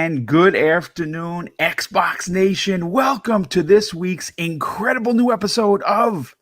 And good afternoon, Xbox Nation. Welcome to this week's incredible new episode of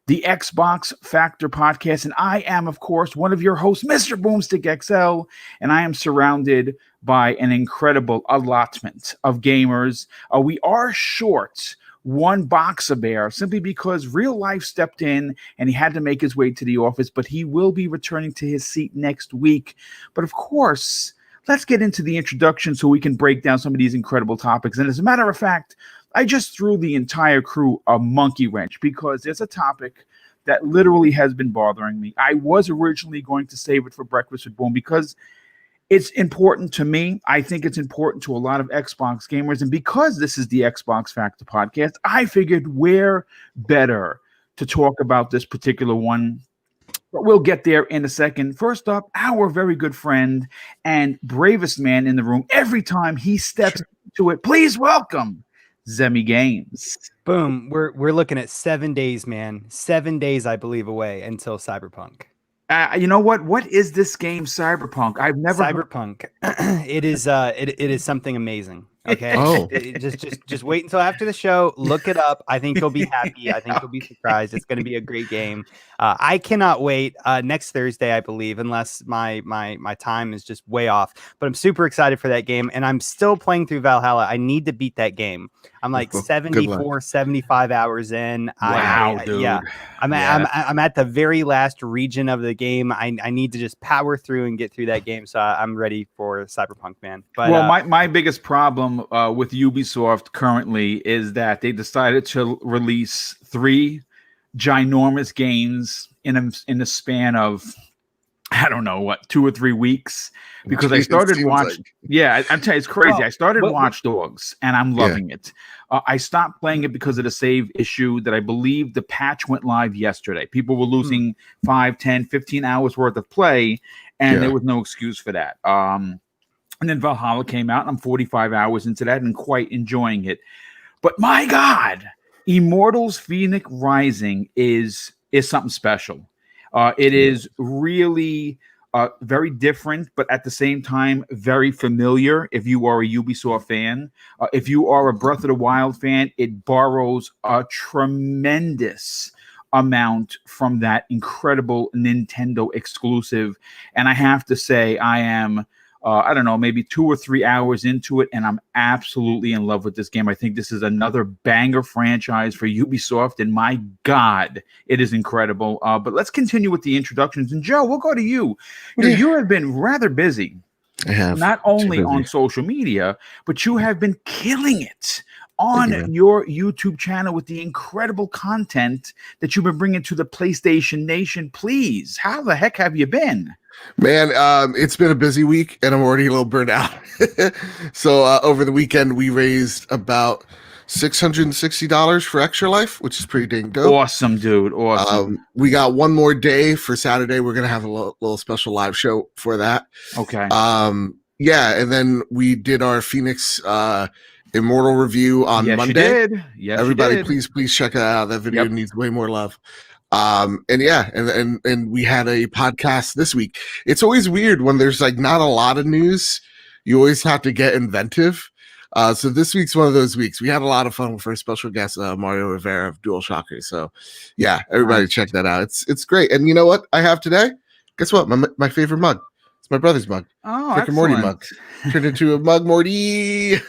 the Xbox Factor Podcast. And I am, of course, one of your hosts, Mr. Boomstick XL, and I am surrounded by an incredible allotment of gamers. We are short one Boxer Bear simply because real life stepped in and he had to make his way to the office, but he will be returning to his seat next week. But of course, let's get into the introduction so we can break down some of these incredible topics. And as a matter of fact, I just threw the entire crew a monkey wrench because there's a topic that literally has been bothering me. I was originally going to save it for Breakfast with Boom because it's important to me. I think it's important to a lot of Xbox gamers. And because this is the Xbox Factor Podcast, I figured where better to talk about this particular one. But we'll get there in a second. First up, our very good friend and bravest man in the room every time he steps into it. Please welcome Zemi Games. Boom. We're looking at 7 days, man. 7 days, I believe, away until Cyberpunk. You know what? What is this game, Cyberpunk? I've never Cyberpunk. It is something amazing. Okay. Oh. Just wait until after the show. Look it up. I think you'll be happy. I think you'll be surprised. It's going to be a great game. I cannot wait. Next Thursday, I believe, unless my time is just way off. But I'm super excited for that game, and I'm still playing through Valhalla. I need to beat that game. I'm like 74, 75 hours in. Wow, dude. Yeah. I'm at the very last region of the game. I need to just power through and get through that game. So I'm ready for Cyberpunk, man. But my biggest problem with Ubisoft currently is that they decided to release 3 ginormous games in a span of, I don't know what, 2 or 3 weeks, because I started watching. Yeah, I'm telling you, it's crazy. I started Watch Dogs and I'm loving it. I stopped playing it because of the save issue that I believe the patch went live yesterday. People were losing 5, 10, 15 hours worth of play, and there was no excuse for that. And then Valhalla came out, and I'm 45 hours into that and quite enjoying it. But my God, Immortals Phoenix Rising is something special. It is really very different, but at the same time, very familiar if you are a Ubisoft fan. If you are a Breath of the Wild fan, it borrows a tremendous amount from that incredible Nintendo exclusive. And I have to say, I am... I don't know, maybe 2 or 3 hours into it, and I'm absolutely in love with this game. I think this is another banger franchise for Ubisoft, and my God, it is incredible. But let's continue with the introductions. And Joe, we'll go to you. You have been rather busy. I have. Not only on social media, but you have been killing it on your YouTube channel with the incredible content that you've been bringing to the PlayStation Nation. Please, how the heck have you been? Man, it's been a busy week, and I'm already a little burnt out. So over the weekend, we raised about $660 for Extra Life, which is pretty dang dope. Awesome, dude. Awesome. We got one more day for Saturday. We're going to have a little special live show for that. Okay. Yeah, and then we did our Phoenix Immortal review on Monday. You did. Yes, everybody, you did. please check it out. That video needs way more love. And we had a podcast this week. It's always weird when there's like not a lot of news. You always have to get inventive. So this week's one of those weeks. We had a lot of fun with our special guest, Mario Rivera of DualShockers. So yeah, everybody check that out. It's great. And you know what I have today? Guess what? My favorite mug. It's my brother's mug. Oh, Rick and Morty mug. Turned into a mug, Morty.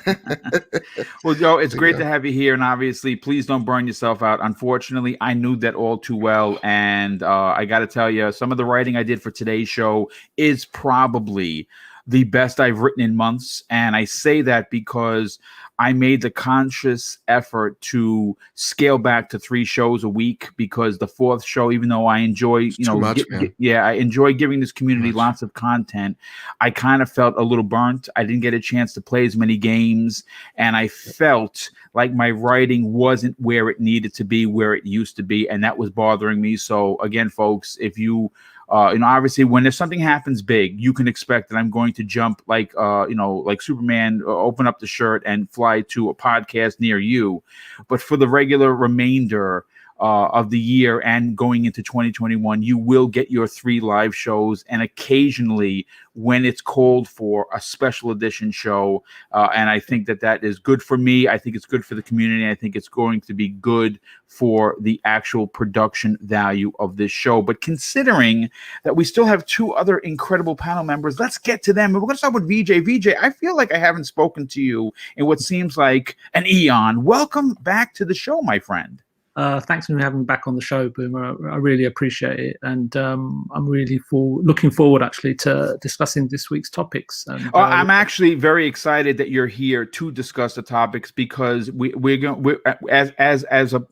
Well, Joe, it's great to have you here. And obviously, please don't burn yourself out. Unfortunately, I knew that all too well. And I got to tell you, some of the writing I did for today's show is probably the best I've written in months. And I say that because I made the conscious effort to scale back to 3 shows a week, because the 4th show, even though I enjoy, I enjoy giving this community lots of content, I kind of felt a little burnt. I didn't get a chance to play as many games, and I felt like my writing wasn't where it needed to be, where it used to be, and that was bothering me. So again, folks, if you obviously when there's something happens big, you can expect that I'm going to jump like Superman, open up the shirt and fly to a podcast near you. But for the regular remainder, of the year and going into 2021, you will get your 3 live shows, and occasionally, when it's called for, a special edition show. And I think that is good for me. I think it's good for the community. I think it's going to be good for the actual production value of this show. But considering that we still have 2 other incredible panel members, let's get to them. And we're going to start with VJ. VJ, I feel like I haven't spoken to you in what seems like an eon. Welcome back to the show, my friend. Thanks for having me back on the show, Boomer. I really appreciate it, and I'm really looking forward actually to discussing this week's topics. And, I'm actually very excited that you're here to discuss the topics, because we're going as a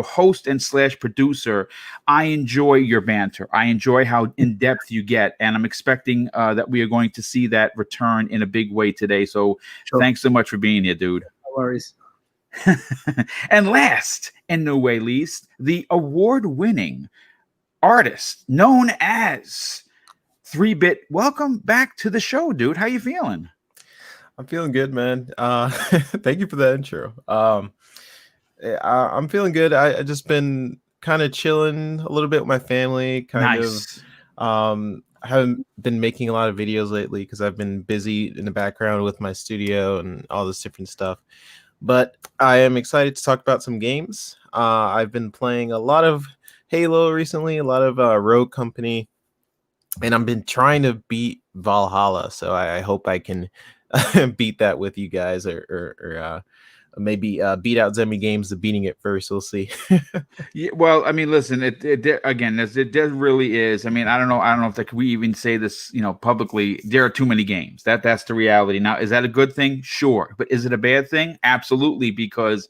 host and / producer, I enjoy your banter. I enjoy how in depth you get, and I'm expecting that we are going to see that return in a big way today. So Thanks so much for being here, dude. No worries. And last and no way least, the award-winning artist known as 3-Bit. Welcome back to the show, dude. How you feeling? I'm feeling good, man. Thank you for the intro. I'm feeling good. I just been kind of chilling a little bit with my family. I haven't been making a lot of videos lately because I've been busy in the background with my studio and all this different stuff. But I am excited to talk about some games. I've been playing a lot of Halo recently, a lot of Rogue Company, and I've been trying to beat Valhalla. So I hope I can beat that with you guys, or maybe beat out Zemi Games to beating it first. We'll see. Yeah, well, I mean, listen, it really is. I mean, I don't know if we even say this, publicly. There are too many games. That's the reality. Now, is that a good thing? Sure. But is it a bad thing? Absolutely. Because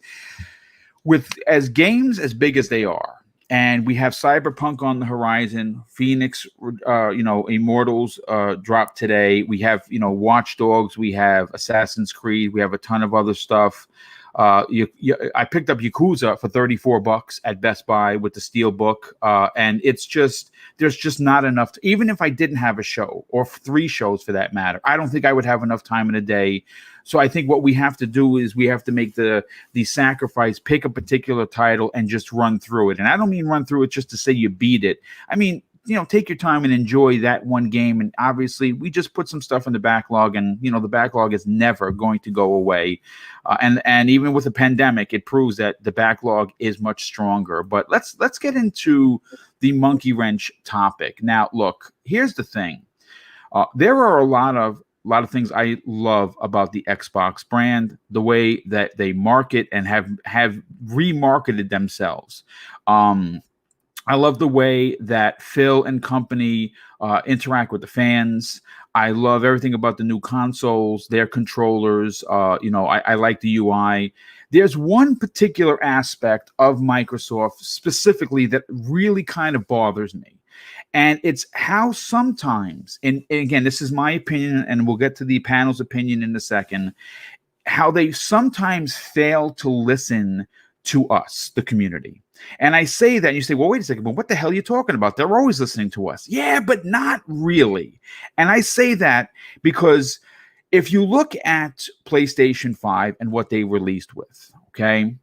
with games as big as they are, and we have Cyberpunk on the horizon, Phoenix, Immortals dropped today. We have, Watch Dogs. We have Assassin's Creed. We have a ton of other stuff. I picked up Yakuza for $34 at Best Buy with the Steel Book, and there's just not enough. Even if I didn't have a show, or 3 shows for that matter, I don't think I would have enough time in a day. So I think what we have to do is we have to make the sacrifice, pick a particular title and just run through it. And I don't mean run through it just to say you beat it. I mean, take your time and enjoy that one game. And obviously, we just put some stuff in the backlog, and the backlog is never going to go away. And even with the pandemic, it proves that the backlog is much stronger. But let's get into the monkey wrench topic. Now, look, here's the thing. There are a lot of things I love about the Xbox brand, the way that they market and have remarketed themselves. I love the way that Phil and company interact with the fans. I love everything about the new consoles, their controllers. I like the UI. There's one particular aspect of Microsoft specifically that really kind of bothers me. And it's how sometimes, and again, this is my opinion, and we'll get to the panel's opinion in a second, how they sometimes fail to listen to us, the community. And I say that, and you say, well, wait a second, but what the hell are you talking about? They're always listening to us. Yeah, but not really. And I say that because if you look at PlayStation 5 and what they released with, okay,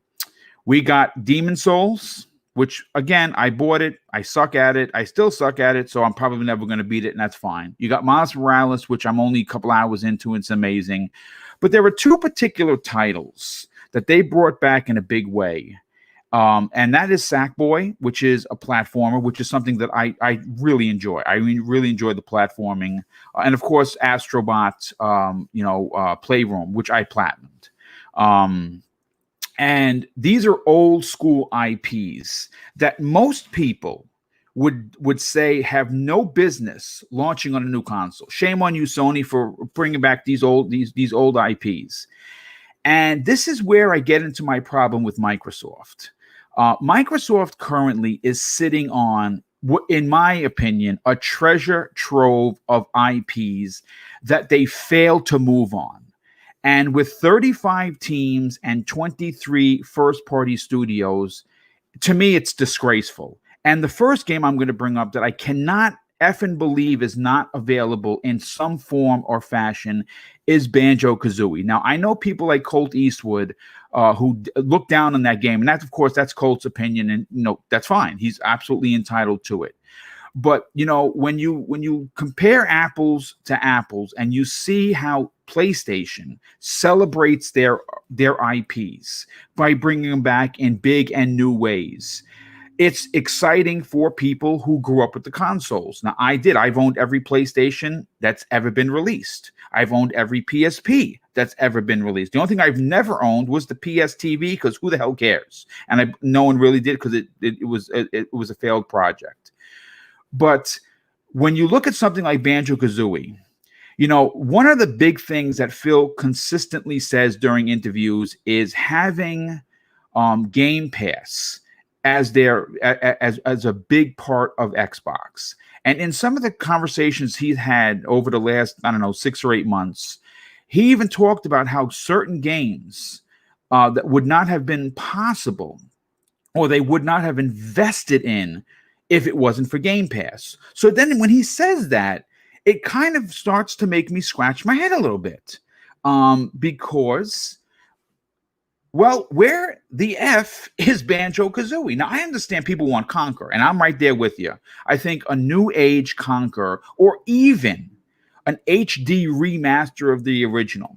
we got Demon Souls, which, again, I bought it. I suck at it. I still suck at it, so I'm probably never going to beat it, and that's fine. You got Miles Morales, which I'm only a couple hours into, and it's amazing. But there were 2 particular titles that they brought back in a big way. And that is Sackboy, which is a platformer, which is something that I really enjoy. I really enjoy the platforming. And, of course, Astrobot, Playroom, which I platinumed. And these are old school IPs that most people would say have no business launching on a new console. Shame on you, Sony, for bringing back these old IPs. And this is where I get into my problem with Microsoft. Microsoft currently is sitting on, in my opinion, a treasure trove of IPs that they fail to move on. And with 35 teams and 23 first-party studios, to me, it's disgraceful. And the first game I'm going to bring up that I cannot effing believe is not available in some form or fashion is Banjo Kazooie. Now, I know people like Colt Eastwood who look down on that game. And that's, of course, that's Colt's opinion, and that's fine. He's absolutely entitled to it. But when you compare apples to apples, and you see how PlayStation celebrates their IPs by bringing them back in big and new ways, it's exciting for people who grew up with the consoles. Now, I've owned every PlayStation that's ever been released. I've owned every PSP that's ever been released. The only thing I've never owned was the PS TV, because who the hell cares? And no one really did, because it was a failed project. But when you look at something like Banjo-Kazooie, one of the big things that Phil consistently says during interviews is having Game Pass as a big part of Xbox. And in some of the conversations he's had over the last, 6 or 8 months, he even talked about how certain games that would not have been possible, or they would not have invested in, if it wasn't for Game Pass. So then when he says that, it kind of starts to make me scratch my head a little bit, because, well, where the F is Banjo-Kazooie? Now, I understand people want Conquer, and I'm right there with you. I think a new age Conquer, or even an HD remaster of the original,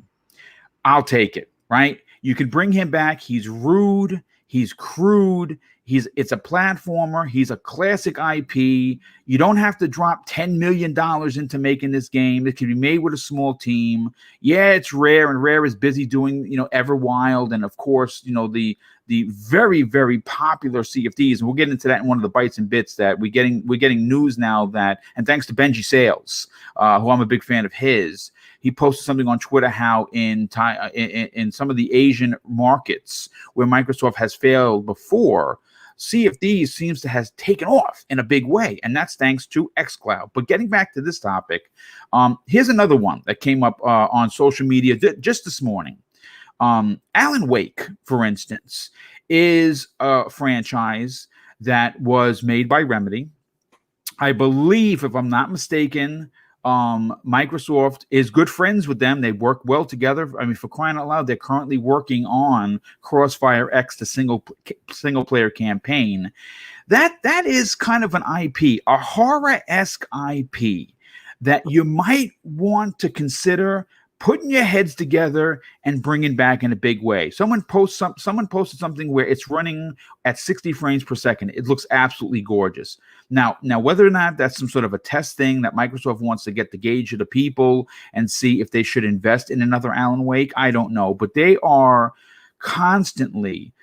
I'll take it, right? You can bring him back. He's rude. He's crude. It's a platformer. He's a classic IP. You don't have to drop $10 million into making this game. It can be made with a small team. Yeah, it's Rare, and Rare is busy doing, Everwild, and of course, the very, very popular CFDs. And we'll get into that in one of the bites and bits that we're getting news now that, and thanks to Benji Sales, who I'm a big fan of his. He posted something on Twitter how in some of the Asian markets where Microsoft has failed before, CFDs seems to have taken off in a big way, and that's thanks to xCloud. But getting back to this topic, here's another one that came up on social media just this morning. Alan Wake, for instance, is a franchise that was made by Remedy. I believe, if I'm not mistaken, Microsoft is good friends with them. They work well together. I mean, for crying out loud, they're currently working on Crossfire X, the single player campaign. That is kind of an IP, a horror-esque IP that you might want to consider putting your heads together and bringing back in a big way. Someone posted something where it's running at 60 frames per second. It looks absolutely gorgeous. Now, whether or not that's some sort of a test thing that Microsoft wants to get the gauge of the people and see if they should invest in another Alan Wake, I don't know. But they are constantly,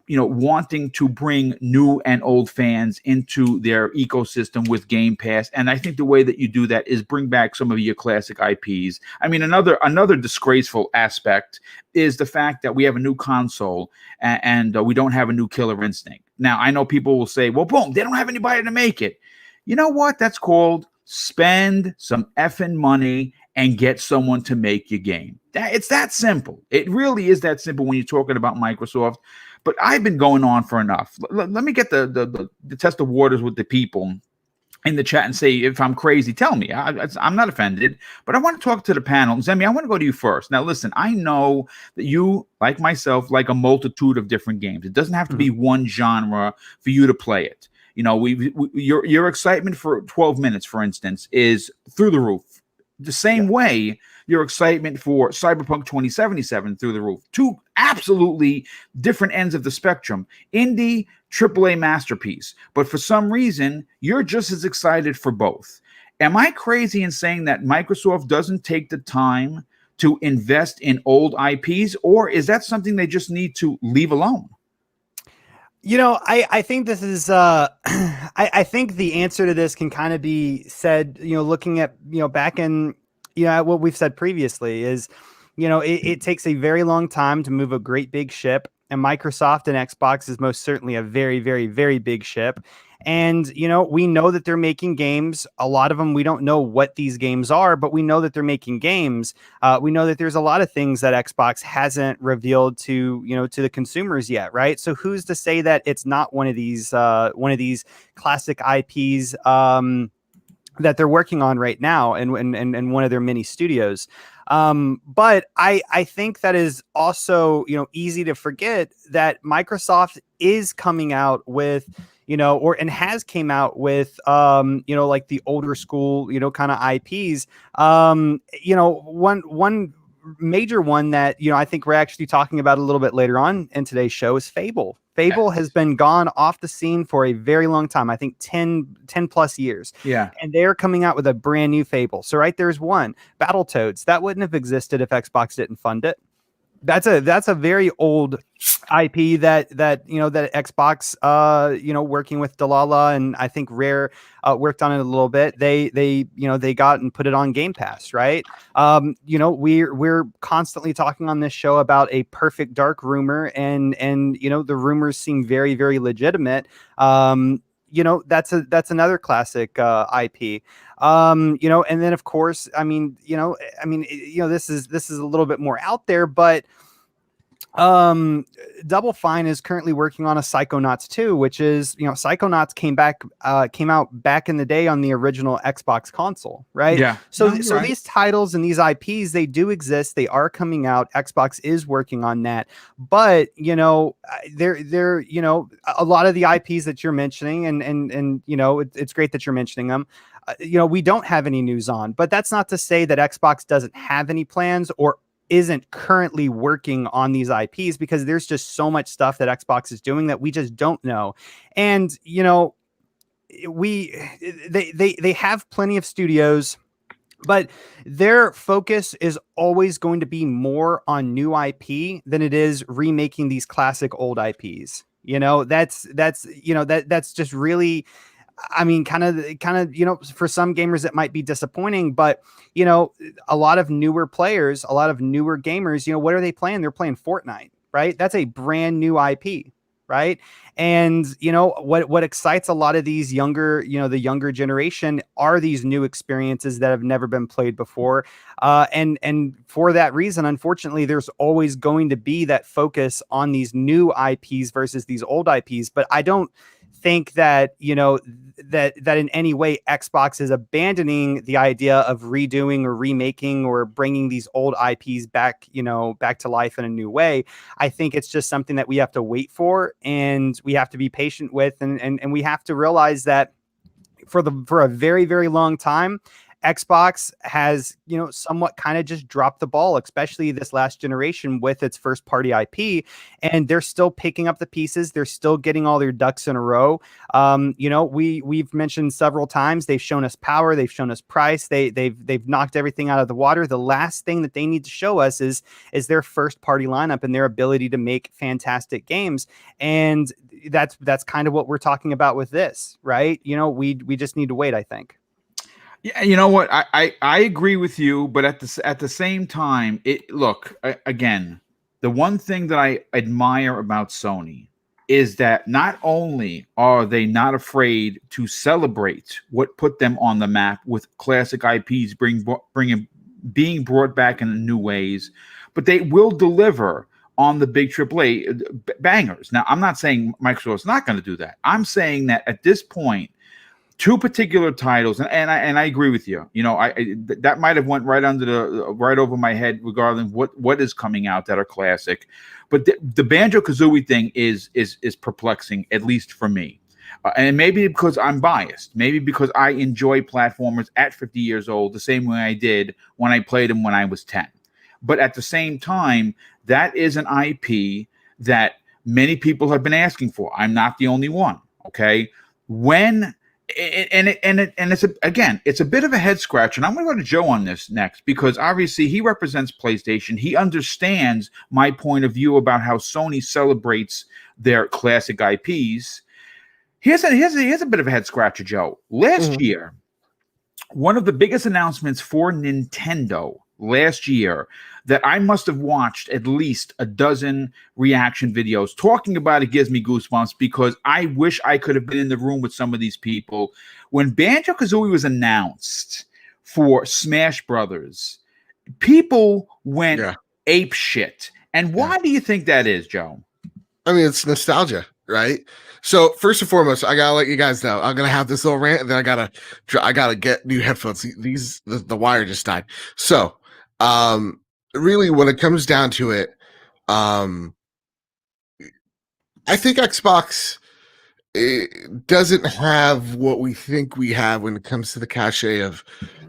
wanting to bring new and old fans into their ecosystem with Game Pass. And I think the way that you do that is bring back some of your classic IPs. I mean, another disgraceful aspect is the fact that we have a new console and we don't have a new Killer Instinct. Now, I know people will say, well, boom, they don't have anybody to make it. You know what? That's called spend some effing money and get someone to make your game. It's that simple. It really is that simple when you're talking about Microsoft. But I've been going on for enough. Let me get the test of waters with the people in the chat and say, if I'm crazy, tell me. I'm not offended, but I want to talk to the panel. Zemi, I want to go to you first. Now, listen, I know that you, like myself, like a multitude of different games. It doesn't have to be one genre for you to play it. Your excitement for 12 minutes, for instance, is through the roof. The same way your excitement for Cyberpunk 2077 through the roof. Two absolutely different ends of the spectrum. Indie, AAA masterpiece. But for some reason, you're just as excited for both. Am I crazy in saying that Microsoft doesn't take the time to invest in old IPs, or is that something they just need to leave alone? I think this is I think the answer to this can kind of be said, looking at, back in, at what we've said previously is, it takes a very long time to move a great big ship, and Microsoft and Xbox is most certainly a very, very, very big ship. And, we know that they're making games. A lot of them, we don't know what these games are, but we know that they're making games. We know that there's a lot of things that Xbox hasn't revealed to the consumers yet, right? So who's to say that it's not one of these classic IPs that they're working on right now and one of their mini studios. But I think that is also, easy to forget that Microsoft is coming out with, and has came out with, like the older school, kind of IPs. One major one that, I think we're actually talking about a little bit later on in today's show is Fable. Fable has been gone off the scene for a very long time. I think 10 plus years. Yeah. And they're coming out with a brand new Fable. So there's one. Battletoads. That wouldn't have existed if Xbox didn't fund it. That's a very old IP that Xbox, working with Delilah and I think Rare worked on it a little bit. They got and put it on Game Pass, right? We're constantly talking on this show about a Perfect Dark rumor, and the rumors seem very, very legitimate. That's another classic IP. And then of course, this is a little bit more out there, but Double Fine is currently working on a Psychonauts 2, which is, Psychonauts came out back in the day on the original Xbox console, right? Yeah. So Right. these titles and these IPs, they do exist. They are coming out. Xbox is working on that. But, they're a lot of the IPs that you're mentioning, and it's great that you're mentioning them. We don't have any news on, but that's not to say that Xbox doesn't have any plans or isn't currently working on these IPs, because there's just so much stuff that Xbox is doing that we just don't know. And, they have plenty of studios, but their focus is always going to be more on new IP than it is remaking these classic old IPs. That's just really, kind of, for some gamers it might be disappointing, but a lot of newer players, a lot of newer gamers, what are they playing? They're playing Fortnite, right? That's a brand new IP, right? And what excites a lot of these younger, the younger generation are these new experiences that have never been played before. And for that reason, unfortunately, there's always going to be that focus on these new IPs versus these old IPs. But I don't think that that in any way Xbox is abandoning the idea of redoing or remaking or bringing these old IPs back to life in a new way. I think it's just something that we have to wait for, and we have to be patient with, and we have to realize that for a very, very long time, Xbox has, somewhat kind of just dropped the ball, especially this last generation with its first party IP, and they're still picking up the pieces. They're still getting all their ducks in a row. We've mentioned several times, they've shown us power, they've shown us price, they've knocked everything out of the water. The last thing that they need to show us is their first party lineup and their ability to make fantastic games. And that's kind of what we're talking about with this, right? We just need to wait, I think. Yeah, you know what? I agree with you, but at the same time, again, the one thing that I admire about Sony is that not only are they not afraid to celebrate what put them on the map with classic IPs being brought back in new ways, but they will deliver on the big AAA bangers. Now, I'm not saying Microsoft's not going to do that. I'm saying that at this point, two particular titles, and I agree with you. That might have went right over my head regarding what is coming out that are classic, but the Banjo Kazooie thing is perplexing, at least for me, and maybe because I'm biased, maybe because I enjoy platformers at 50 years old the same way I did when I played them when I was 10. But at the same time, that is an IP that many people have been asking for. I'm not the only one. Okay, it's a bit of a head scratcher, and I'm going to go to Joe on this next, because obviously he represents PlayStation. He understands my point of view about how Sony celebrates their classic IPs. Here's a bit of a head scratcher, Joe. Last year, one of the biggest announcements for Nintendo last year that I must have watched at least a dozen reaction videos talking about it gives me goosebumps, because I wish I could have been in the room with some of these people. When Banjo-Kazooie was announced for Smash Brothers, people went ape shit. And why do you think that is, Joe? I mean, it's nostalgia, right? So first and foremost, I gotta let you guys know I'm gonna have this little rant, and then I gotta get new headphones. The wire just died. So really, when it comes down to it, I think Xbox doesn't have what we think we have when it comes to the cachet of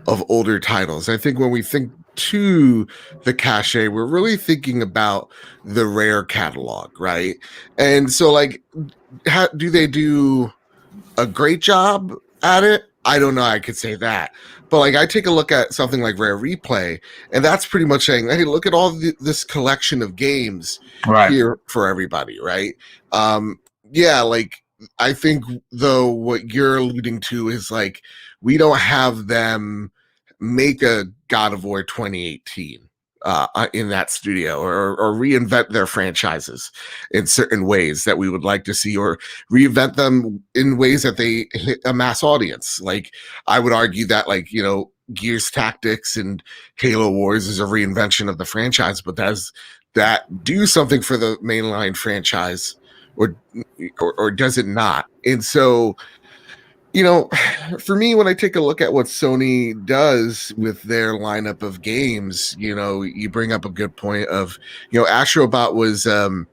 older titles. I think when we think to the cachet, we're really thinking about the Rare catalog, right? And so, like, how do they do a great job at it? I don't know. I could say that, but like, I take a look at something like Rare Replay, and that's pretty much saying, "Hey, look at all this collection of games here for everybody." Right? Yeah, like, I think though what you're alluding to is like, we don't have them make a God of War 2018 in that studio, or reinvent their franchises in certain ways that we would like to see, or reinvent them in ways that they hit a mass audience. Like, I would argue that, like, you know, Gears Tactics and Halo Wars is a reinvention of the franchise, but does that do something for the mainline franchise, or does it not? And so, you know, for me, when I take a look at what Sony does with their lineup of games, you know, you bring up a good point of, you know, Astrobot was a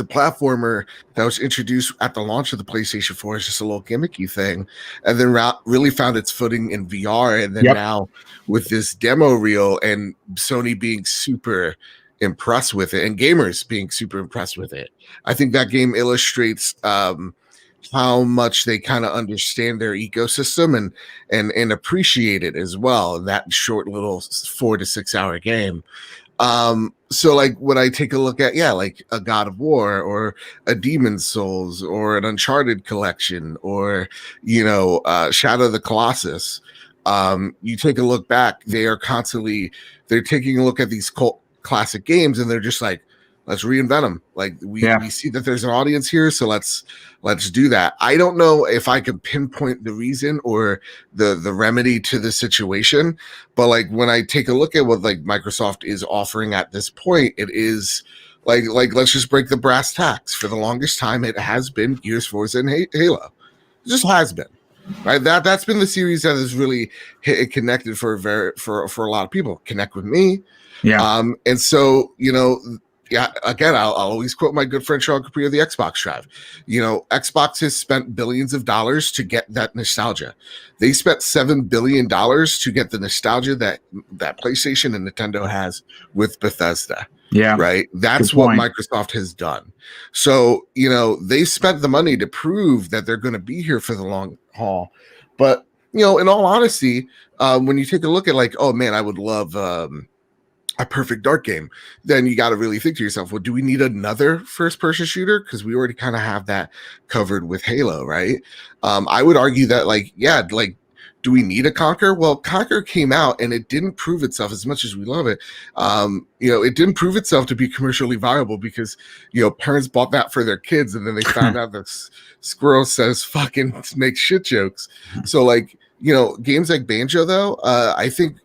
platformer that was introduced at the launch of the PlayStation 4 as just a little gimmicky thing, and then really found its footing in VR, and then now with this demo reel, and Sony being super impressed with it, and gamers being super impressed with it. I think that game illustrates how much they kind of understand their ecosystem and appreciate it as well in that short little 4 to 6 hour game. So like, when I take a look at, like a God of War, or a Demon's Souls, or an Uncharted collection, or, you know, Shadow of the Colossus, you take a look back, they're taking a look at these cult classic games, and they're just like, let's reinvent them. Like, we see that there's an audience here, so let's do that. I don't know if I could pinpoint the reason or the remedy to the situation, but like, when I take a look at what like Microsoft is offering at this point, it is like let's just break the brass tacks. For the longest time, it has been Gears, Forza, and Halo. It just has been. Right, that's been the series that has really connected for a lot of people. Connect with me, and so, you know, again, I'll always quote my good friend Sean Capri of the Xbox Drive. You know, Xbox has spent billions of dollars to get that nostalgia. They spent $7 billion to get the nostalgia that PlayStation and Nintendo has with Bethesda. Yeah. Right. That's what Microsoft has done. So, you know, they spent the money to prove that they're going to be here for the long haul. But, you know, in all honesty, when you take a look at like, oh man, I would love a Perfect Dark game, then you got to really think to yourself, well, do we need another first person shooter? Because we already kind of have that covered with Halo, right? I would argue that, like, yeah, like, do we need a Conquer? Well, Conquer came out and it didn't prove itself, as much as we love it. You know, it didn't prove itself to be commercially viable because, you know, parents bought that for their kids, and then they found out that Squirrel says fucking make shit jokes. So, like, you know, games like Banjo, though, I think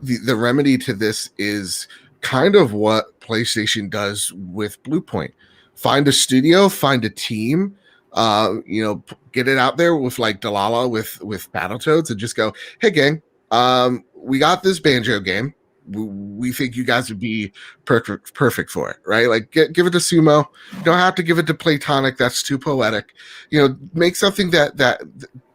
the remedy to this is kind of what PlayStation does with Bluepoint. Find a studio, find a team, you know, get it out there with like Delilah with Battletoads, and just go, hey gang, we got this Banjo game. We think you guys would be perfect for it, right? Like, give it to Sumo. You don't have to give it to Playtonic. That's too poetic. You know, make something that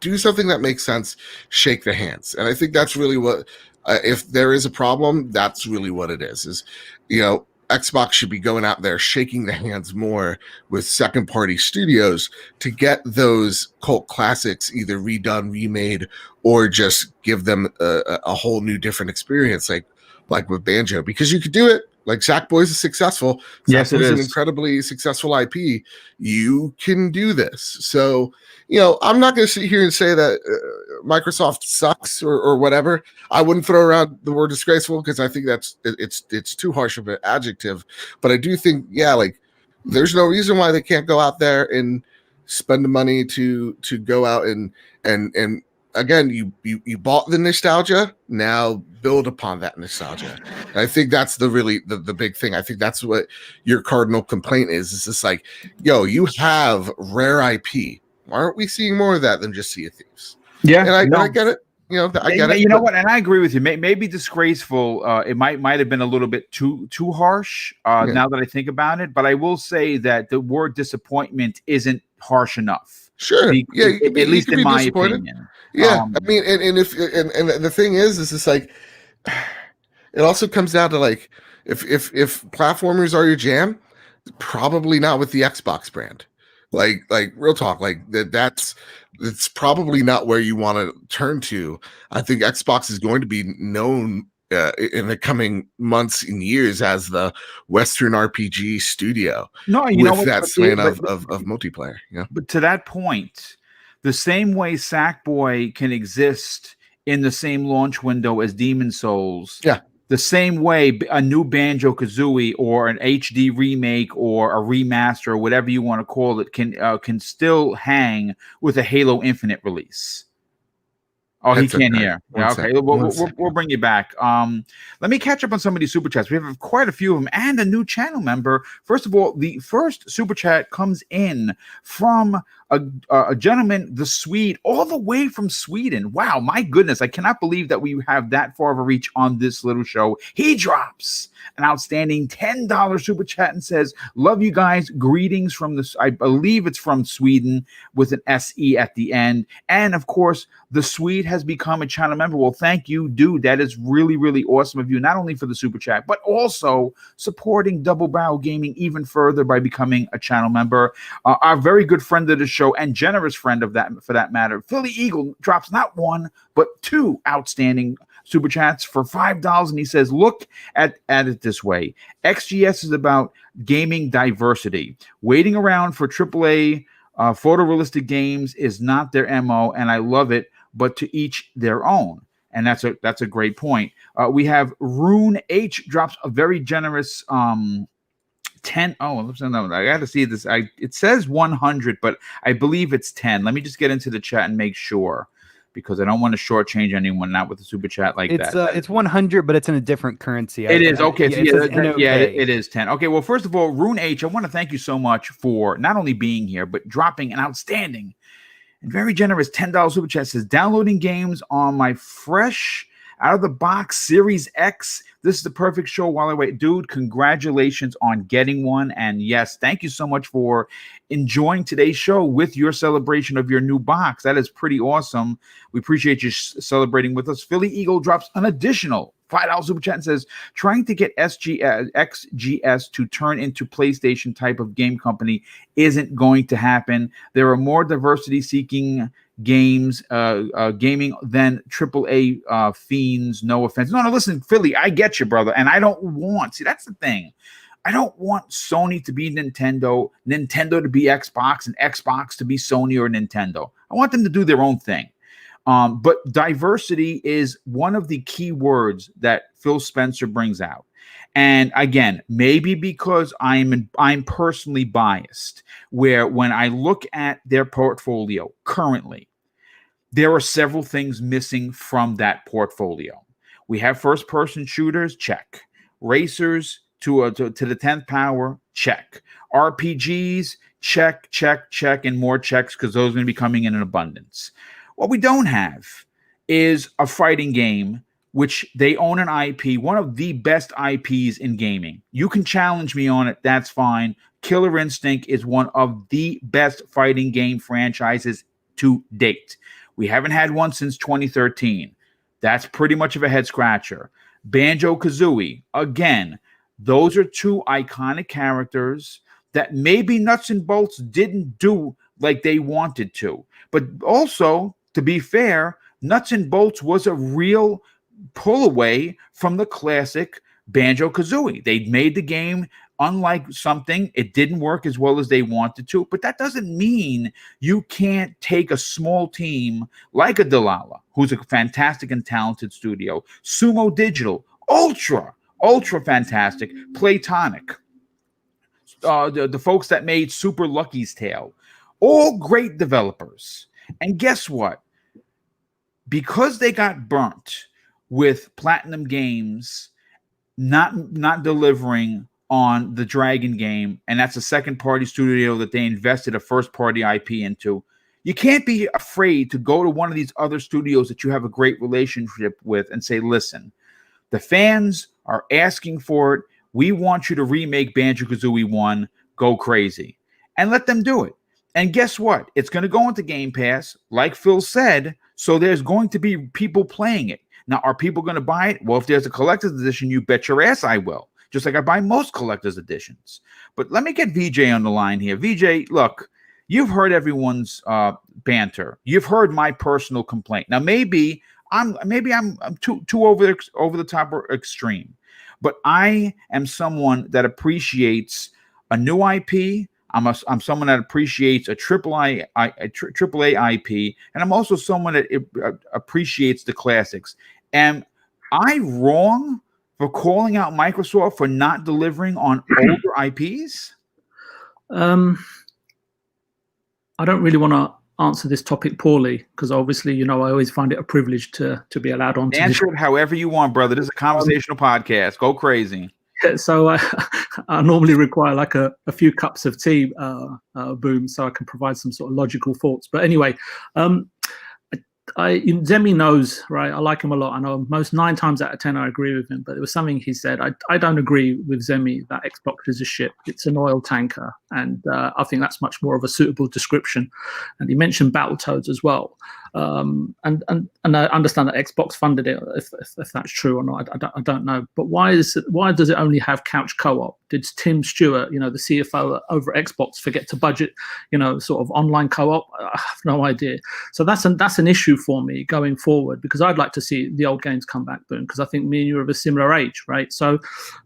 do something that makes sense. Shake the hands, and I think that's really what. If there is a problem, that's really what it is. Is, you know, Xbox should be going out there shaking the hands more with second-party studios to get those cult classics either redone, remade, or just give them a whole new, different experience, like with Banjo, because you could do it. Like, Sackboy's is successful. Yes, it is an incredibly successful IP. You can do this. So, you know, I'm not going to sit here and say that Microsoft sucks or whatever. I wouldn't throw around the word disgraceful, because I think it's too harsh of an adjective. But I do think, yeah, like, there's no reason why they can't go out there and spend the money to go out and again, you bought the nostalgia, now build upon that nostalgia. And I think that's the big thing. I think that's what your cardinal complaint is. It's just like, yo, you have rare IP. Why aren't we seeing more of that than just Sea of Thieves? Yeah, and I get it. you know, I get it. You know what? And I agree with you. Maybe disgraceful. It might have been a little bit too harsh. Now that I think about it, but I will say that the word disappointment isn't harsh enough. Sure. At least in my opinion. Yeah. I mean, and the thing is it's like, it also comes down to like, if platformers are your jam, probably not with the Xbox brand. Like real talk, like it's probably not where you want to turn to. I think Xbox is going to be known in the coming months and years as the Western RPG studio. No, you with know what, that strain of multiplayer. Yeah. But to that point, the same way Sackboy can exist in the same launch window as Demon Souls. Yeah. The same way a new Banjo Kazooie or an HD remake or a remaster or whatever you want to call it can still hang with a Halo Infinite release. Oh, he can't hear. Yeah, okay, we'll bring you back. Let me catch up on some of these super chats. We have quite a few of them and a new channel member. First of all, the first super chat comes in from a gentleman, the Swede, all the way from Sweden. Wow, my goodness, I cannot believe that we have that far of a reach on this little show. He drops an outstanding $10 super chat and says, "Love you guys. Greetings from this." I believe it's from Sweden with an SE at the end. And of course, the Swede has become a channel member. Well, thank you, dude. That is really, really awesome of you, not only for the super chat, but also supporting Double Barrel Gaming even further by becoming a channel member. Our very good friend of the show and generous friend of that, for that matter, Philly Eagle, drops not one, but two outstanding super chats for $5. And he says, look at it this way. XGS is about gaming diversity. Waiting around for AAA photorealistic games is not their MO, and I love it, but to each their own. And that's a great point. We have Rune H drops a very generous 10. Oh, I got to see this. It says 100, but I believe it's 10. Let me just get into the chat and make sure, because I don't want to shortchange anyone, not with a super chat like that. It's 100, but it's in a different currency. It is okay. It is 10. Okay, well, first of all, Rune H, I want to thank you so much for not only being here, but dropping an outstanding and very generous $10 super chat. Says, downloading games on my fresh out of the box Series X. This is the perfect show while I wait. Dude, congratulations on getting one. And yes, thank you so much for enjoying today's show with your celebration of your new box. That is pretty awesome. We appreciate you celebrating with us. Philly Eagle drops an additional $5 super chat and says, trying to get XGS to turn into PlayStation type of game company isn't going to happen. There are more diversity seeking games, gaming than AAA fiends. No offense. No, listen, Philly, I get you, brother. And I don't want, see, that's the thing. I don't want Sony to be Nintendo to be Xbox, and Xbox to be Sony or Nintendo. I want them to do their own thing. But diversity is one of the key words that Phil Spencer brings out. And again, maybe because I'm personally biased, where when I look at their portfolio currently, there are several things missing from that portfolio. We have first-person shooters, check. Racers to the 10th power, check. RPGs, check, and more checks, because those are going to be coming in abundance. What we don't have is a fighting game, which they own an IP, one of the best IPs in gaming. You can challenge me on it. That's fine. Killer Instinct is one of the best fighting game franchises to date. We haven't had one since 2013. That's pretty much of a head scratcher. Banjo Kazooie, again, those are two iconic characters that maybe Nuts and Bolts didn't do like they wanted to. But also, to be fair, Nuts and Bolts was a real pull away from the classic Banjo Kazooie. They made the game unlike something. It didn't work as well as they wanted to, but that doesn't mean you can't take a small team like a Delilah, who's a fantastic and talented studio, Sumo Digital, ultra fantastic, Playtonic, the folks that made Super Lucky's Tale, all great developers. And guess what? Because they got burnt with Platinum Games not delivering on the Dragon game, and that's a second-party studio that they invested a first-party IP into, You can't be afraid to go to one of these other studios that you have a great relationship with and say, listen, the fans are asking for it. We want you to remake Banjo-Kazooie 1. Go crazy. And let them do it. And guess what? It's going to go into Game Pass, like Phil said, so there's going to be people playing it. Now, are people going to buy it? Well, if there's a collector's edition, you bet your ass I will. Just like I buy most collector's editions. But let me get VJ on the line here. VJ, look, you've heard everyone's banter. You've heard my personal complaint. Now, maybe I'm too over the top or extreme, but I am someone that appreciates a new IP. I'm someone that appreciates a AAA IP, and I'm also someone that appreciates the classics. Am I wrong for calling out Microsoft for not delivering on older IPs? I don't really want to answer this topic poorly because obviously, I always find it a privilege to be allowed on. Answer it however you want, brother. This is a conversational podcast. Go crazy. So I normally require like a few cups of tea, Boom, so I can provide some sort of logical thoughts. But anyway, Zemi knows, right? I like him a lot. I know most 9 times out of 10 I agree with him, but there was something he said. I don't agree with Zemi that Xbox is a ship. It's an oil tanker, and I think that's much more of a suitable description. And he mentioned Battletoads as well. And I understand that Xbox funded it. If that's true or not, I don't know. But why does it only have couch co-op? Did Tim Stewart, the CFO over at Xbox, forget to budget, sort of online co-op? I have no idea. So that's an issue for me going forward, because I'd like to see the old games come back, Boom, because I think me and you are of a similar age, right? So,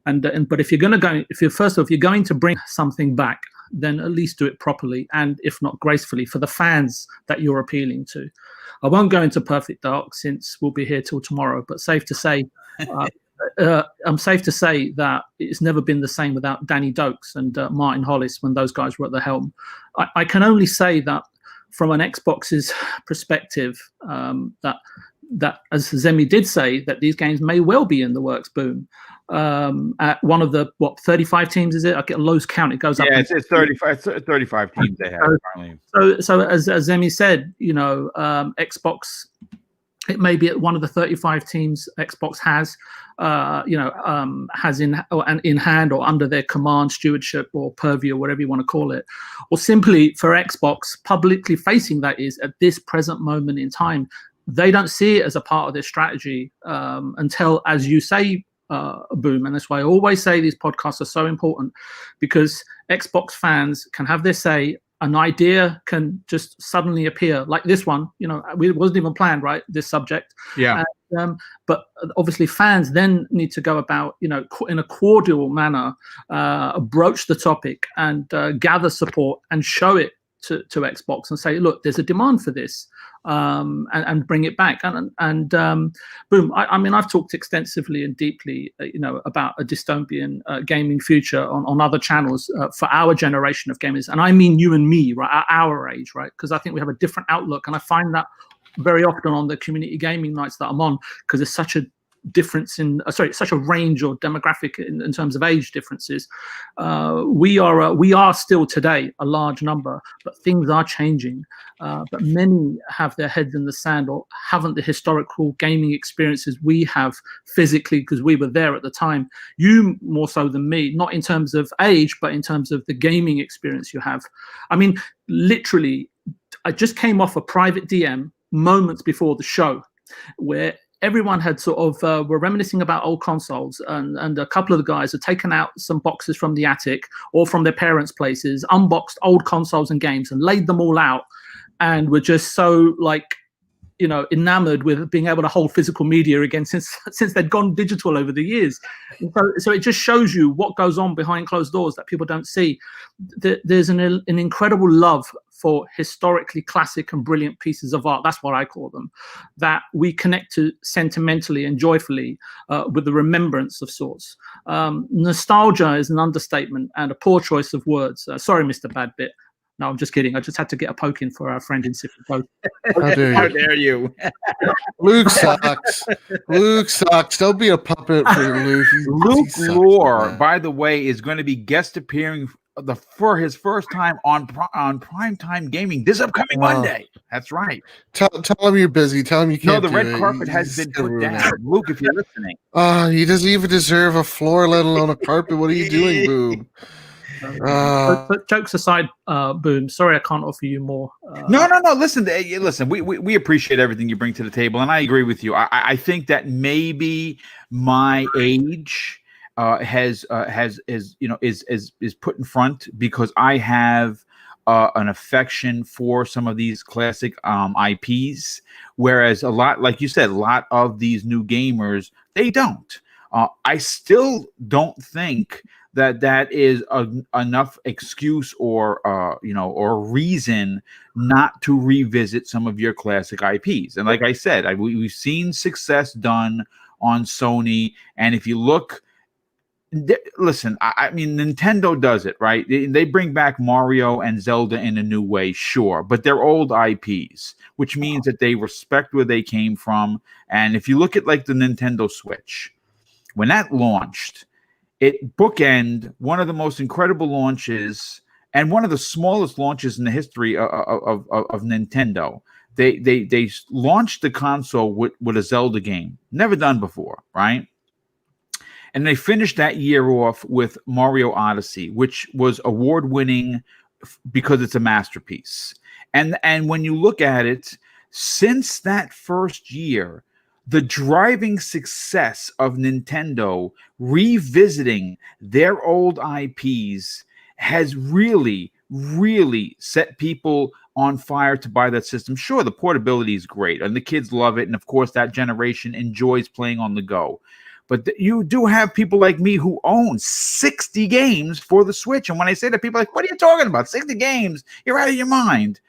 but if you're going to bring something back, then at least do it properly, and if not gracefully, for the fans that you're appealing to. I won't go into Perfect Dark since we'll be here till tomorrow, but safe to say, I'm safe to say that it's never been the same without Danny Dokes and Martin Hollis when those guys were at the helm. I can only say that from an Xbox's perspective, that as Zemi did say, that these games may well be in the works, Boom. At one of the 35 teams, is it? I get a loose count. It goes up. Yeah, it's 35 teams they have currently. So as Zemi said, Xbox, it may be at one of the 35 teams Xbox has, has in hand or under their command, stewardship, or purview, or whatever you want to call it, or simply for Xbox publicly facing that is at this present moment in time, they don't see it as a part of their strategy until, as you say, Boom, and that's why I always say these podcasts are so important, because Xbox fans can have their say. An idea can just suddenly appear, like this one. It wasn't even planned, right? This subject. Yeah. But obviously, fans then need to go about, in a cordial manner, broach the topic and gather support and show it to Xbox and say, look, there's a demand for this, and bring it back. And Boom, I mean, I've talked extensively and deeply, about a dystopian gaming future on other channels for our generation of gamers. And I mean you and me, right, at our age, right? Because I think we have a different outlook. And I find that very often on the community gaming nights that I'm on, because there's such a difference in such a range or demographic in terms of age differences. We are still today a large number, but things are changing. But many have their heads in the sand or haven't the historical gaming experiences we have physically, because we were there at the time. You more so than me, not in terms of age, but in terms of the gaming experience you have. I mean, literally, I just came off a private DM moments before the show where everyone had sort of were reminiscing about old consoles, and a couple of the guys had taken out some boxes from the attic or from their parents' places, unboxed old consoles and games and laid them all out, and were just so enamored with being able to hold physical media again since they'd gone digital over the years. So it just shows you what goes on behind closed doors that people don't see. There's an incredible love for historically classic and brilliant pieces of art, that's what I call them, that we connect to sentimentally and joyfully with the remembrance of sorts. Nostalgia is an understatement and a poor choice of words. Sorry, Mr. Badbit. No, I'm just kidding. I just had to get a poke in for our friend in Sifo. How dare you? Luke sucks. Luke sucks. Don't be a puppet for Luke. Luke Lore, by the way, is going to be guest appearing for his first time on primetime gaming this upcoming Monday. That's right. Tell him you're busy. Tell him you can't. No, the do red it. carpet has He's been gonna put ruin down. it. Luke, if you're listening. He doesn't even deserve a floor, let alone a carpet. What are you doing, Boom? But jokes aside, Boom, sorry I can't offer you more. No. Listen, we appreciate everything you bring to the table, and I agree with you. I think that maybe my age is put in front because I have an affection for some of these classic IPs, whereas a lot, like you said, a lot of these new gamers, they don't. I still don't think that is enough excuse or reason not to revisit some of your classic IPs. And like I said, we've seen success done on Sony, and if you look. Listen, I mean, Nintendo does it, right? They bring back Mario and Zelda in a new way, sure, but they're old IPs, which means that they respect where they came from. And if you look at like the Nintendo Switch, when that launched, it bookend one of the most incredible launches and one of the smallest launches in the history of Nintendo. They launched the console with a Zelda game, never done before, right? And they finished that year off with Mario Odyssey, which was award-winning because it's a masterpiece. And when you look at it, since that first year, the driving success of Nintendo revisiting their old IPs has really, really set people on fire to buy that system. Sure, the portability is great, and the kids love it, and of course, that generation enjoys playing on the go. But you do have people like me who own 60 games for the Switch. And when I say that, people are like, what are you talking about? 60 games? You're out of your mind.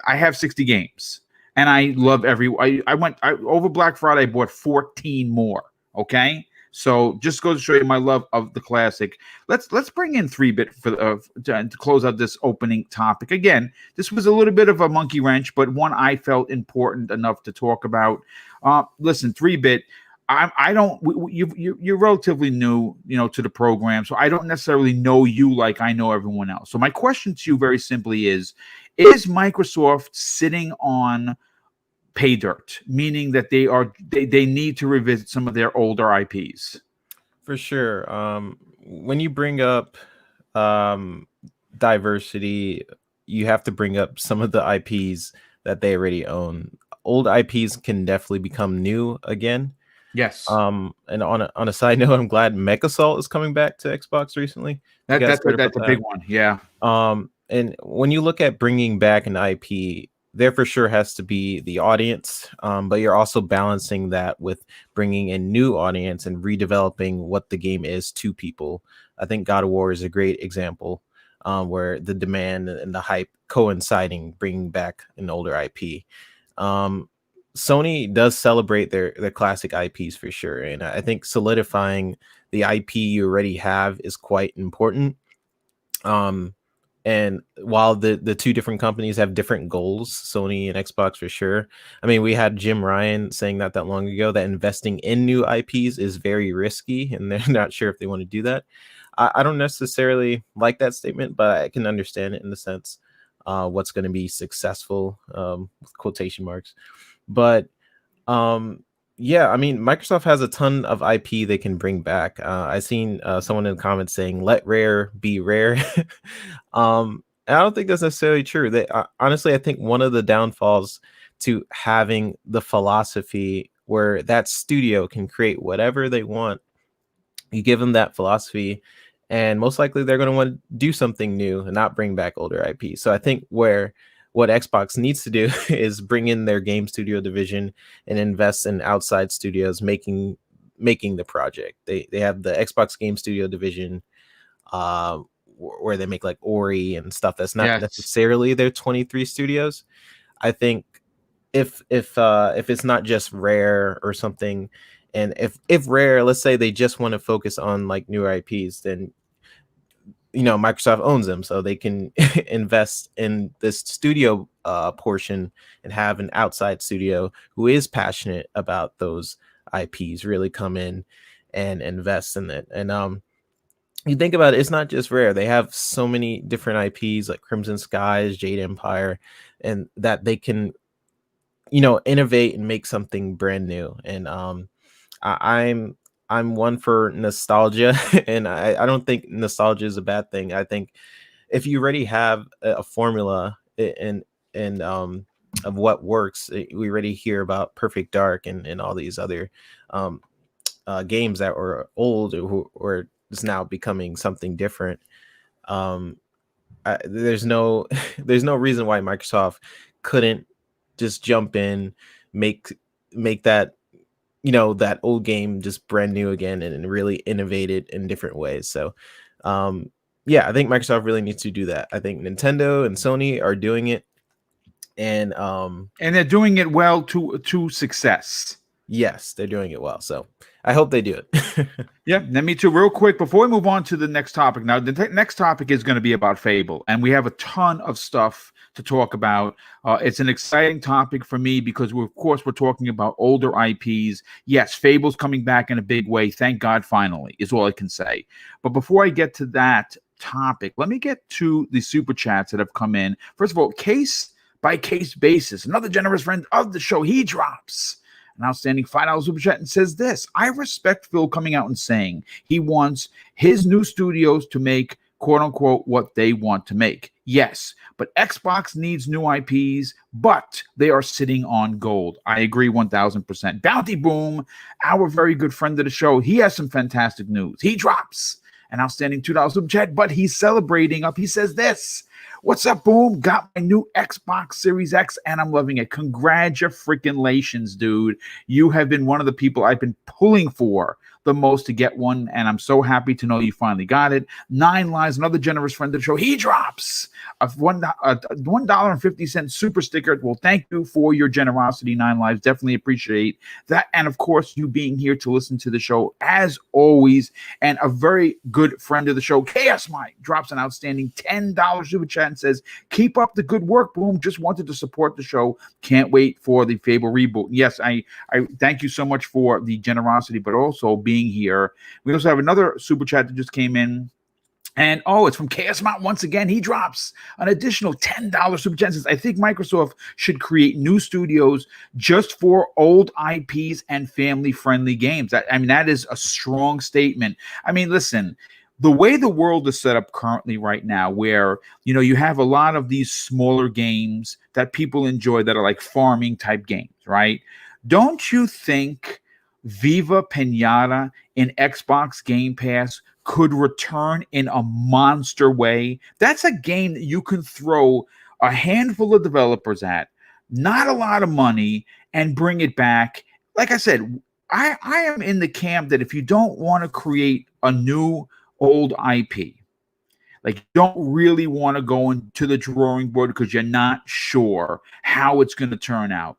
I have 60 games. And I love over Black Friday, I bought 14 more. Okay? So just goes to show you my love of the classic. Let's bring in 3-bit to close out this opening topic. Again, this was a little bit of a monkey wrench, but one I felt important enough to talk about. Listen, 3-bit. You're relatively new, to the program, so I don't necessarily know you like I know everyone else. So my question to you very simply is Microsoft sitting on pay dirt, meaning that they need to revisit some of their older IPs? For sure. When you bring up diversity, you have to bring up some of the IPs that they already own. Old IPs can definitely become new again. Yes. And on a side note, I'm glad MechAssault is coming back to Xbox recently. That's a big one. Yeah. And when you look at bringing back an IP, there for sure has to be the audience, but you're also balancing that with bringing in new audience and redeveloping what the game is to people. I think God of War is a great example, where the demand and the hype coinciding, bringing back an older IP. Sony does celebrate their classic IPs for sure, and I think solidifying the IP you already have is quite important. And while the two different companies have different goals, Sony and Xbox for sure. I mean, we had Jim Ryan saying that long ago, that investing in new IPs is very risky, and they're not sure if they want to do that. I don't necessarily like that statement, but I can understand it in the sense what's going to be successful, with quotation marks. But yeah, I mean, Microsoft has a ton of IP they can bring back. I seen someone in the comments saying, "Let rare be rare." And I don't think that's necessarily true. Honestly, I think one of the downfalls to having the philosophy where that studio can create whatever they want, you give them that philosophy, and most likely they're going to want to do something new and not bring back older IP. So I think what Xbox needs to do is bring in their game studio division and invest in outside studios making the project. They have the Xbox game studio division, where they make like Ori and stuff that's not necessarily their 23 studios. I think if it's not just Rare or something, and if Rare, let's say they just want to focus on like newer IPs, then Microsoft owns them, so they can invest in this studio portion and have an outside studio who is passionate about those IPs really come in and invest in it. And you think about it, it's not just Rare. They have so many different IPs like Crimson Skies, Jade Empire, and that they can, innovate and make something brand new. And I'm one for nostalgia, and I don't think nostalgia is a bad thing. I think if you already have a formula and of what works, we already hear about Perfect Dark and all these other games that were old or is now becoming something different. There's no there's no reason why Microsoft couldn't just jump in, make that that old game just brand new again and really innovate it in different ways. So yeah, I think Microsoft really needs to do that. I think Nintendo and Sony are doing it, and they're doing it well to success. Yes, they're doing it well. So I hope they do it. Yeah, let me too. Real quick, before we move on to the next topic. Now, the next topic is going to be about Fable, and we have a ton of stuff to talk about. It's an exciting topic for me because, of course, we're talking about older IPs. Yes, Fable's coming back in a big way. Thank God, finally, is all I can say. But before I get to that topic, let me get to the super chats that have come in. First of all, case by case basis, another generous friend of the show, he drops an outstanding $5 super chat and says this: I respect Phil coming out and saying he wants his new studios to make quote unquote what they want to make. Yes, but Xbox needs new IPs, but they are sitting on gold. I agree 1000%. Bounty Boom, our very good friend of the show, he has some fantastic news. He drops an outstanding $2 super chat, but he's celebrating up. He says this: what's up, Boom? Got my new Xbox Series X, and I'm loving it. Congratulations, dude. You have been one of the people I've been pulling for the most to get one, and I'm so happy to know you finally got it. Nine Lives, another generous friend of the show, he drops a $1.50 super sticker. Well, thank you for your generosity, Nine Lives. Definitely appreciate that. And, of course, you being here to listen to the show, as always. And a very good friend of the show, Chaos Mike, drops an outstanding $10 super chat and says, keep up the good work, Boom. Just wanted to support the show. Can't wait for the Fable reboot. Yes, I thank you so much for the generosity, but also being here. We also have another super chat that just came in. And it's from Chaos Mount once again. He drops an additional $10 super chat. Says, I think Microsoft should create new studios just for old IPs and family-friendly games. That is a strong statement. I mean, listen, the way the world is set up currently right now, where you have a lot of these smaller games that people enjoy that are like farming type games, right? Don't you think Viva Pinata in Xbox Game Pass could return in a monster way? That's a game that you can throw a handful of developers at, not a lot of money, and bring it back. Like I said, I am in the camp that if you don't want to create a new old IP, like you don't really want to go into the drawing board because you're not sure how it's going to turn out,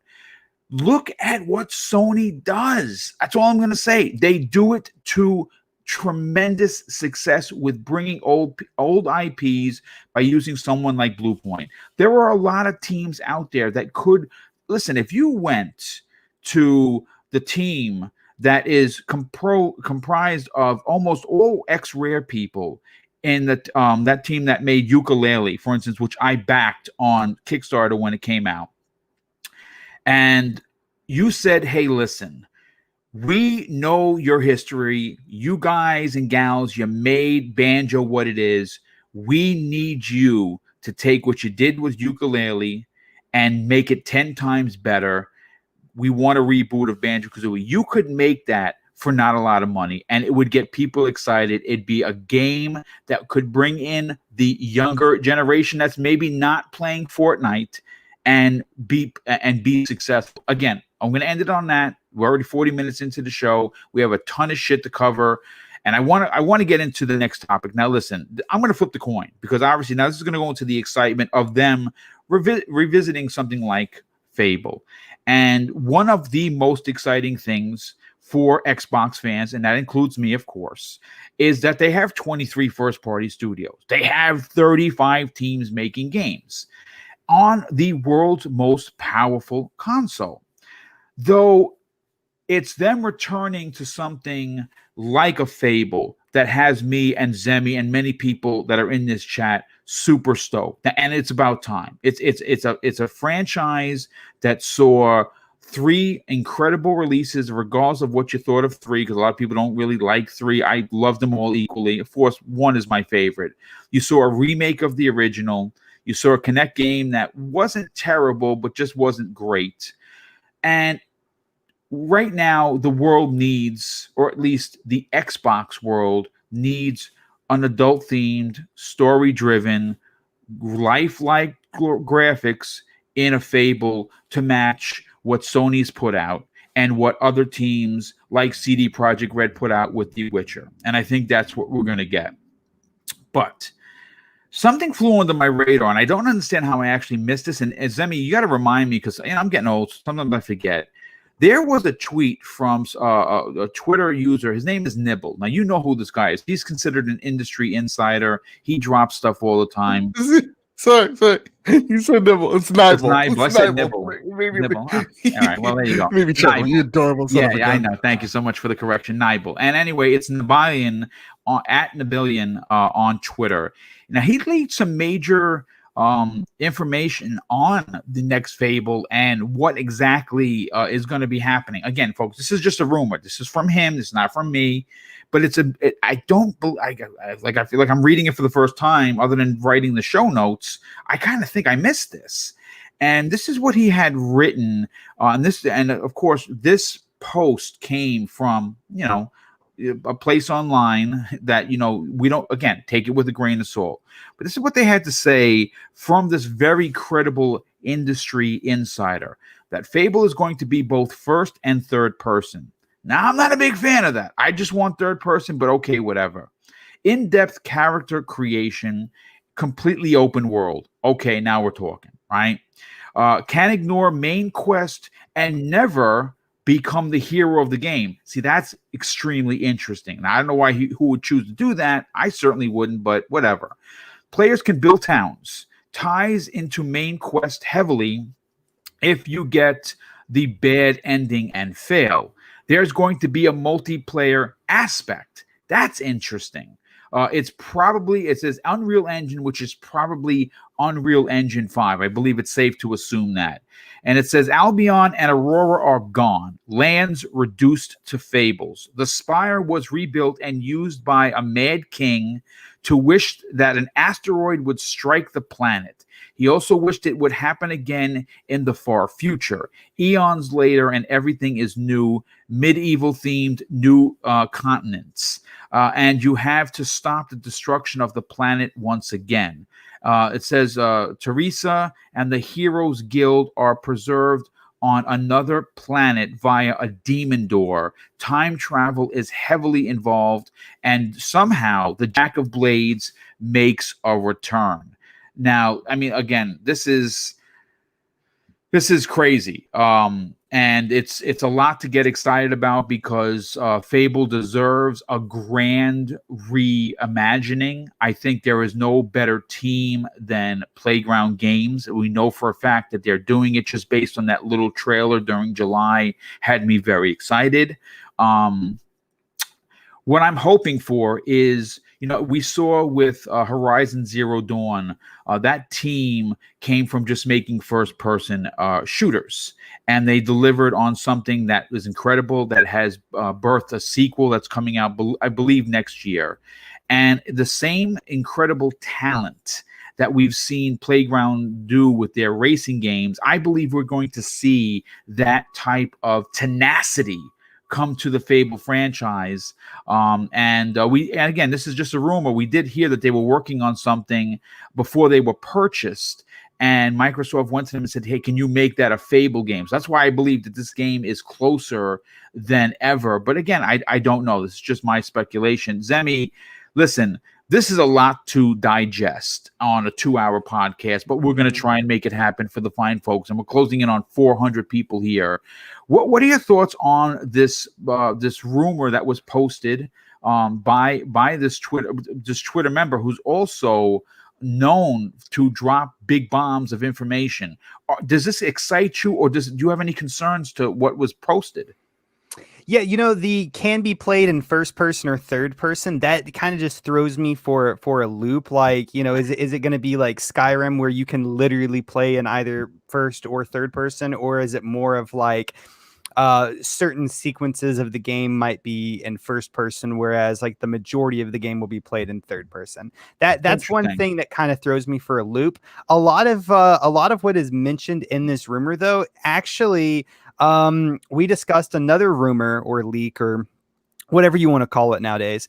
look at what Sony does. That's all I'm going to say. They do it to tremendous success with bringing old IPs by using someone like Bluepoint. There are a lot of teams out there that could listen. If you went to the team that is comprised of almost all ex-Rare people in that team that made Yooka-Laylee, for instance, which I backed on Kickstarter when it came out, and you said, hey, listen, we know your history. You guys and gals, you made Banjo what it is. We need you to take what you did with Yooka-Laylee and make it 10 times better. We want a reboot of Banjo-Kazooie. You could make that for not a lot of money, and it would get people excited. It'd be a game that could bring in the younger generation that's maybe not playing Fortnite and be successful. Again, I'm going to end it on that. We're already 40 minutes into the show. We have a ton of shit to cover, and I want to get into the next topic. Now, listen, I'm going to flip the coin because obviously now this is going to go into the excitement of them revisiting something like Fable. And one of the most exciting things for Xbox fans, and that includes me, of course, is that they have 23 first-party studios. They have 35 teams making games on the world's most powerful console. Though it's them returning to something like a Fable that has me and Zemi and many people that are in this chat super stoked, and it's about time. It's a franchise that saw 3 incredible releases, regardless of what you thought of 3, because a lot of people don't really like 3. I love them all equally. Of course, 1 is my favorite. You saw a remake of the original. You saw a Kinect game that wasn't terrible, but just wasn't great. And right now, the world needs, or at least the Xbox world needs, an adult-themed, story-driven, lifelike graphics in a Fable to match what Sony's put out and what other teams like CD Projekt Red put out with The Witcher. And I think that's what we're going to get. But something flew under my radar, and I don't understand how I actually missed this. And Zemi, you got to remind me, because I'm getting old. Sometimes I forget. There was a tweet from a Twitter user. His name is Nibble. Now, you know who this guy is. He's considered an industry insider. He drops stuff all the time. Sorry. You said Nibble. It's Nibble. I said Nibble. Maybe Nibble. All right. Well, there you go. Maybe Chuckle. You adorable son of a gun. I know. Thank you so much for the correction, Nibble. And anyway, it's Nabillion at Nabillion on Twitter. Now, he leaked some major information on the next Fable and what exactly is going to be happening. Again, folks, this is just a rumor. This is from him. This is not from me. But I feel like I'm reading it for the first time, other than writing the show notes. I kind of think I missed this. And this is what he had written on this. And of course, this post came from, a place online that, we don't, again, take it with a grain of salt. But this is what they had to say from this very credible industry insider, that Fable is going to be both first and third person. Now, I'm not a big fan of that. I just want third person, but okay, whatever. In-depth character creation, completely open world. Okay, now we're talking, right? Can ignore main quest and never become the hero of the game. See, that's extremely interesting. Now, I don't know who would choose to do that. I certainly wouldn't, but whatever. Players can build towns. Ties into main quest heavily if you get the bad ending and fail. There's going to be a multiplayer aspect. That's interesting. It says Unreal Engine, which is probably Unreal Engine 5. I believe it's safe to assume that. And it says Albion and Aurora are gone. Lands reduced to fables. The Spire was rebuilt and used by a mad king to wish that an asteroid would strike the planet. He also wished it would happen again in the far future. Eons later, and everything is new, medieval-themed new continents. And you have to stop the destruction of the planet once again. It says Teresa and the Heroes Guild are preserved on another planet via a demon door. Time travel is heavily involved, and somehow the Jack of Blades makes a return. Now, I mean, again, this is crazy. And it's a lot to get excited about, because Fable deserves a grand reimagining. I think there is no better team than Playground Games. We know for a fact that they're doing it. Just based on that little trailer during July had me very excited. What I'm hoping for is, we saw with Horizon Zero Dawn, that team came from just making first-person shooters, and they delivered on something that was incredible, that has birthed a sequel that's coming out, I believe, next year. And the same incredible talent that we've seen Playground do with their racing games, I believe we're going to see that type of tenacity come to the Fable franchise. And again, this is just a rumor. We did hear that they were working on something before they were purchased, and Microsoft went to them and said, hey, can you make that a Fable game? So that's why I believe that this game is closer than ever. But again, I don't know. This is just my speculation. Zemi, listen, this is a lot to digest on a 2-hour podcast, but we're going to try and make it happen for the fine folks. And we're closing in on 400 people here. What are your thoughts on this this rumor that was posted by this Twitter member, who's also known to drop big bombs of information? Does this excite you, or do you have any concerns to what was posted? Yeah, the can be played in first person or third person. That kind of just throws me for a loop. Like, is it going to be like Skyrim where you can literally play in either first or third person, or is it more of like certain sequences of the game might be in first person, whereas like the majority of the game will be played in third person? That's one thing that kind of throws me for a loop. A lot of what is mentioned in this rumor, though, actually, we discussed another rumor or leak or whatever you want to call it nowadays.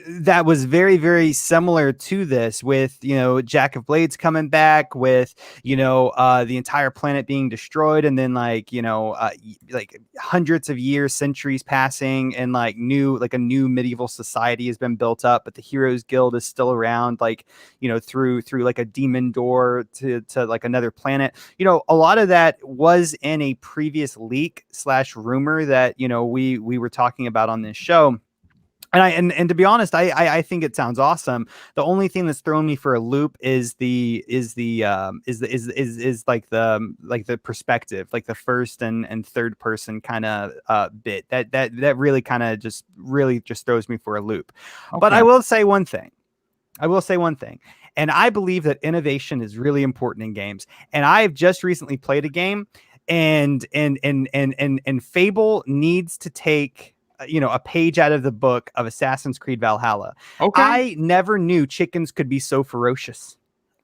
That was very, very similar to this, with Jack of Blades coming back, with the entire planet being destroyed, and then like hundreds of years, centuries passing, and like a new medieval society has been built up, but the Heroes Guild is still around, like through like a demon door to like another planet. A lot of that was in a previous leak / rumor that we were talking about on this show. And to be honest, I think it sounds awesome. The only thing that's thrown me for a loop is the perspective, like the first and third person kind of bit that really kind of just throws me for a loop. Okay. But I will say one thing. And I believe that innovation is really important in games. And I've just recently played a game, and Fable needs to take a page out of the book of Assassin's Creed Valhalla. Okay. I never knew chickens could be so ferocious.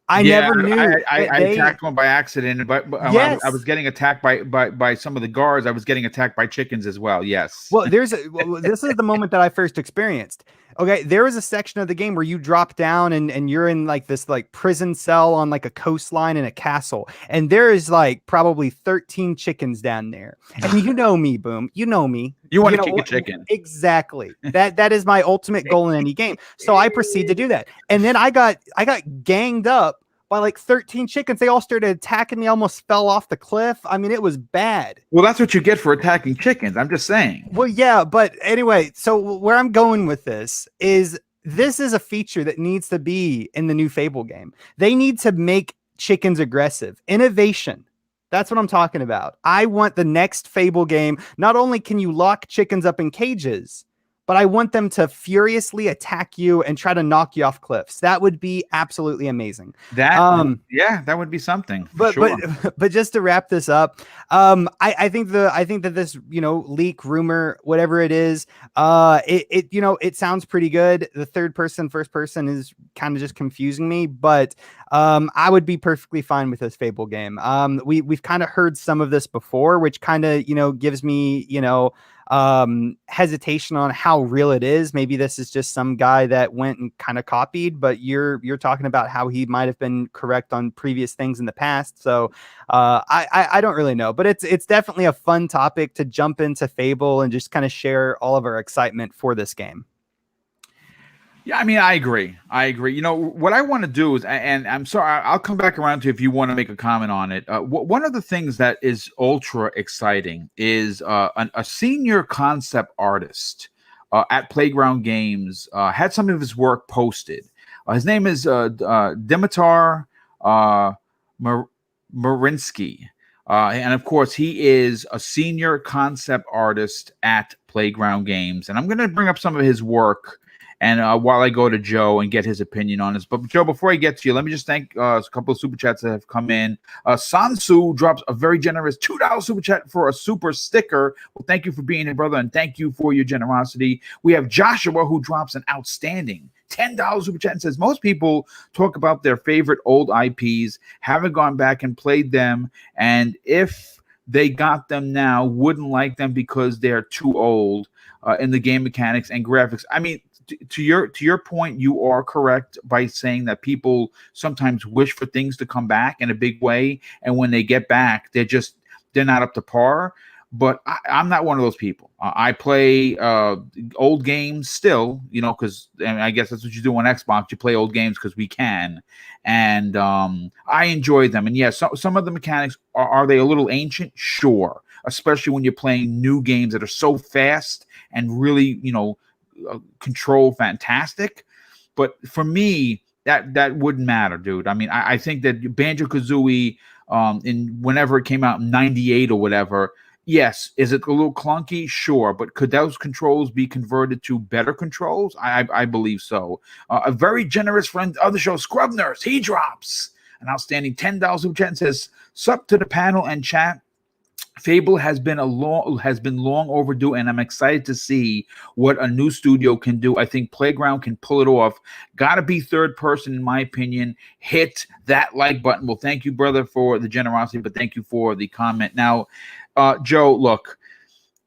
I never knew. I attacked one by accident, but yes. I was getting attacked by some of the guards. I was getting attacked by chickens as well. Yes. Well, this is the moment that I first experienced. Okay, there is a section of the game where you drop down and you're in like this like prison cell on like a coastline in a castle, and there is like probably 13 chickens down there. And me, Boom. You know me. You want to kick a chicken. Exactly. That is my ultimate goal in any game. So I proceed to do that. And then I got ganged up by like 13 chickens. They all started attacking me. I almost fell off the cliff. I mean, it was bad. Well, that's what you get for attacking chickens. I'm just saying. Well, yeah, but anyway, so where I'm going with this is a feature that needs to be in the new Fable game. They need to make chickens aggressive. Innovation. That's what I'm talking about. I want the next Fable game. Not only can you lock chickens up in cages, but I want them to furiously attack you and try to knock you off cliffs. That would be absolutely amazing. That would be something. But just to wrap this up, I think that this leak, rumor, whatever it is, it sounds pretty good. The third person, first person is kind of just confusing me, but I would be perfectly fine with this Fable game. We've kind of heard some of this before, which kind of gives me hesitation on how real it is. Maybe this is just some guy that went and kind of copied, but you're talking about how he might have been correct on previous things in the past. So I don't really know, but it's definitely a fun topic to jump into Fable and just kind of share all of our excitement for this game. Yeah, I mean, I agree. What I want to do is, and I'm sorry, I'll come back around to if you want to make a comment on it. One of the things that is ultra exciting is a senior concept artist at Playground Games had some of his work posted. His name is Dimitar Marinsky. And of course, he is a senior concept artist at Playground Games. And I'm going to bring up some of his work. And while I go to Joe and get his opinion on this. But Joe, before I get to you, let me just thank a couple of super chats that have come in. Sansu drops a very generous $2 super chat for a super sticker. Well, thank you for being here, brother, and thank you for your generosity. We have Joshua, who drops an outstanding $10 super chat and says, most people talk about their favorite old IPs, haven't gone back and played them, and if they got them now, wouldn't like them because they're too old in the game mechanics and graphics. I mean, to your point, you are correct by saying that people sometimes wish for things to come back in a big way, and when they get back, they're not up to par. But I'm not one of those people. I play old games still, because I guess that's what you do on Xbox. You play old games because we can, and I enjoy them. And yes, some of the mechanics are they a little ancient? Sure, especially when you're playing new games that are so fast and really, control fantastic. But for me, that wouldn't matter, dude. I mean, I think that Banjo Kazooie, in whenever it came out in '98 or whatever, Yes. Is it a little clunky? Sure. But could those controls be converted to better controls? I believe so. A very generous friend of the show, Scrub Nurse, he drops an outstanding $10 super chat and says, "Sup to the panel and chat. Fable has been long overdue, and I'm excited to see what a new studio can do. I think Playground can pull it off. Gotta be third person, in my opinion. Hit that like button." Well, thank you, brother, for the generosity, but thank you for the comment. Now, Joe, look,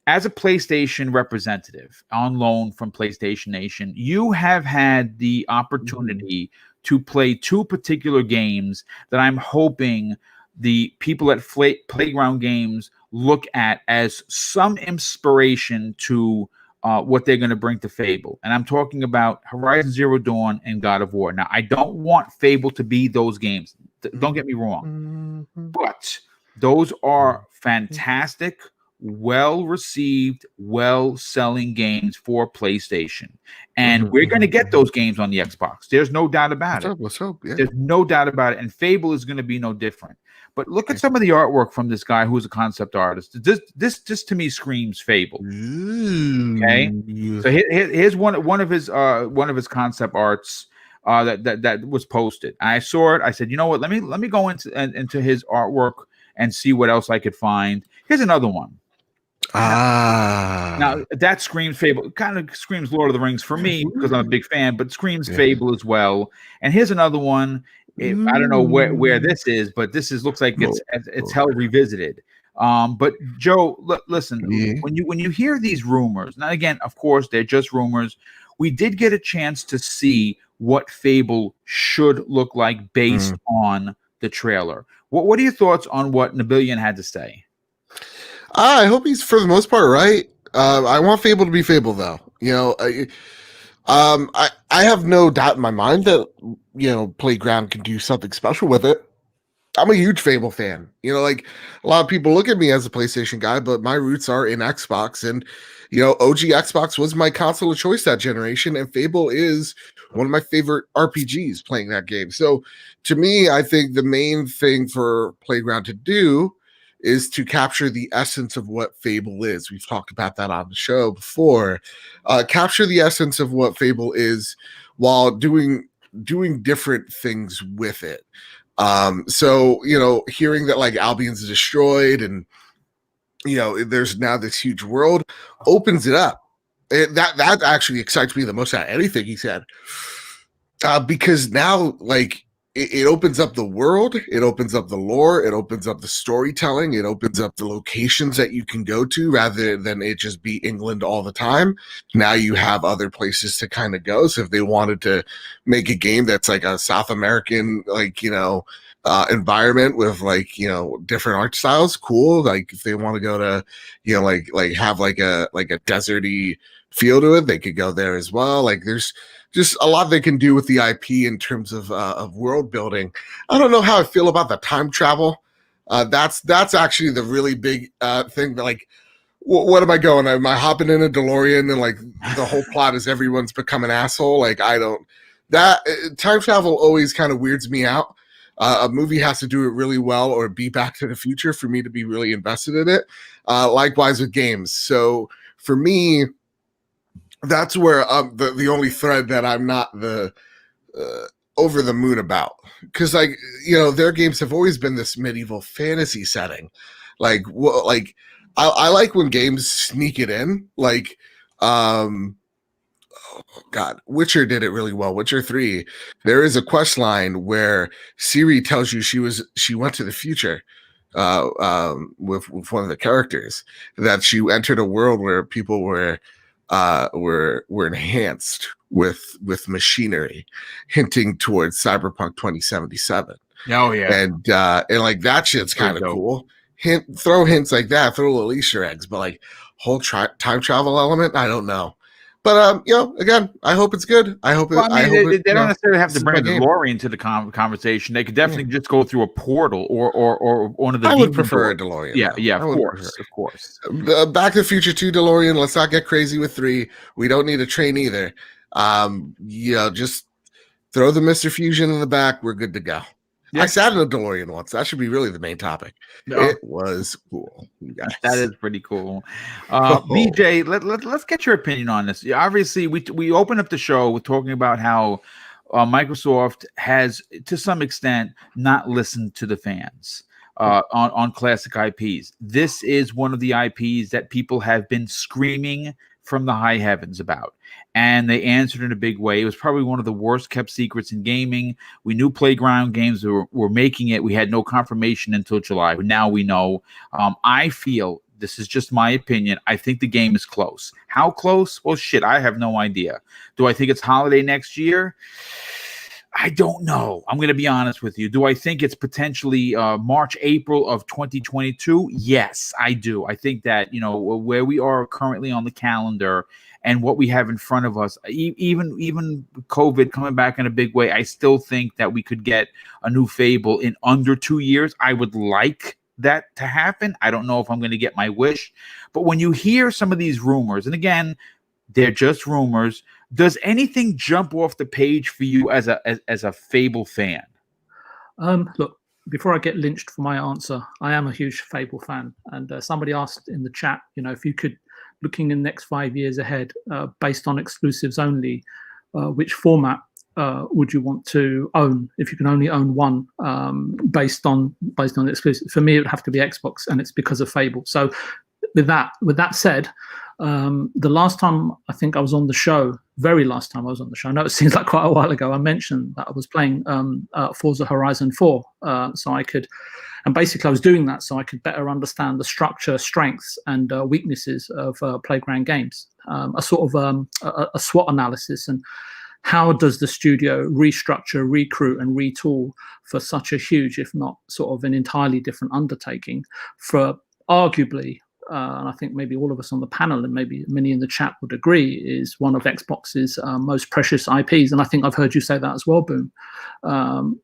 as a PlayStation representative on loan from PlayStation Nation, you have had the opportunity to play two particular games that I'm hoping the people at Playground Games look at as some inspiration to what they're going to bring to Fable. And I'm talking about Horizon Zero Dawn and God of War. Now, I don't want Fable to be those games. Don't get me wrong. But those are fantastic, well-received, well-selling games for PlayStation. And we're going to get those games on the Xbox. There's no doubt about it. Let's hope. Yeah. There's no doubt about it. And Fable is going to be no different. But look at some of the artwork from this guy who's a concept artist. This to me screams Fable. Okay, so here's one of his concept arts that was posted. I saw it. I said, you know what? Let me go into his artwork and see what else I could find. Here's another one. Now that screams Fable. Kind of screams Lord of the Rings for me because I'm a big fan, but screams Fable as well. And here's another one. I don't know where this is, but looks like it's hell revisited. But Joe, listen, when you hear these rumors, now again, of course, they're just rumors. We did get a chance to see what Fable should look like based on the trailer. What are your thoughts on what Nabillion had to say? I hope he's for the most part right. I want Fable to be Fable, though. You know, I have no doubt in my mind that Playground can do something special with it. I'm a huge Fable fan. You know, like a lot of people look at me as a PlayStation guy, but my roots are in Xbox, and OG Xbox was my console of choice that generation, and Fable is one of my favorite RPGs playing that game. So to me, I think the main thing for Playground to do is to capture the essence of what Fable is. We've talked about that on the show before. Capture the essence of what Fable is while doing different things with it. So hearing that like Albion's destroyed and there's now this huge world opens it up. That actually excites me the most out of anything he said, because now like it opens up the world, it opens up the lore, it opens up the storytelling, it opens up the locations that you can go to rather than it just be England all the time. Now you have other places to kind of go. So if they wanted to make a game that's like a South American, environment with different art styles, cool. Like if they want to go to, have like a deserty feel to it, they could go there as well. Like there's just a lot they can do with the IP in terms of world building. I don't know how I feel about the time travel. That's actually the really big thing. That, like, what am I going? Am I hopping in a DeLorean and like the whole plot is everyone's become an asshole? Like time travel always kind of weirds me out. A movie has to do it really well or be Back to the Future for me to be really invested in it. Likewise with games. So for me, that's where the only thread that I'm not over the moon about, because their games have always been this medieval fantasy setting. I like when games sneak it in. Witcher did it really well. Witcher 3, there is a quest line where Ciri tells you she went to the future with one of the characters, that she entered a world where people were enhanced with machinery, hinting towards Cyberpunk 2077. Oh yeah, and like that shit's kind of cool. Throw hints like that, throw little Easter eggs, but like whole time travel element, I don't know. But again, I hope it's good. I hope. Well, I mean, they don't necessarily have to bring a DeLorean to the conversation. They could definitely just go through a portal or one of the. I would prefer a DeLorean. Yeah, of course. Back to the Future 2 DeLorean. Let's not get crazy with 3. We don't need a train either. Just throw the Mr. Fusion in the back. We're good to go. I sat in a DeLorean once. That should be really the main topic. No. It was cool, you guys. That is pretty cool. BJ, let's get your opinion on this. Obviously, we opened up the show with talking about how Microsoft has, to some extent, not listened to the fans on classic IPs. This is one of the IPs that people have been screaming from the high heavens about, and they answered in a big way. It was probably one of the worst kept secrets in gaming. We knew Playground Games were making it. We had no confirmation until July. Now we know. I feel, this is just my opinion, I think the game is close. How close? Well, shit, I have no idea. Do I think it's holiday next year? I don't know. I'm going to be honest with you. Do I think it's potentially March, April of 2022? Yes, I do. I think that, where we are currently on the calendar and what we have in front of us, even COVID coming back in a big way, I still think that we could get a new Fable in under 2 years. I would like that to happen. I don't know if I'm going to get my wish. But when you hear some of these rumors, and again, they're just rumors, does anything jump off the page for you as a Fable fan? Look, before I get lynched for my answer, I am a huge Fable fan. And somebody asked in the chat, if you could, looking in the next 5 years ahead, based on exclusives only, which format would you want to own if you can only own one based on the exclusive? For me, it would have to be Xbox, and it's because of Fable. So with that said, the last time I think I was on the show, very last time I was on the show, I know it seems like quite a while ago, I mentioned that I was playing Forza Horizon 4, so I could, and basically I was doing that so I could better understand the structure, strengths, and weaknesses of Playground Games, a sort of a SWOT analysis, and how does the studio restructure, recruit, and retool for such a huge, if not sort of an entirely different undertaking for arguably, and I think maybe all of us on the panel and maybe many in the chat would agree, is one of Xbox's most precious IPs. And I think I've heard you say that as well, Boom.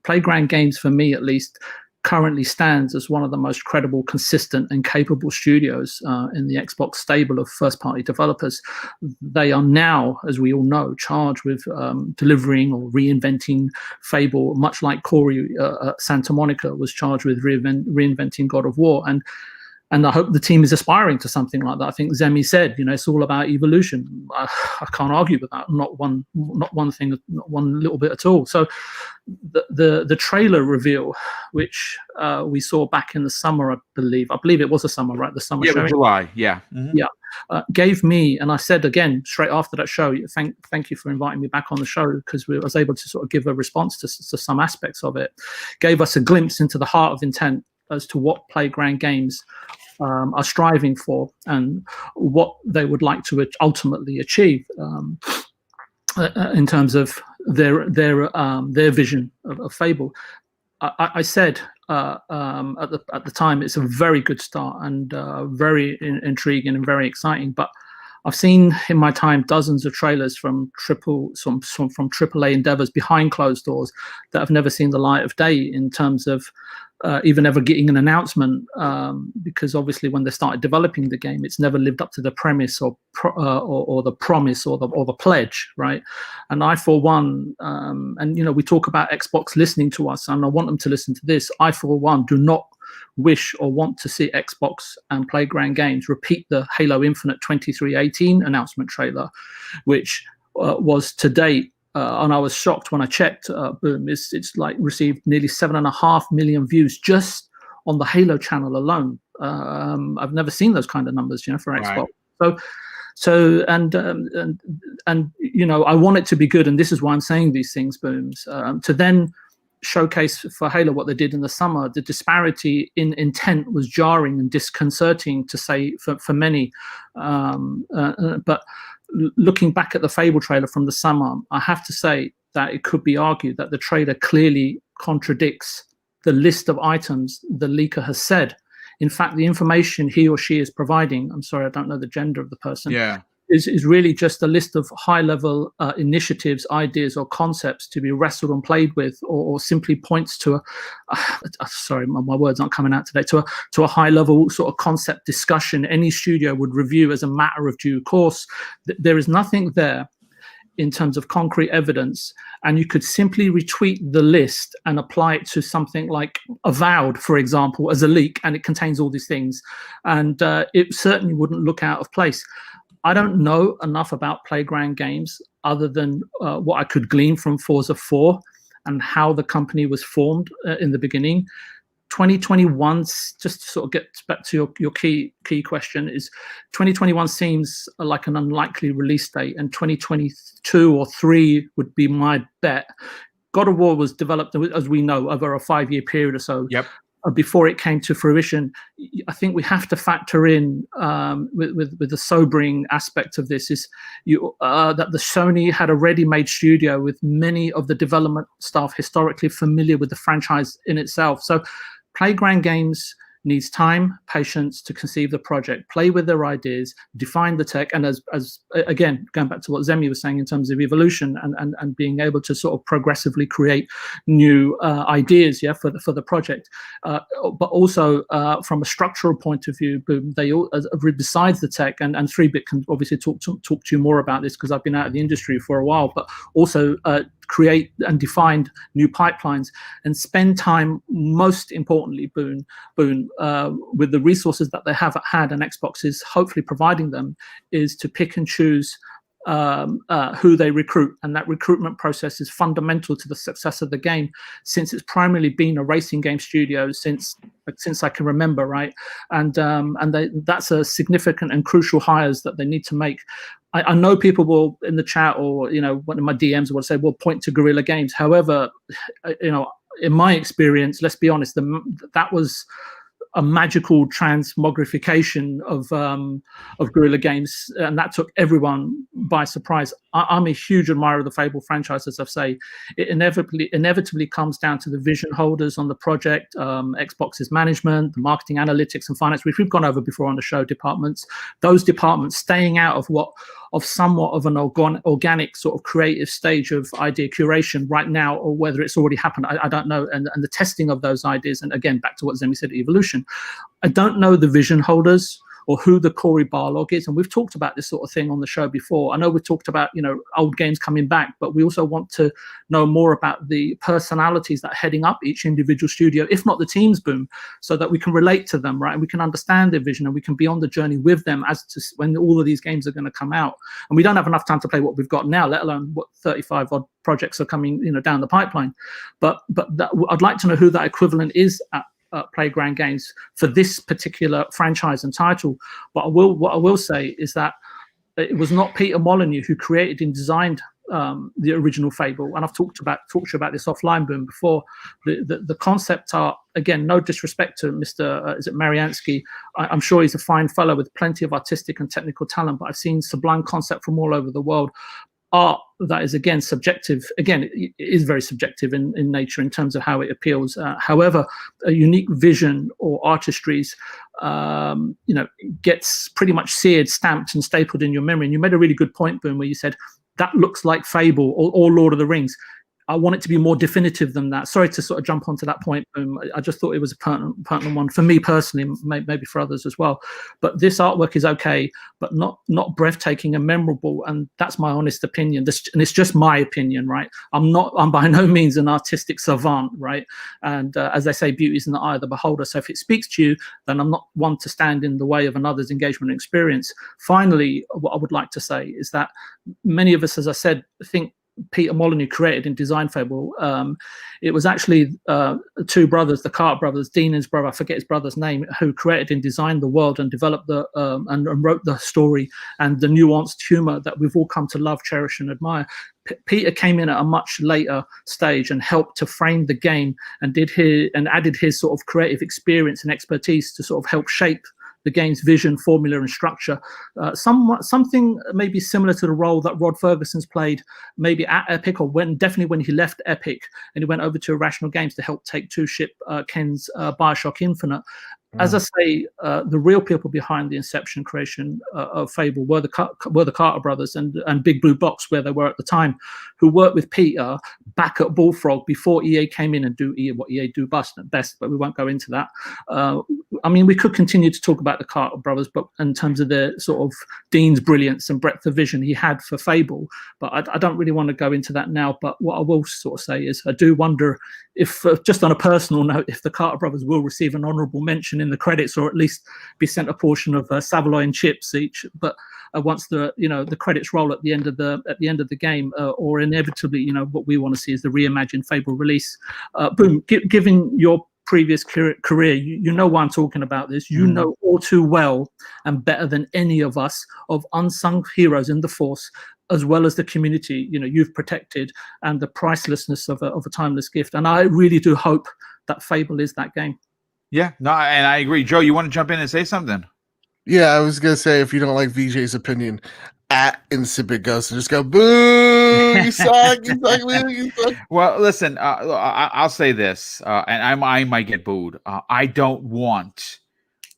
Playground Games, for me at least, currently stands as one of the most credible, consistent, and capable studios in the Xbox stable of first-party developers. They are now, as we all know, charged with delivering or reinventing Fable, much like Corey Santa Monica was charged with reinventing God of War. And I hope the team is aspiring to something like that. I think Zemi said, it's all about evolution. I can't argue with that. Not one thing, not one little bit at all. So the trailer reveal, which we saw back in the summer, I believe it was a summer, right? The summer show. Yeah, July. Yeah. Mm-hmm. Yeah. Gave me, and I said again straight after that show, thank you for inviting me back on the show, because I was able to sort of give a response to some aspects of it. Gave us a glimpse into the heart of intent as to what Playground Games are striving for and what they would like to ultimately achieve in terms of their vision of Fable. I said at the time it's a very good start and very intriguing and very exciting, but I've seen in my time dozens of trailers from AAA endeavors behind closed doors that have never seen the light of day in terms of even ever getting an announcement, because obviously when they started developing the game, it's never lived up to the premise or the promise or the pledge, right? And I, for one, and we talk about Xbox listening to us, and I want them to listen to this. I, for one, do not wish or want to see Xbox and Playground Games repeat the Halo Infinite 2318 announcement trailer, which was to date, and I was shocked when I checked, Boom, it's like received nearly 7.5 million views just on the Halo channel alone. I've never seen those kind of numbers, for Xbox. Right. So and I want it to be good, and this is why I'm saying these things, Booms, to then showcase for Halo what they did in the summer. The disparity in intent was jarring and disconcerting, to say, for many. But looking back at the Fable trailer from the summer, I have to say that it could be argued that the trailer clearly contradicts the list of items the leaker has said. In fact, the information he or she is providing, I'm sorry, I don't know the gender of the person, is really just a list of high-level initiatives, ideas, or concepts to be wrestled and played with, or simply points to sorry, my words aren't coming out today, to a high-level sort of concept discussion any studio would review as a matter of due course. There is nothing there in terms of concrete evidence, and you could simply retweet the list and apply it to something like Avowed, for example, as a leak, and it contains all these things, and it certainly wouldn't look out of place. I don't know enough about Playground Games other than what I could glean from Forza 4 and how the company was formed in the beginning. 2021, just to sort of get back to your key question, is 2021 seems like an unlikely release date, and 2022 or 3 would be my bet. God of War was developed, as we know, over a 5-year period or so. Yep. Before it came to fruition. I think we have to factor in with the sobering aspect of this is that the Sony had a ready-made studio with many of the development staff historically familiar with the franchise in itself. So Playground Games needs time, patience to conceive the project, play with their ideas, define the tech, and as again, going back to what Zemi was saying in terms of evolution and being able to sort of progressively create new ideas, for the project, but also from a structural point of view, they all, besides the tech, and 3-Bit can obviously talk to you more about this because I've been out of the industry for a while, but also create and define new pipelines and spend time, most importantly, Boone, with the resources that they have had, and Xbox is hopefully providing them, is to pick and choose who they recruit, and that recruitment process is fundamental to the success of the game, since it's primarily been a racing game studio since I can remember, right? And that's a significant and crucial hires that they need to make. I know people will in the chat or one of my DMs will say, "Well, point to Guerrilla Games." However, in my experience, let's be honest, that was a magical transmogrification of Guerrilla Games, and that took everyone by surprise. I'm a huge admirer of the Fable franchise, as I say. It inevitably comes down to the vision holders on the project, Xbox's management, the marketing, analytics, and finance, which we've gone over before on the show, departments. Those departments staying out of somewhat of an organic sort of creative stage of idea curation right now, or whether it's already happened, I don't know. And the testing of those ideas, and again, back to what Zemi said, evolution. I don't know the vision holders or who the Corey Barlog is. And we've talked about this sort of thing on the show before. I know we've talked about, old games coming back, but we also want to know more about the personalities that are heading up each individual studio, if not the teams, Boom, so that we can relate to them, right? And we can understand their vision, and we can be on the journey with them as to when all of these games are going to come out. And we don't have enough time to play what we've got now, let alone what 35 odd projects are coming, down the pipeline. But I'd like to know who that equivalent is at Playground Games for this particular franchise and title. But what I will say is that it was not Peter Molyneux who created and designed the original Fable, and I've talked to you about this offline, Boom, before. The concept art, again, no disrespect to Mr. Is it Mariansky? I'm sure he's a fine fellow with plenty of artistic and technical talent, but I've seen sublime concept from all over the world. Art that is, again, subjective. Again, it is very subjective in nature in terms of how it appeals. However, a unique vision or artistries, gets pretty much seared, stamped, and stapled in your memory. And you made a really good point, Boom, where you said that looks like Fable or Lord of the Rings. I want it to be more definitive than that. Sorry to sort of jump onto that point. I just thought it was a pertinent one for me personally, maybe for others as well. But this artwork is okay, but not breathtaking and memorable. And that's my honest opinion. And it's just my opinion, right? I'm by no means an artistic savant, right? And as they say, beauty is in the eye of the beholder. So if it speaks to you, then I'm not one to stand in the way of another's engagement and experience. Finally, what I would like to say is that many of us, as I said, think Peter Molyneux created and designed Fable. It was actually two brothers, the Carter brothers, Dean and his brother, I forget his brother's name, who created and designed the world and developed and wrote the story and the nuanced humor that we've all come to love, cherish, and admire. Peter came in at a much later stage and helped to frame the game and added his sort of creative experience and expertise to sort of help shape the game's vision, formula, and structure. Something maybe similar to the role that Rod Ferguson's played, maybe at Epic, or definitely when he left Epic and he went over to Irrational Games to help take to ship Ken's Bioshock Infinite. As I say, the real people behind the inception creation of Fable were the Carter brothers and Big Blue Box, where they were at the time, who worked with Peter back at Bullfrog before EA came in and do what EA do best, but we won't go into that. I mean, we could continue to talk about the Carter brothers, but in terms of the sort of Dean's brilliance and breadth of vision he had for Fable, but I don't really want to go into that now. But what I will sort of say is I do wonder if, just on a personal note, if the Carter brothers will receive an honourable mention in the credits, or at least be sent a portion of Savoy and chips each. But once the credits roll at the end of the game, or inevitably, what we want to see is the reimagined Fable release. Boom, given your previous career, you know why I'm talking about this. You know all too well and better than any of us of unsung heroes in the Force, as well as the community you've protected, and the pricelessness of a timeless gift. And I really do hope that Fable is that game. Yeah, no, and I agree. Joe, you want to jump in and say something? Yeah, I was gonna say, if you don't like VJ's opinion, at Insipid Ghost, and just go, boo, you suck, you suck, man, you suck. Well, listen, I'll say this, and I might get booed. I don't want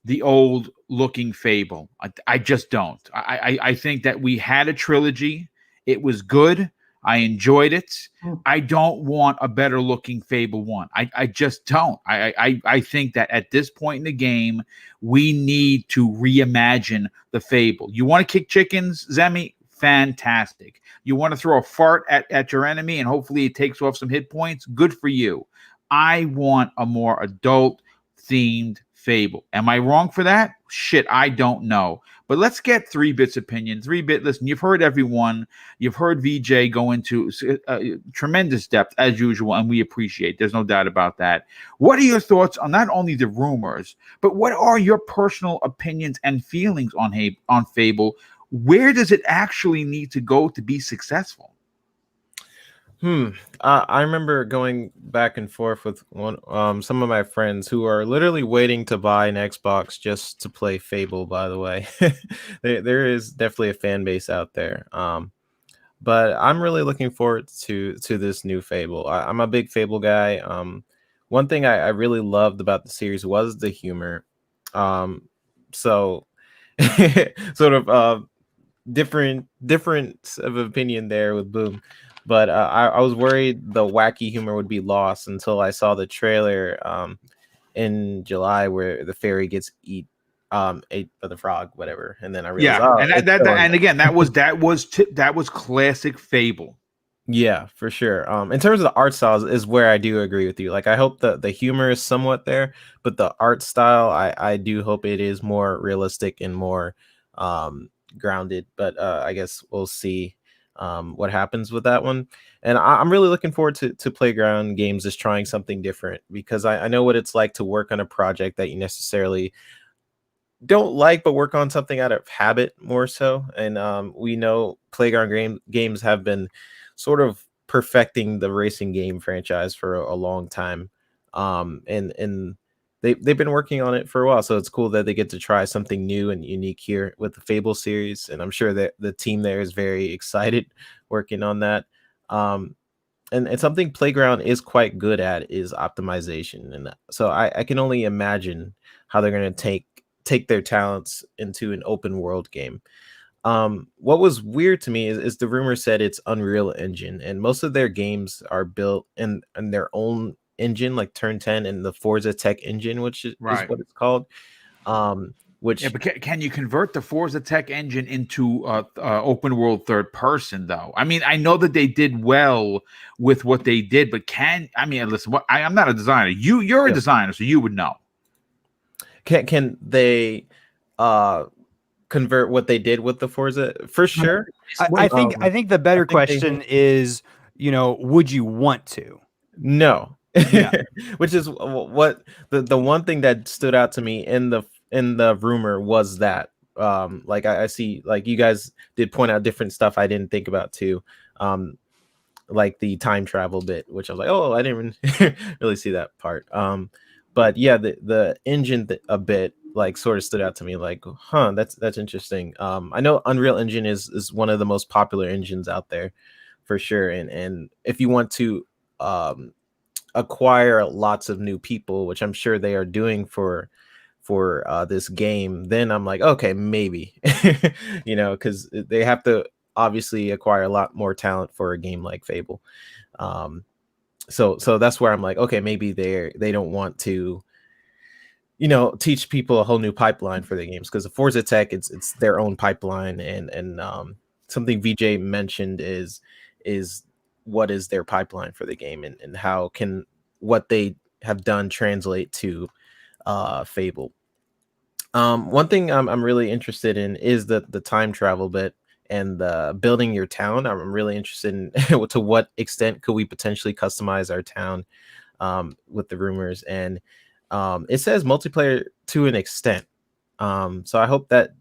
the old looking Fable. I just don't. I think that we had a trilogy. It was good. I enjoyed it. I don't want a better looking Fable 1. I just don't. I think that at this point in the game, we need to reimagine the Fable. You want to kick chickens, Zemi? Fantastic. You want to throw a fart at your enemy and hopefully it takes off some hit points? Good for you. I want a more adult themed Fable. Am I wrong for that? Shit, I don't know. But let's get 3-Bit's opinion. 3-Bit, listen, you've heard everyone. You've heard VJ go into tremendous depth as usual, and we appreciate. There's no doubt about that. What are your thoughts on not only the rumors, but what are your personal opinions and feelings on Fable? Where does it actually need to go to be successful? I remember going back and forth with some of my friends who are literally waiting to buy an Xbox just to play Fable. By the way, there is definitely a fan base out there. But I'm really looking forward to this new Fable. I'm a big Fable guy. One thing I really loved about the series was the humor. So sort of different of opinion there with Boom. But I was worried the wacky humor would be lost until I saw the trailer in July where the fairy gets ate by the frog, whatever, and then I realized, and again, that was classic Fable. Yeah, for sure. In terms of the art styles, is where I do agree with you. Like, I hope the humor is somewhat there, but the art style, I do hope it is more realistic and more grounded. But I guess we'll see what happens with that one. And I'm really looking forward to Playground Games just trying something different, because I know what it's like to work on a project that you necessarily don't like, but work on something out of habit more so. And we know Playground Games have been sort of perfecting the racing game franchise for a long time. And they've been working on it for a while, so it's cool that they get to try something new and unique here with the Fable series, and I'm sure that the team there is very excited working on that. And something Playground is quite good at is optimization, and so I can only imagine how they're going to take their talents into an open world game. What was weird to me is the rumor said it's Unreal Engine, and most of their games are built in their own engine, like Turn 10 and the Forza Tech engine, which is what it's called. But can you convert the Forza Tech engine into open world third person though? I mean, I know that they did well with what they did, but listen, I'm not a designer. You're a designer, so you would know. Can they convert what they did with the Forza? For sure. I think the better question is, would you want to? No. Yeah. Which is what the one thing that stood out to me in the rumor was that like I see, like, you guys did point out different stuff I didn't think about too, like the time travel bit, which I was like, oh, I didn't even really see that part. But yeah, the engine a bit like sort of stood out to me, like, that's interesting. I know Unreal Engine is one of the most popular engines out there for sure, and if you want to acquire lots of new people, which I'm sure they are doing for this game, then I'm like, okay, maybe, because they have to obviously acquire a lot more talent for a game like Fable. So that's where I'm like, okay, maybe they don't want to teach people a whole new pipeline for the games, because the Forza Tech, it's their own pipeline, and something VJ mentioned is what is their pipeline for the game, and how can what they have done translate to Fable. One thing I'm really interested in is the time travel bit and building your town. I'm really interested in to what extent could we potentially customize our town with the rumors. And it says multiplayer to an extent. So I hope that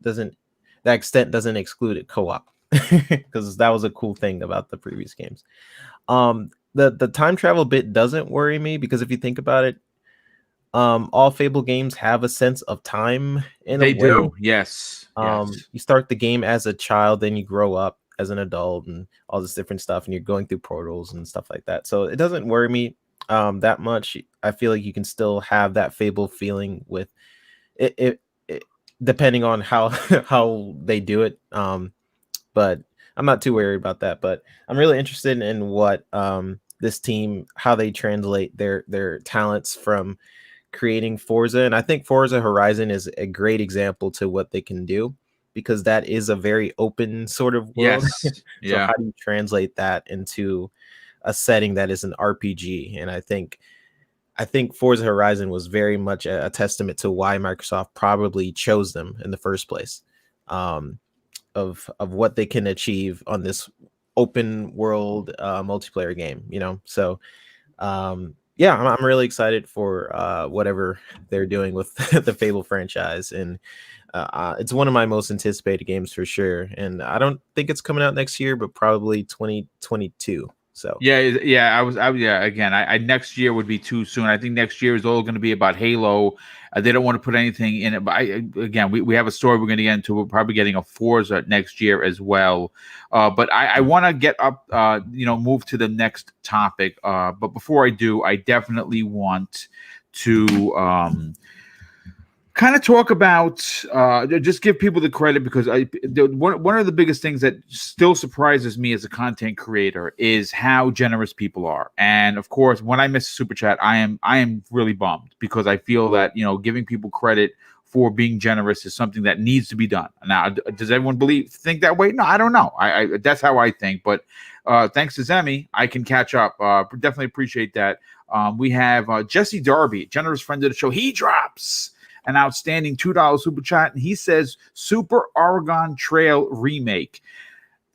extent doesn't exclude it co-op, because that was a cool thing about the previous games. The time travel bit doesn't worry me, because if you think about it, all Fable games have a sense of time in a way. They do, yes. You start the game as a child, then you grow up as an adult and all this different stuff, and you're going through portals and stuff like that. So it doesn't worry me that much. I feel like you can still have that Fable feeling with it depending on how how they do it. But I'm not too worried about that. But I'm really interested in what this team, how they translate their talents from creating Forza. And I think Forza Horizon is a great example to what they can do, because that is a very open sort of world. Yes. So how do you translate that into a setting that is an RPG? And I think Forza Horizon was very much a testament to why Microsoft probably chose them in the first place, of what they can achieve on this open world multiplayer game, So yeah, I'm really excited for whatever they're doing with the Fable franchise, and it's one of my most anticipated games for sure. And I don't think it's coming out next year, but probably 2022. So yeah, I was again. I next year would be too soon. I think next year is all going to be about Halo. They don't want to put anything in it. But again, we have a story we're going to get into. We're probably getting a Forza next year as well. But I want to get up, move to the next topic. But before I do, I definitely want to kind of talk about, just give people the credit, because one of the biggest things that still surprises me as a content creator is how generous people are. And of course, when I miss a super chat, I am really bummed, because I feel that giving people credit for being generous is something that needs to be done. Now, does everyone think that way? No, I don't know. I that's how I think. But thanks to Zemi, I can catch up. Definitely appreciate that. We have Jesse Darby, generous friend of the show. He drops an outstanding $2 super chat, and he says Super Oregon Trail remake.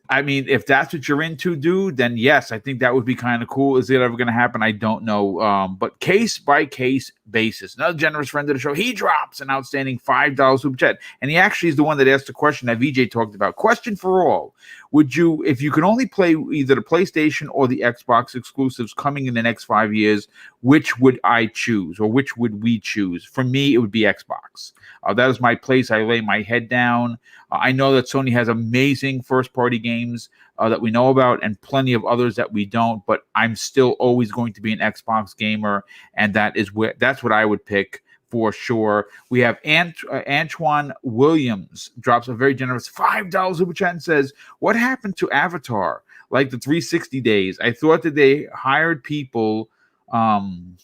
I mean, if that's what you're into, dude, then yes, I think that would be kind of cool. Is it ever going to happen? I don't know. But case by case basis. Another generous friend of the show, he drops an outstanding $5 super chat. And he actually is the one that asked the question that VJ talked about. Question for all. Would you, if you could only play either the PlayStation or the Xbox exclusives coming in the next 5 years, which would I choose, or which would we choose? For me, it would be Xbox. That is my place. I lay my head down. I know that Sony has amazing first-party games that we know about, and plenty of others that we don't. But I'm still always going to be an Xbox gamer, and that's what I would pick for sure. We have Antoine Williams drops a very generous $5 super chat and says, "What happened to Avatar? Like the 360 days? I thought that they hired people, hired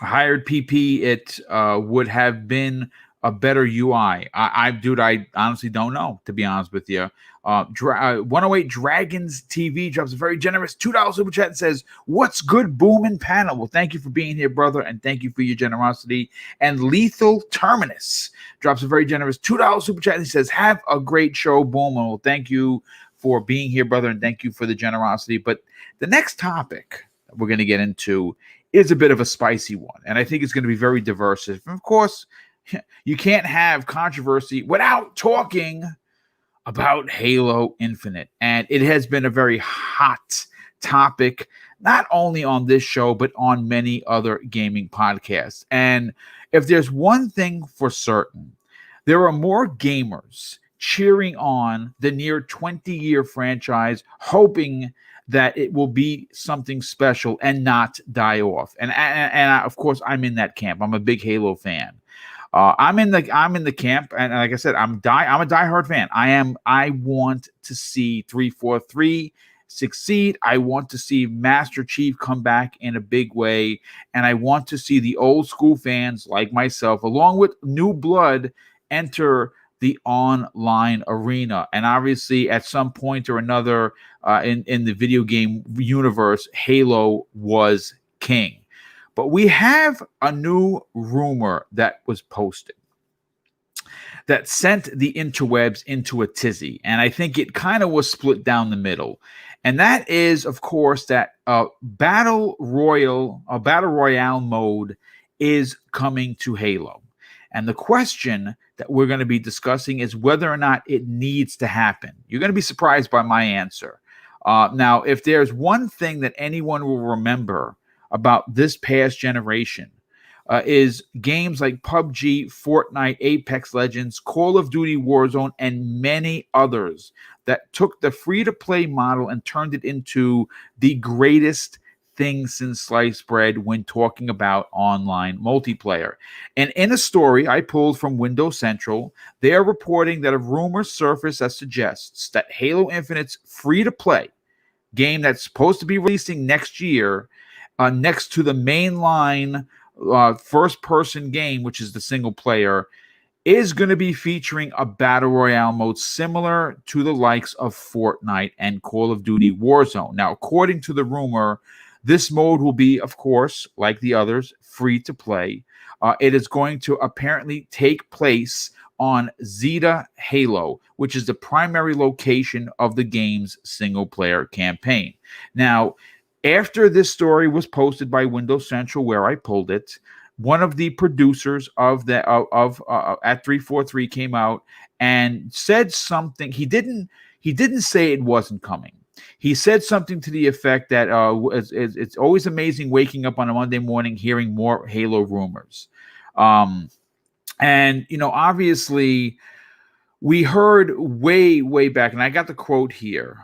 PP. It would have been a better UI. Dude, I honestly don't know, to be honest with you." 108 Dragons TV drops a very generous $2 super chat and says, "What's good, Boomin' panel?" Well, thank you for being here, brother, and thank you for your generosity. And Lethal Terminus drops a very generous $2 super chat and he says, "Have a great show, Boom." Well, thank you for being here, brother, and thank you for the generosity. But the next topic that we're going to get into is a bit of a spicy one, and I think it's going to be very diverse. And of course, you can't have controversy without talking about Halo Infinite. And it has been a very hot topic, not only on this show, but on many other gaming podcasts. And if there's one thing for certain, there are more gamers cheering on the near 20-year franchise, hoping that it will be something special and not die off. And of course, I'm in that camp. I'm a big Halo fan. I'm in the camp, and like I said, I'm a diehard fan. I want to see 343 succeed. I want to see Master Chief come back in a big way. And I want to see the old school fans like myself, along with new blood, enter the online arena. And obviously, at some point or another in the video game universe, Halo was king. But we have a new rumor that was posted that sent the interwebs into a tizzy. And I think it kind of was split down the middle. And that is, of course, that battle royale mode is coming to Halo. And the question that we're going to be discussing is whether or not it needs to happen. You're going to be surprised by my answer. Now, if there's one thing that anyone will remember about this past generation, is games like PUBG, Fortnite, Apex Legends, Call of Duty Warzone, and many others that took the free-to-play model and turned it into the greatest thing since sliced bread when talking about online multiplayer. And in a story I pulled from Windows Central, they are reporting that a rumor surfaced that suggests that Halo Infinite's free-to-play game that's supposed to be releasing next year, next to the mainline first-person game, which is the single player, is going to be featuring a battle royale mode similar to the likes of Fortnite and Call of Duty Warzone. Now, according to the rumor, this mode will be, of course, like the others, free to play. It is going to apparently take place on Zeta Halo, which is the primary location of the game's single-player campaign. Now, after this story was posted by Windows Central, where I pulled it, one of the producers of the at 343 came out and said something. He didn't say it wasn't coming. He said something to the effect that it's always amazing waking up on a Monday morning hearing more Halo rumors. And obviously, we heard way back, and I got the quote here.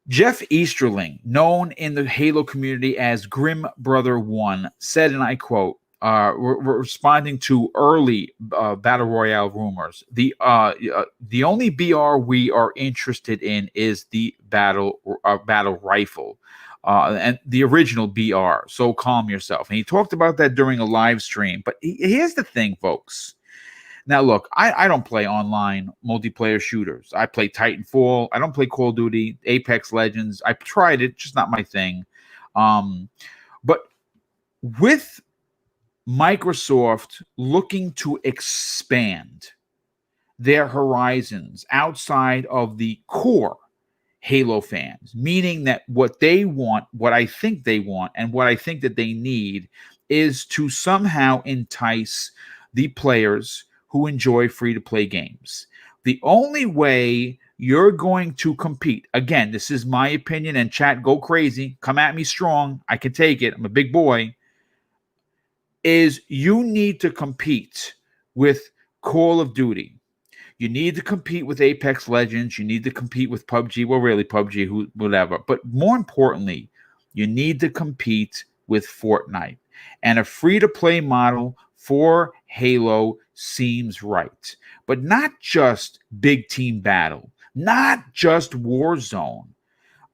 Jeff Easterling, known in the Halo community as Grim Brother 1, said, and I quote, responding to early battle royale rumors, the only BR we are interested in is the battle rifle, and the original BR. So calm yourself. And he talked about that during a live stream. But here's the thing, folks. Now, look, I don't play online multiplayer shooters. I play Titanfall. I don't play Call of Duty, Apex Legends. I've tried it, just not my thing. But with Microsoft looking to expand their horizons outside of the core Halo fans, meaning that what they want, what I think they want, and what I think that they need is to somehow entice the players who enjoy free-to-play games. The only way you're going to compete, again, this is my opinion, and chat, go crazy, come at me strong, I can take it, I'm a big boy, is you need to compete with Call of Duty. You need to compete with Apex Legends. You need to compete with PUBG. Well, really, PUBG, whatever. But more importantly, you need to compete with Fortnite. And a free-to-play model for Halo seems right. But not just big team battle, not just Warzone.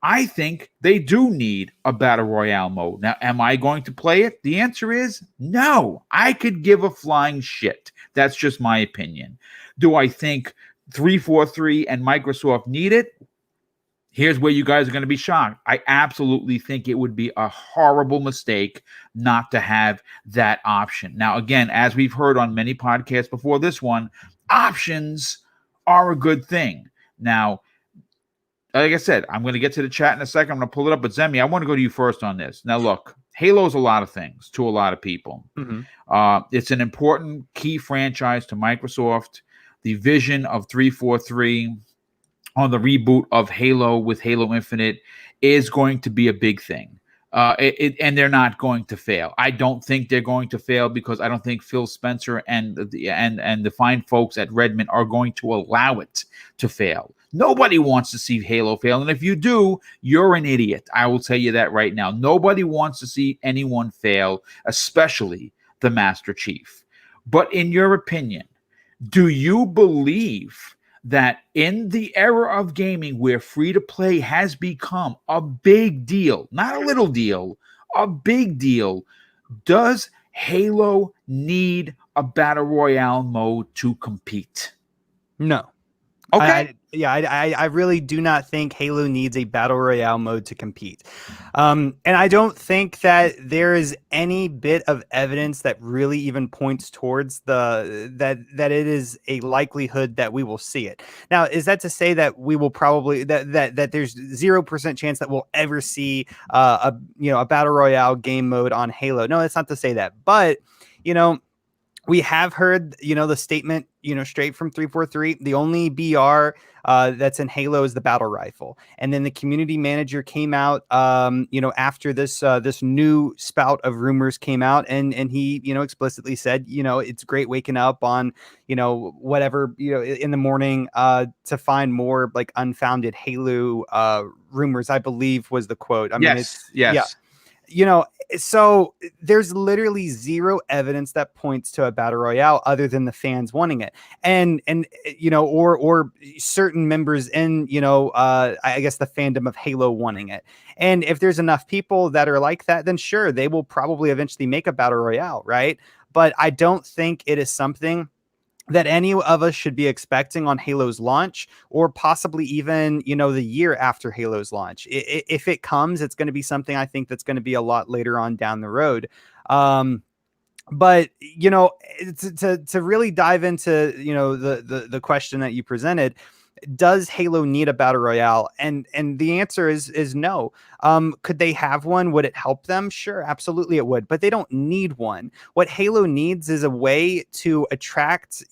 I think they do need a battle royale mode. Now, am I going to play it? The answer is no. I could give a flying shit. That's just my opinion. Do I think 343 and Microsoft need it? Here's where you guys are going to be shocked. I absolutely think it would be a horrible mistake not to have that option. Now, again, as we've heard on many podcasts before this one, options are a good thing. Now, like I said, I'm going to get to the chat in a second. I'm going to pull it up. But Zemi, I want to go to you first on this. Now, look, Halo's a lot of things to a lot of people. Mm-hmm. It's an important key franchise to Microsoft. The vision of 343 on the reboot of Halo with Halo Infinite is going to be a big thing. And they're not going to fail. I don't think they're going to fail because I don't think Phil Spencer and the fine folks at Redmond are going to allow it to fail. Nobody wants to see Halo fail. And if you do, you're an idiot. I will tell you that right now. Nobody wants to see anyone fail, especially the Master Chief. But in your opinion, do you believe that in the era of gaming where free-to-play has become a big deal, not a little deal, a big deal, does Halo need a battle royale mode to compete? No. Okay. I really do not think Halo needs a battle royale mode to compete, and I don't think that there is any bit of evidence that really even points towards that it is a likelihood that we will see it. Now, is that to say that we will probably that there's 0% chance that we'll ever see a battle royale game mode on Halo? No, that's not to say that, but we have heard, the statement, straight from 343. The only BR that's in Halo is the battle rifle. And then the community manager came out, after this new spout of rumors came out, and he, explicitly said, it's great waking up on, whatever, in the morning to find more like unfounded Halo rumors, I believe was the quote. I mean, Yes. So there's literally zero evidence that points to a battle royale other than the fans wanting it, and or certain members in I guess the fandom of Halo wanting it. And if there's enough people that are like that, then sure, they will probably eventually make a battle royale, right? But I don't think it is something that any of us should be expecting on Halo's launch, or possibly even, the year after Halo's launch. If it comes, it's going to be something I think that's going to be a lot later on down the road. But to really dive into the question that you presented, does Halo need a battle royale? And the answer is no. Could they have one? Would it help them? Sure, absolutely it would. But they don't need one. What Halo needs is a way to attract,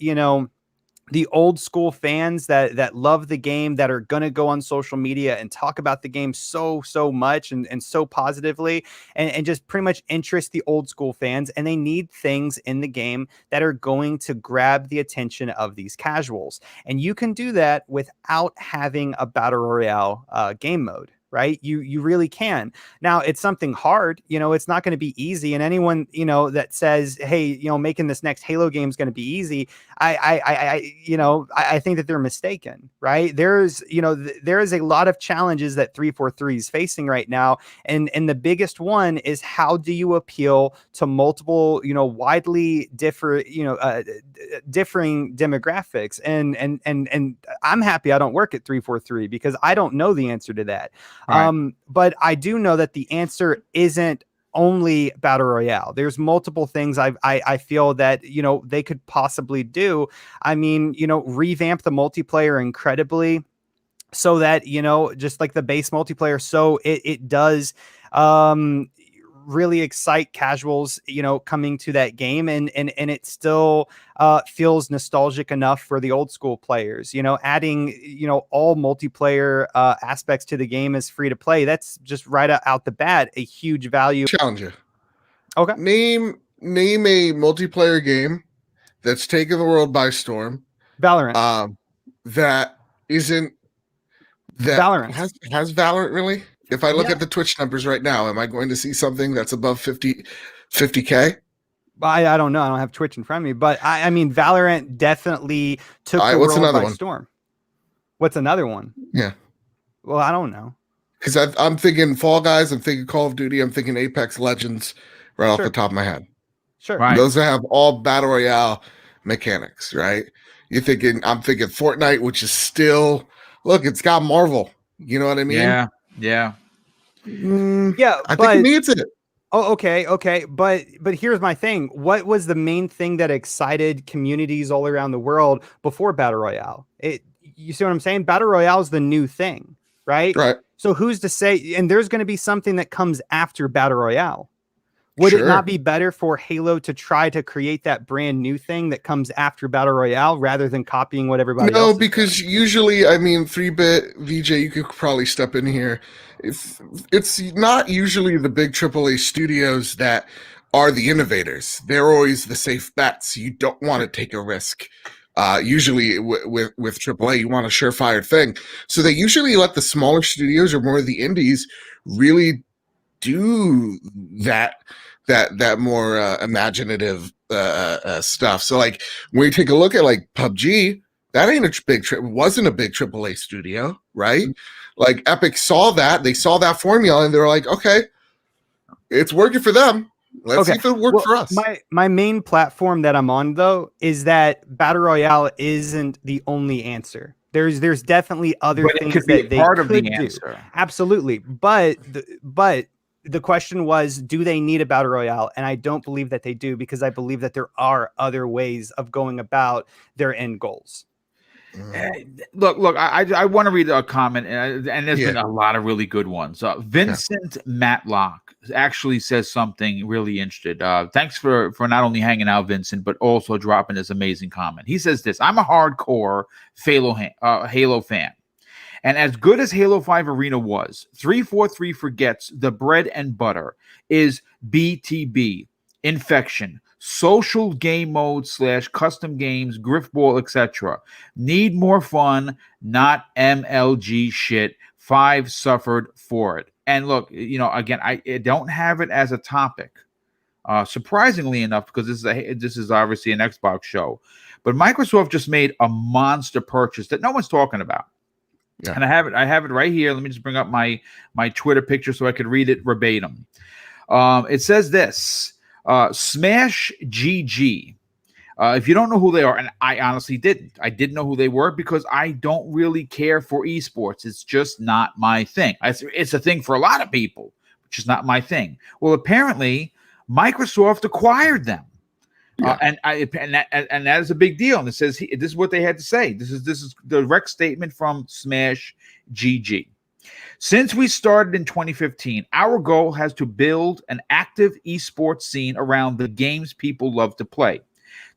the old school fans that love the game, that are going to go on social media and talk about the game so much and so positively, and just pretty much interest the old school fans. And they need things in the game that are going to grab the attention of these casuals. And you can do that without having a battle royale game mode. Right? You really can. Now, it's something hard, it's not going to be easy. And anyone, that says, hey, making this next Halo game is going to be easy, I think that they're mistaken, right? There's a lot of challenges that 343 is facing right now. And the biggest one is, how do you appeal to multiple, widely different, differing demographics? And I'm happy I don't work at 343 because I don't know the answer to that. Right. But I do know that the answer isn't only battle royale. There's multiple things I feel that they could possibly do. I mean, revamp the multiplayer incredibly, so that just like the base multiplayer, so it does really excite casuals coming to that game, and it still feels nostalgic enough for the old school players. Adding all multiplayer aspects to the game as free to play, that's just right out the bat a huge value. Challenge you. Okay. Name a multiplayer game that's taken the world by storm. Valorant. That isn't that Valorant has Valorant really? If I look at the Twitch numbers right now, am I going to see something that's above 50K? I don't know. I don't have Twitch in front of me, but I mean, Valorant definitely took the world by storm. What's another one? Yeah. Well, I don't know. Because I'm thinking Fall Guys, I'm thinking Call of Duty, I'm thinking Apex Legends right off the top of my head. Sure. Right. Those that have all battle royale mechanics, right? I'm thinking Fortnite, which is still, look, it's got Marvel. You know what I mean? Yeah. Yeah. I think it needs it. Oh, okay. But here's my thing. What was the main thing that excited communities all around the world before Battle Royale? You see what I'm saying? Battle Royale is the new thing, right? Right. So who's to say, and there's going to be something that comes after Battle Royale. Would it not be better for Halo to try to create that brand new thing that comes after Battle Royale rather than copying what everybody else is doing? No, because usually, I mean, 3-bit VJ, you could probably step in here. It's not usually the big AAA studios that are the innovators. They're always the safe bets. You don't want to take a risk. Usually with AAA, you want a surefire thing. So they usually let the smaller studios or more of the indies really do that more imaginative stuff. So like when you take a look at like PUBG, That ain't a big trip. Wasn't a big AAA studio, right? Like Epic saw that, they saw that formula, and they're like, okay, it's working for them. Let's see if it worked for us. My main platform that I'm on though is that Battle Royale isn't the only answer. There's definitely other things could be that they part of could the do. answer. Absolutely, but the question was, do they need a Battle Royale? And I don't believe that they do, because I believe that there are other ways of going about their end goals. Look, I want to read a comment, and there's been a lot of really good ones. Vincent Matlock actually says something really interesting. Thanks for not only hanging out, Vincent, but also dropping this amazing comment. He says this: I'm a hardcore Halo fan. And as good as Halo 5 Arena was, 343 forgets the bread and butter is BTB, Infection, social game mode / custom games, Griffball, etc. Need more fun, not MLG shit. 5 suffered for it. And look, again, I don't have it as a topic. Surprisingly enough, because this is obviously an Xbox show, but Microsoft just made a monster purchase that no one's talking about. Yeah. And I have it right here. Let me just bring up my Twitter picture so I could read it verbatim. It says this: Smash GG. If you don't know who they are, and I honestly didn't. I didn't know who they were because I don't really care for esports. It's just not my thing. It's a thing for a lot of people, which is not my thing. Well, apparently Microsoft acquired them. Yeah. And that is a big deal. And it says this is what they had to say. This is the direct statement from Smash GG. Since we started in 2015, our goal has to build an active esports scene around the games people love to play.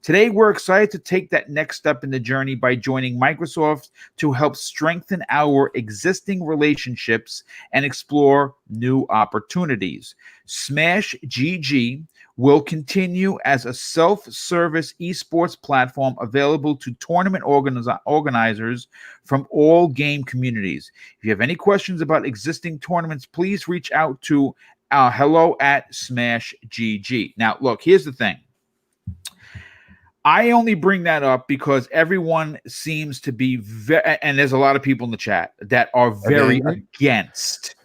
Today, we're excited to take that next step in the journey by joining Microsoft to help strengthen our existing relationships and explore new opportunities. Smash GG will continue as a self-service esports platform available to tournament organizers from all game communities. If you have any questions about existing tournaments, please reach out to hello@SmashGG. Now, look, here's the thing. I only bring that up because everyone seems to be and there's a lot of people in the chat that are very against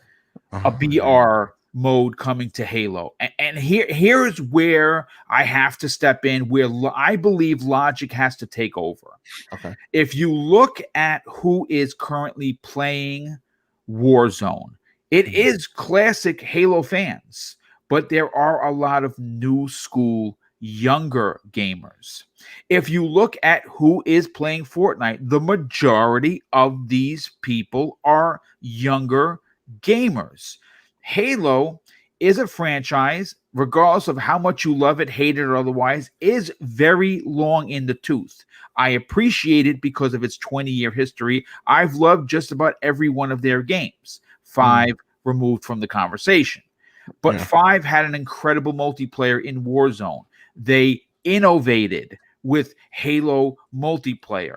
a BR mode coming to Halo. And here is where I have to step in, where I believe logic has to take over. Okay. If you look at who is currently playing Warzone, it is classic Halo fans, but there are a lot of new school younger gamers. If you look at who is playing Fortnite, the majority of these people are younger gamers. Halo is a franchise, regardless of how much you love it, hate it, or otherwise, is very long in the tooth. I appreciate it because of its 20-year history. I've loved just about every one of their games. 5 removed from the conversation. But 5 had an incredible multiplayer in Warzone. They innovated with Halo multiplayer.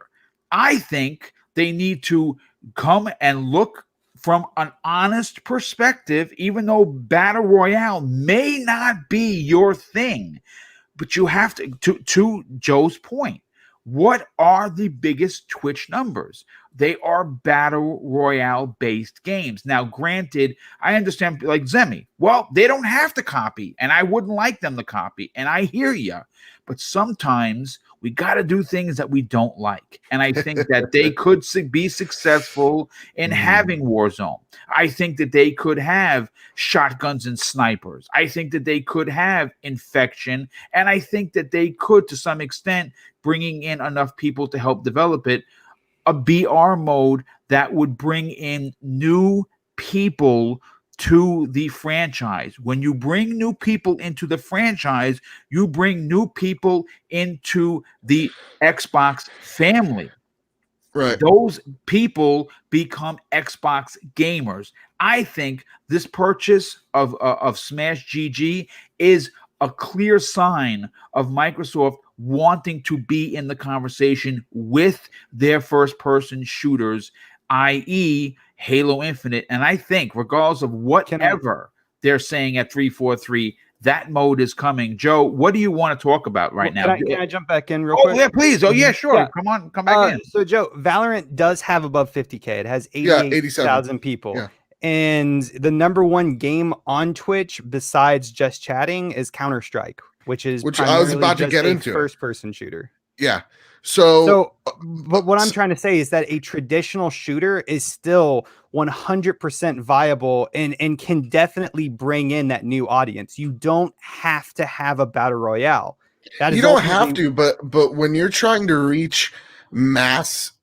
I think they need to come and look from an honest perspective, even though Battle Royale may not be your thing. But you have to Joe's point, what are the biggest Twitch numbers? They are Battle Royale based games. Now, granted, I understand, like Zemi, well, they don't have to copy, and I wouldn't like them to copy, and I hear you. But sometimes we got to do things that we don't like. And I think that they could be successful in having Warzone. I think that they could have shotguns and snipers. I think that they could have Infection. And I think that they could, to some extent, bringing in enough people to help develop it, a BR mode that would bring in new people to the franchise. When you bring new people into the franchise, you bring new people into the Xbox family. Right. Those people become Xbox gamers. I think this purchase of Smash GG is a clear sign of Microsoft wanting to be in the conversation with their first-person shooters, i.e., Halo Infinite. And I think, regardless of whatever they're saying at 343, that mode is coming. Joe, what do you want to talk about right now? Can I jump back in real Oh quick? yeah, please. Oh yeah, sure. Yeah. Come back in. So Joe, Valorant does have above 50K. It has 88,000 people. Yeah. And the #1 game on Twitch besides just chatting is Counter-Strike, which I was about to get into, first-person shooter. Yeah. So, but what I'm trying to say is that a traditional shooter is still 100% viable and can definitely bring in that new audience. You don't have to have a battle royale. You don't have to, but when you're trying to reach mass,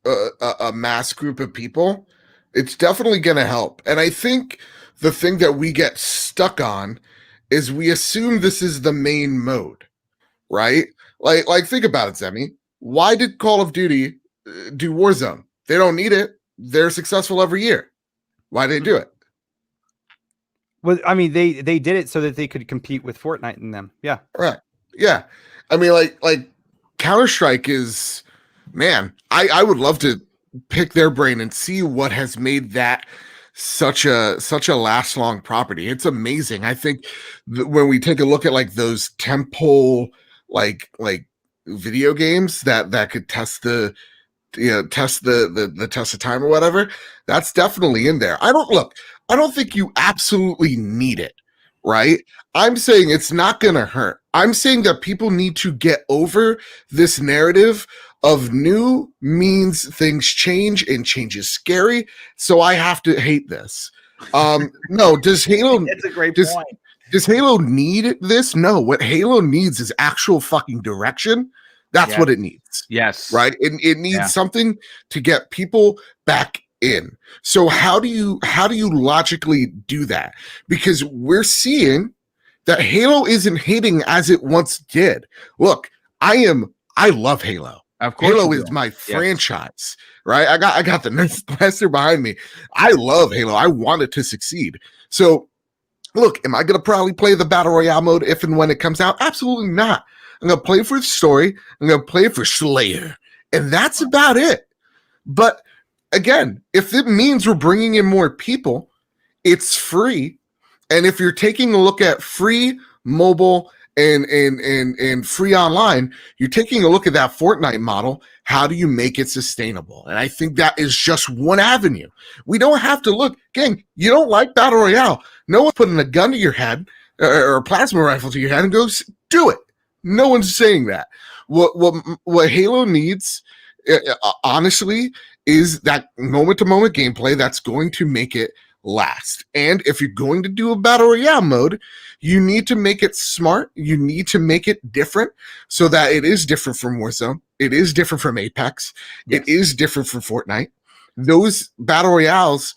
a mass group of people, it's definitely going to help. And I think the thing that we get stuck on is we assume this is the main mode, right? Like think about it, Zemi. Why did Call of Duty do Warzone? They don't need it. They're successful every year. Why did they do it? Well, I mean, they did it so that they could compete with Fortnite in them. Yeah. Right. Yeah. I mean, like Counter-Strike is, man, I would love to pick their brain and see what has made that such a last long property. It's amazing. I think when we take a look at like those tentpole like video games that could test the test of time or whatever, that's definitely in there. I don't think you absolutely need it, right? I'm saying it's not gonna hurt. I'm saying that people need to get over this narrative of new means things change and change is scary, so I have to hate this. No, does Halo That's a great point. Does Halo need this? No, what Halo needs is actual fucking direction. That's what it needs. Yes. Right? It needs something to get people back in. So how do you logically do that? Because we're seeing that Halo isn't hitting as it once did. Look, I love Halo. Of course, Halo is my franchise, right? I got the Nestor behind me. I love Halo. I want it to succeed. So look, am I going to probably play the Battle Royale mode if and when it comes out? Absolutely not. I'm going to play for the story. I'm going to play for Slayer. And that's about it. But again, if it means we're bringing in more people, it's free. And if you're taking a look at free mobile and free online, you're taking a look at that Fortnite model. How do you make it sustainable? And I think that is just one avenue. We don't have to look, gang, you don't like Battle Royale. No one's putting a gun to your head or a plasma rifle to your head and goes, do it. No one's saying that. What Halo needs, honestly, is that moment-to-moment gameplay that's going to make it last. And if you're going to do a Battle Royale mode, you need to make it smart. You need to make it different so that it is different from Warzone. It is different from Apex. Yes. It is different from Fortnite. Those Battle Royales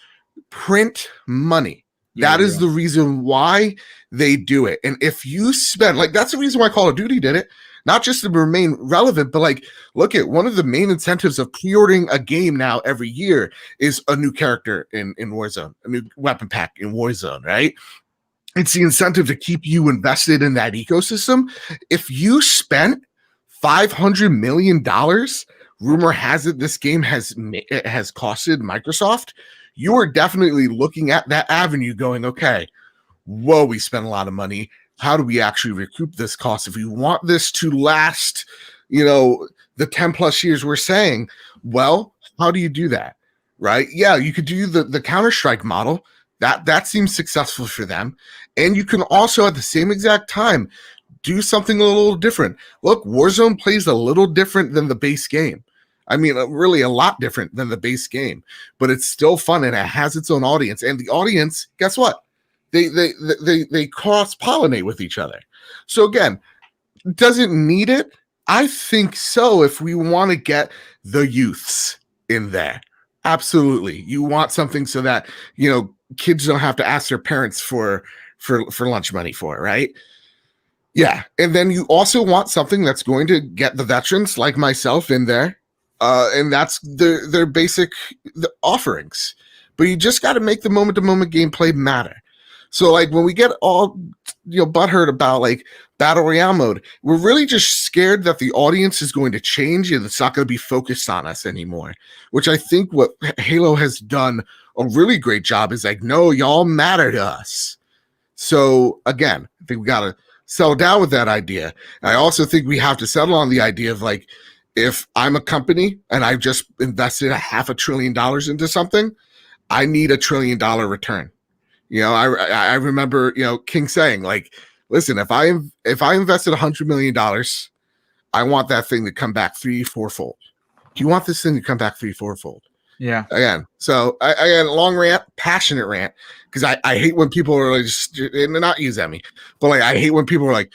print money. That is the reason why they do it. And if you spend, like, that's the reason why Call of Duty did it, not just to remain relevant, but like, look at one of the main incentives of pre-ordering a game now every year is a new character in Warzone, a new weapon pack in Warzone, right? It's the incentive to keep you invested in that ecosystem. If you spent $500 million, rumor has it this game has costed Microsoft, you are definitely looking at that avenue going, okay, whoa, we spent a lot of money. How do we actually recoup this cost? If we want this to last, the 10 plus years we're saying, well, how do you do that? Right? Yeah, you could do the Counter-Strike model. That seems successful for them. And you can also at the same exact time do something a little different. Look, Warzone plays a little different than the base game. I mean, really a lot different than the base game, but it's still fun and it has its own audience. And the audience, guess what? They cross-pollinate with each other. So again, does it need it? I think so if we want to get the youths in there. Absolutely. You want something so that, kids don't have to ask their parents for lunch money for it, right? Yeah. And then you also want something that's going to get the veterans like myself in there. And that's their basic offerings. But you just got to make the moment-to-moment gameplay matter. So like when we get all butthurt about like Battle Royale mode, we're really just scared that the audience is going to change and it's not going to be focused on us anymore, which I think what Halo has done a really great job is like, no, y'all matter to us. So again, I think we got to settle down with that idea. I also think we have to settle on the idea of like, if I'm a company and I've just invested $500 billion into something, I need $1 trillion return. I remember, King saying like, listen, if I invested $100 million, I want that thing to come back 3-4-fold. You want this thing to come back 3-4-fold. Yeah. Again, so again, long rant, passionate rant, because I hate when people are like, and not use Emmy, but like I hate when people are like,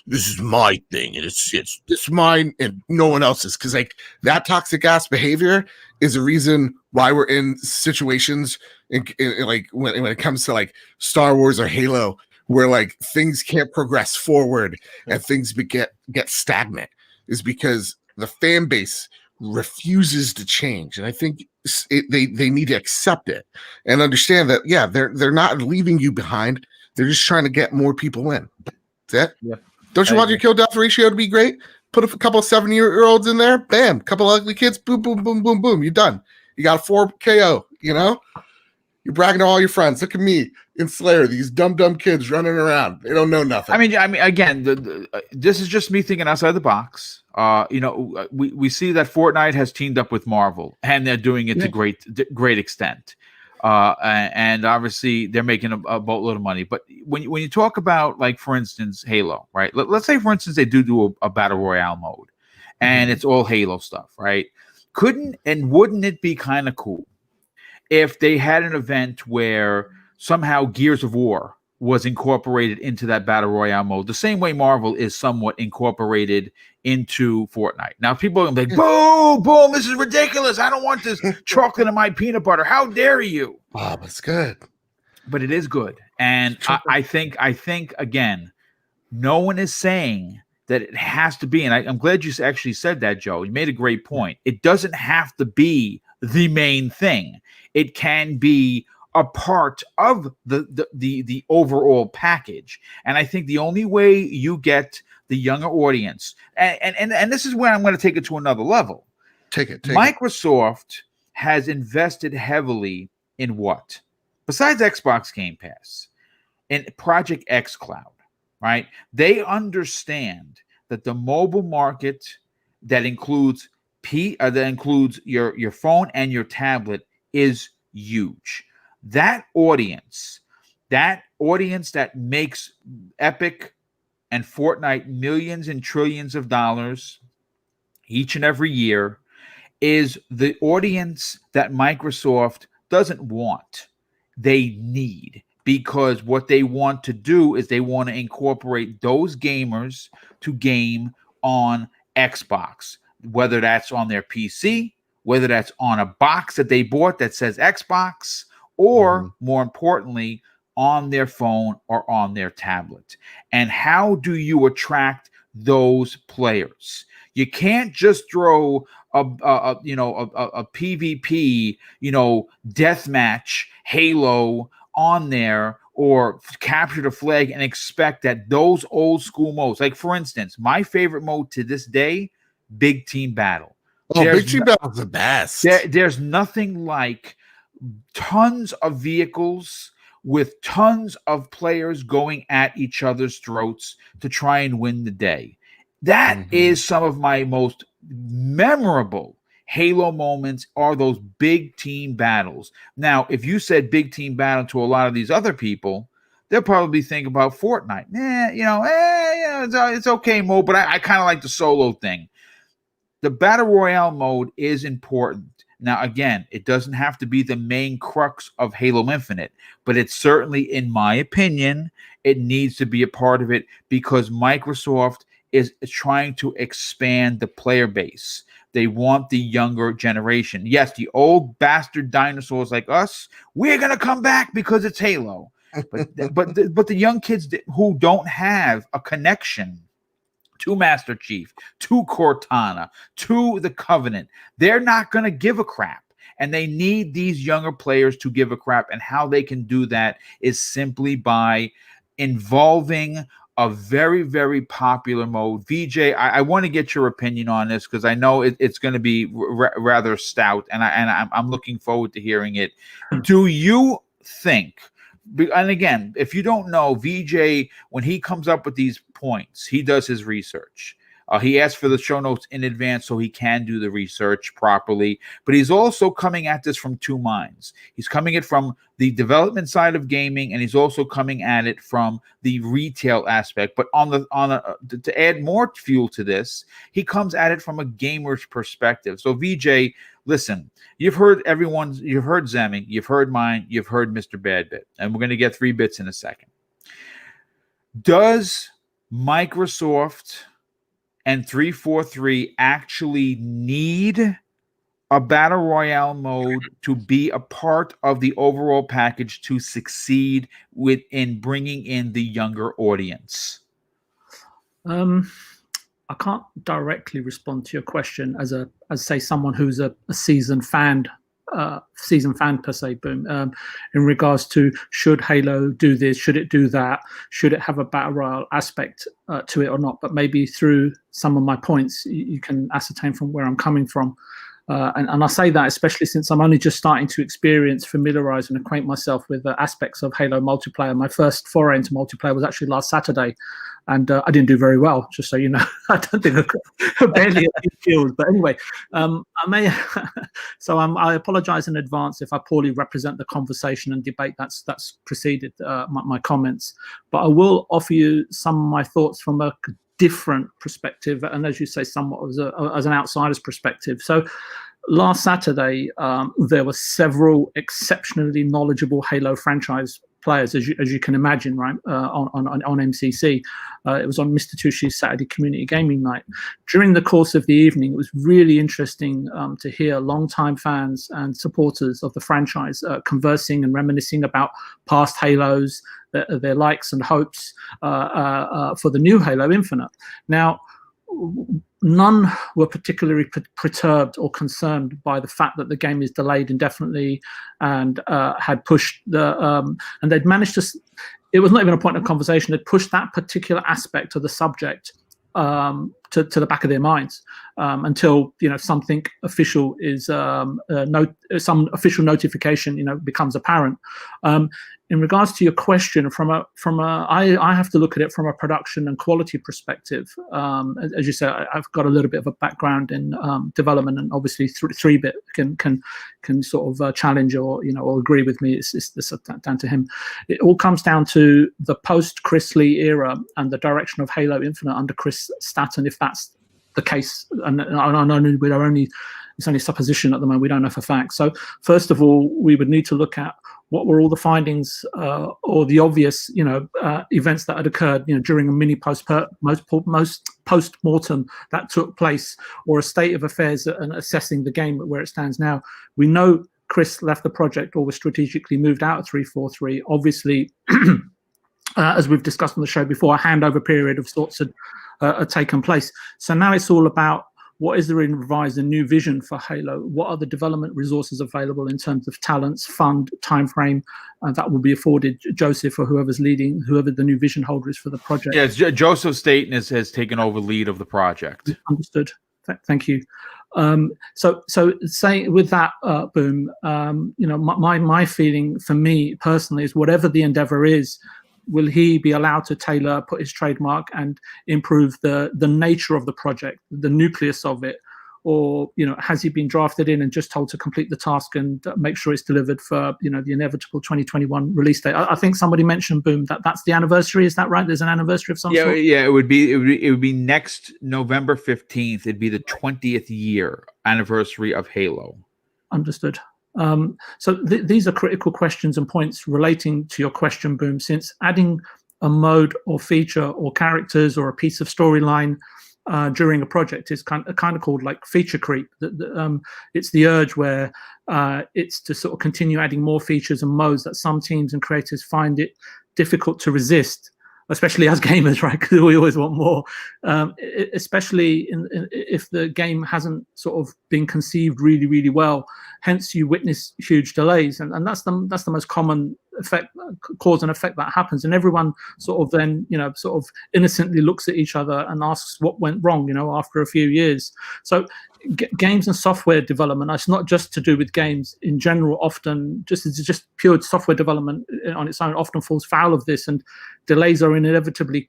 this is my thing and it's mine and no one else's, because like that toxic ass behavior is a reason why we're in situations in like when it comes to like Star Wars or Halo, where like things can't progress forward and things get stagnant, is because the fan base refuses to change. And I think they need to accept it and understand that, yeah, they're not leaving you behind. They're just trying to get more people in. That's it. Yeah. Don't you want your kill death ratio to be great? Put a couple of 7-year-olds in there, bam, couple of ugly kids, boom, boom, boom, boom, boom, you're done. You got a 4 KO, You're bragging to all your friends. Look at me in Slayer, these dumb kids running around. They don't know nothing. I mean, again, this is just me thinking outside the box. We see that Fortnite has teamed up with Marvel, and they're doing it to great extent. And obviously, they're making a boatload of money. But when you talk about, like, for instance, Halo, right? Let's say, for instance, they do a battle royale mode, and it's all Halo stuff, right? Wouldn't it be kind of cool if they had an event where somehow Gears of War was incorporated into that battle royale mode, the same way Marvel is somewhat incorporated into Fortnite? Now, people are going to be like, boom, this is ridiculous. I don't want this chocolate in my peanut butter. How dare you? Oh, it's good. But it is good. And I think, again, no one is saying that it has to be, and I'm glad you actually said that, Joe. You made a great point. It doesn't have to be the main thing. It can be a part of the overall package. And I think the only way you get the younger audience, and this is where I'm going to take it to another level. Microsoft has invested heavily in what? Besides Xbox Game Pass, in Project X Cloud, right? They understand that the mobile market that includes your phone and your tablet is huge. That audience that makes Epic and Fortnite millions and trillions of dollars each and every year is the audience that Microsoft doesn't want. They need, because what they want to do is they want to incorporate those gamers to game on Xbox, whether that's on their PC, whether that's on a box that they bought that says Xbox, or more importantly, on their phone or on their tablet. And how do you attract those players? You can't just throw a PvP, deathmatch Halo on there, or capture the flag and expect that those old school modes, like for instance, my favorite mode to this day, Big Team Battle. Big Team Battle is the best. There's nothing like tons of vehicles with tons of players going at each other's throats to try and win the day. That is some of my most memorable Halo moments, are those big team battles. Now, if you said big team battle to a lot of these other people, they'll probably think about Fortnite. It's okay mode, but I kind of like the solo thing. The battle royale mode is important. Now, again, it doesn't have to be the main crux of Halo Infinite, but it's certainly, in my opinion, it needs to be a part of it, because Microsoft is trying to expand the player base. They want the younger generation. Yes, the old bastard dinosaurs like us, we're going to come back because it's Halo. But the young kids who don't have a connection to Master Chief, to Cortana, to the Covenant, they're not going to give a crap. And they need these younger players to give a crap. And how they can do that is simply by involving a very, very popular mode. VJ, I want to get your opinion on this, because I know it's going to be rather stout, and I'm looking forward to hearing it. Do you think and again, if you don't know, VJ, when he comes up with these points, he does his research. He asks for the show notes in advance so he can do the research properly. But he's also coming at this from two minds. He's coming at it from the development side of gaming, and he's also coming at it from the retail aspect. But to add more fuel to this, he comes at it from a gamer's perspective. So VJ, listen, you've heard Zemi, you've heard mine, you've heard Mr. Badbit, and we're going to get 3 bits in a second. Does Microsoft and 343 actually need a battle royale mode to be a part of the overall package to succeed within bringing in the younger audience? I can't directly respond to your question as say someone who's a seasoned fan per se, Boom. In regards to, should Halo do this, should it do that, should it have a battle royale aspect to it or not? But maybe through some of my points, you can ascertain from where I'm coming from. And I say that especially since I'm only just starting to familiarize and acquaint myself with aspects of Halo multiplayer. My first foray into multiplayer was actually last Saturday, and I didn't do very well, just so you know. I don't think I barely a few kills. But anyway, I apologize in advance if I poorly represent the conversation and debate that's preceded my comments. But I will offer you some of my thoughts from a different perspective, and as you say, somewhat as an outsider's perspective. So last Saturday, there were several exceptionally knowledgeable Halo franchise players, as you can imagine, right, on MCC. It was on Mr. Tushi's Saturday Community Gaming Night. During the course of the evening, it was really interesting to hear longtime fans and supporters of the franchise conversing and reminiscing about past Halos, their likes and hopes for the new Halo Infinite. Now, none were particularly perturbed or concerned by the fact that the game is delayed indefinitely and had pushed and they'd managed to. It was not even a point of conversation. They'd pushed that particular aspect of the subject to the back of their minds until something official is some official notification becomes apparent. In regards to your question, I have to look at it from a production and quality perspective. As you say, I've got a little bit of a background in development, and obviously 3-bit can sort of challenge or agree with me. It's down to him. It all comes down to the post Chris Lee era and the direction of Halo Infinite under Chris Staton, if that's the case. And it's only supposition at the moment. We don't know for fact. So first of all, we would need to look at what were all the findings or the obvious, events that had occurred, during a mini post-mortem that took place, or a state of affairs and assessing the game where it stands now. We know Chris left the project or was strategically moved out of 343. Obviously, as we've discussed on the show before, a handover period of sorts had taken place. So now it's all about, what is the revised and new vision for Halo? What are the development resources available in terms of talents, fund, time frame that will be afforded Joseph or whoever the new vision holder is for the project? Yes, Joseph Staten has taken over lead of the project. Understood. Thank you. So saying with that, Boom, my feeling for me personally is, whatever the endeavor is, will he be allowed to tailor, put his trademark, and improve the nature of the project, the nucleus of it? Or, has he been drafted in and just told to complete the task and make sure it's delivered for, the inevitable 2021 release date? I think somebody mentioned, Boom, that's the anniversary. Is that right? There's an anniversary of some sort? Yeah, it would be next November 15th. It'd be the 20th year anniversary of Halo. Understood. So these are critical questions and points relating to your question, Boom, since adding a mode or feature or characters or a piece of storyline during a project is kind of called like feature creep. It's the urge where it's to sort of continue adding more features and modes that some teams and creators find it difficult to resist, especially as gamers, right? Because we always want more, especially if the game hasn't sort of been conceived really, really well. Hence, you witness huge delays, and that's the most common cause and effect that happens, and everyone sort of then sort of innocently looks at each other and asks what went wrong after a few years. So games and software development, it's not just to do with games in general, often just pure software development on its own often falls foul of this, and delays are inevitably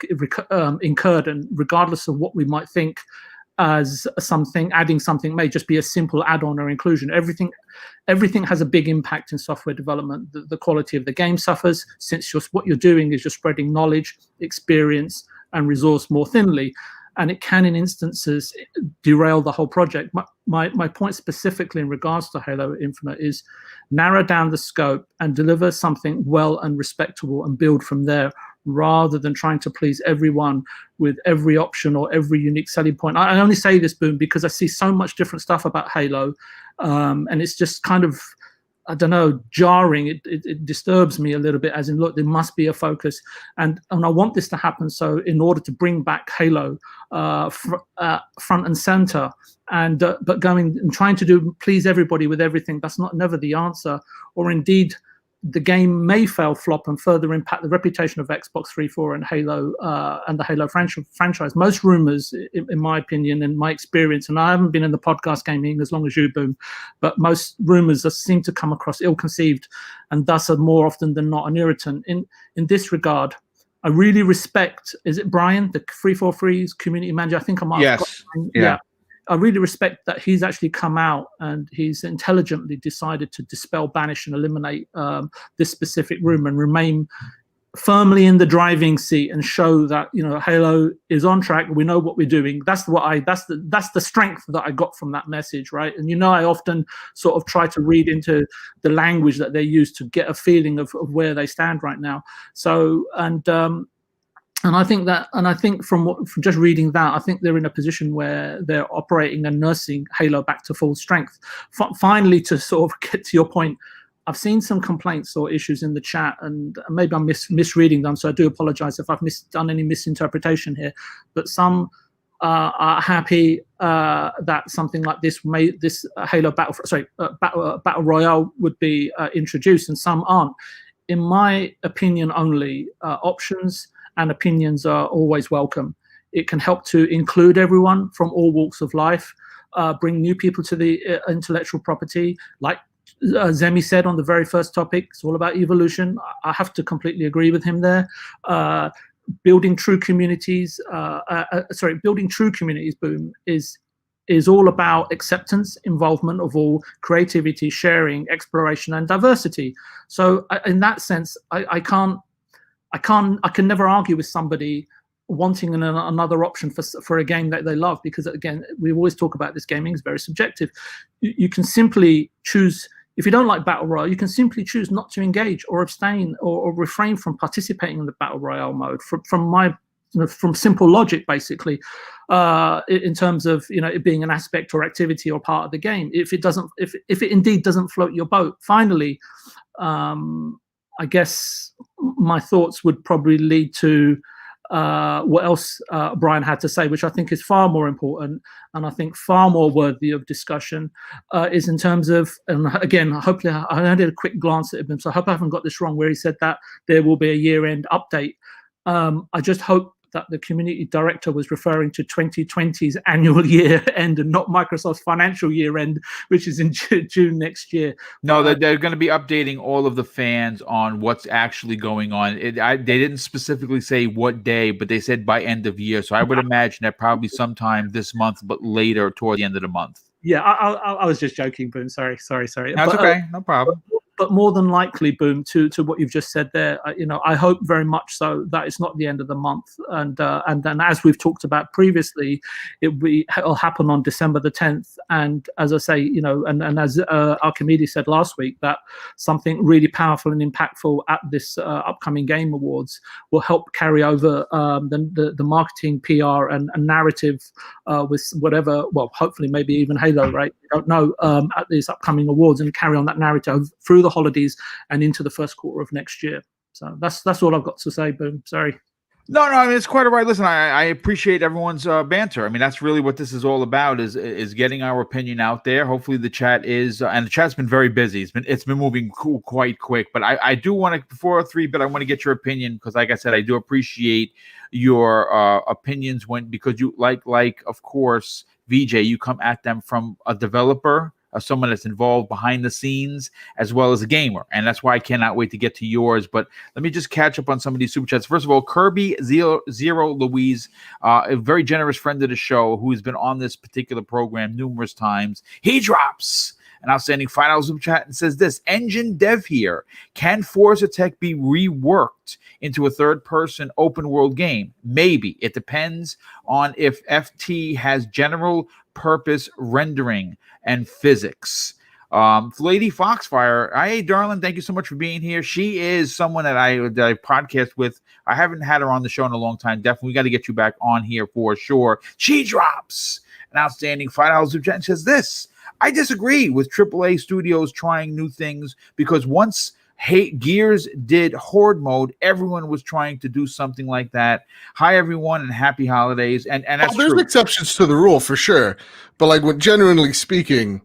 incurred, and regardless of what we might think as something, adding something may just be a simple add-on or inclusion. Everything has a big impact in software development. The quality of the game suffers, since what you're doing is you're spreading knowledge, experience, and resource more thinly, and it can in instances derail the whole project. My point specifically in regards to Halo Infinite is narrow down the scope and deliver something well and respectable and build from there, rather than trying to please everyone with every option or every unique selling point. I only say this, Boom, because I see so much different stuff about Halo, and it's just kind of, I don't know, jarring. It disturbs me a little bit, as in, look, there must be a focus, and I want this to happen. So in order to bring back Halo front and center, and but going and trying to please everybody with everything, that's never the answer. Or indeed, the game may flop and further impact the reputation of Xbox 340 and Halo and the Halo franchise. Most rumors, in my opinion, in my experience, and I haven't been in the podcast gaming as long as you, Boom, but most rumors seem to come across ill-conceived, and thus are more often than not an irritant. In this regard, I really respect, is it Brian, the 343's community manager? I think I might have got him. Yeah. I really respect that he's actually come out and he's intelligently decided to dispel, banish, and eliminate this specific rumor, and remain firmly in the driving seat and show that Halo is on track. We know what we're doing. That's the strength that I got from that message, right? And I often sort of try to read into the language that they use to get a feeling of where they stand right now. So and I think from just reading that, I think they're in a position where they're operating and nursing Halo back to full strength. Finally, to sort of get to your point, I've seen some complaints or issues in the chat, and maybe I'm misreading them, so I do apologize if I've done any misinterpretation here. But some are happy that something like this Halo Battle Royale would be introduced, and some aren't. In my opinion, only options and opinions are always welcome. It can help to include everyone from all walks of life, bring new people to the intellectual property. Like Zemi said on the very first topic, it's all about evolution. I have to completely agree with him there. Building true communities, Boom, is all about acceptance, involvement of all, creativity, sharing, exploration, and diversity. So in that sense, I can never argue with somebody wanting another option for a game that they love, because again, we always talk about this, gaming is very subjective. You can simply choose, if you don't like Battle Royale, you can simply choose not to engage or abstain or refrain from participating in the Battle Royale mode from simple logic, basically, in terms of it being an aspect or activity or part of the game. If it indeed doesn't float your boat. Finally, I guess my thoughts would probably lead to what else Brian had to say, which I think is far more important and I think far more worthy of discussion, is in terms of, and again, hopefully I did a quick glance at him, so I hope I haven't got this wrong, where he said that there will be a year-end update. I just hope that the community director was referring to 2020's annual year end and not Microsoft's financial year end, which is in June next year. No, they're going to be updating all of the fans on what's actually going on. They didn't specifically say what day, but they said by end of year. So I would imagine that probably sometime this month, but later toward the end of the month. Yeah, I was just joking, Boom. Sorry. That's okay. No problem. But more than likely, Boom, to what you've just said there, I hope very much so that it's not the end of the month. And then, as we've talked about previously, it'll happen on December the 10th. And as I say, and as Archimedes said last week, that something really powerful and impactful at this upcoming Game Awards will help carry over the marketing, PR, and narrative with whatever, well, hopefully maybe even Halo, right? We don't know, at these upcoming awards, and carry on that narrative through the holidays and into the first quarter of next year. So that's all I've got to say, Boom. Sorry. No, I mean, it's quite all right. Listen, I appreciate everyone's banter. I mean, that's really what this is all about, is getting our opinion out there. Hopefully the chat is, and the chat's been very busy. It's been moving quite quick, but I do want to, before 3-bit, I want to get your opinion, because like I said, I do appreciate your opinions because you like, of course, VJ, you come at them from a developer, someone that's involved behind the scenes, as well as a gamer. And that's why I cannot wait to get to yours. But let me just catch up on some of these super chats. First of all, Kirby Zero Louise, a very generous friend of the show who has been on this particular program numerous times. He drops an outstanding $5 super chat and says this: Engine Dev here. Can Forza Tech be reworked into a third-person open-world game? Maybe. It depends on if FT has general purpose rendering and physics. Lady Foxfire, hey darling, thank you so much for being here. She is someone that I podcast with. I haven't had her on the show in a long time. Definitely got to get you back on here for sure. She drops an outstanding $5 super chat and says this: I disagree with AAA studios trying new things, because once Gears did Horde mode, everyone was trying to do something like that. Hi everyone, and happy holidays. And that's there's true. Exceptions to the rule for sure, but like, when generally speaking,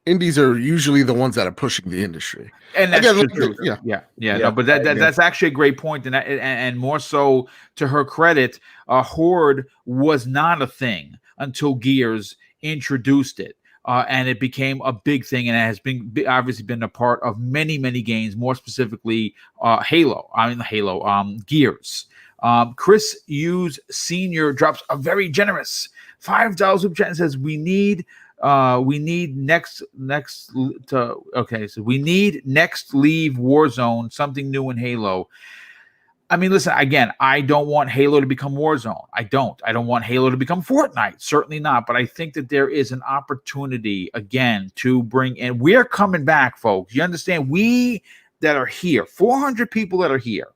indies are usually the ones that are pushing the industry. And that's Again, true. Yeah. No, but that's actually a great point, and more so to her credit, Horde was not a thing until Gears introduced it. And it became a big thing, and it has been obviously been a part of many games, more specifically Gears. Chris Hughes Sr. drops a very generous $5 super chat and says, we need next leave Warzone, something new in Halo. I mean, listen, again, I don't want Halo to become Warzone. I don't want Halo to become Fortnite. Certainly not. But I think that there is an opportunity, again, to bring in. We're coming back, folks. You understand? We that are here, 400 people that are here,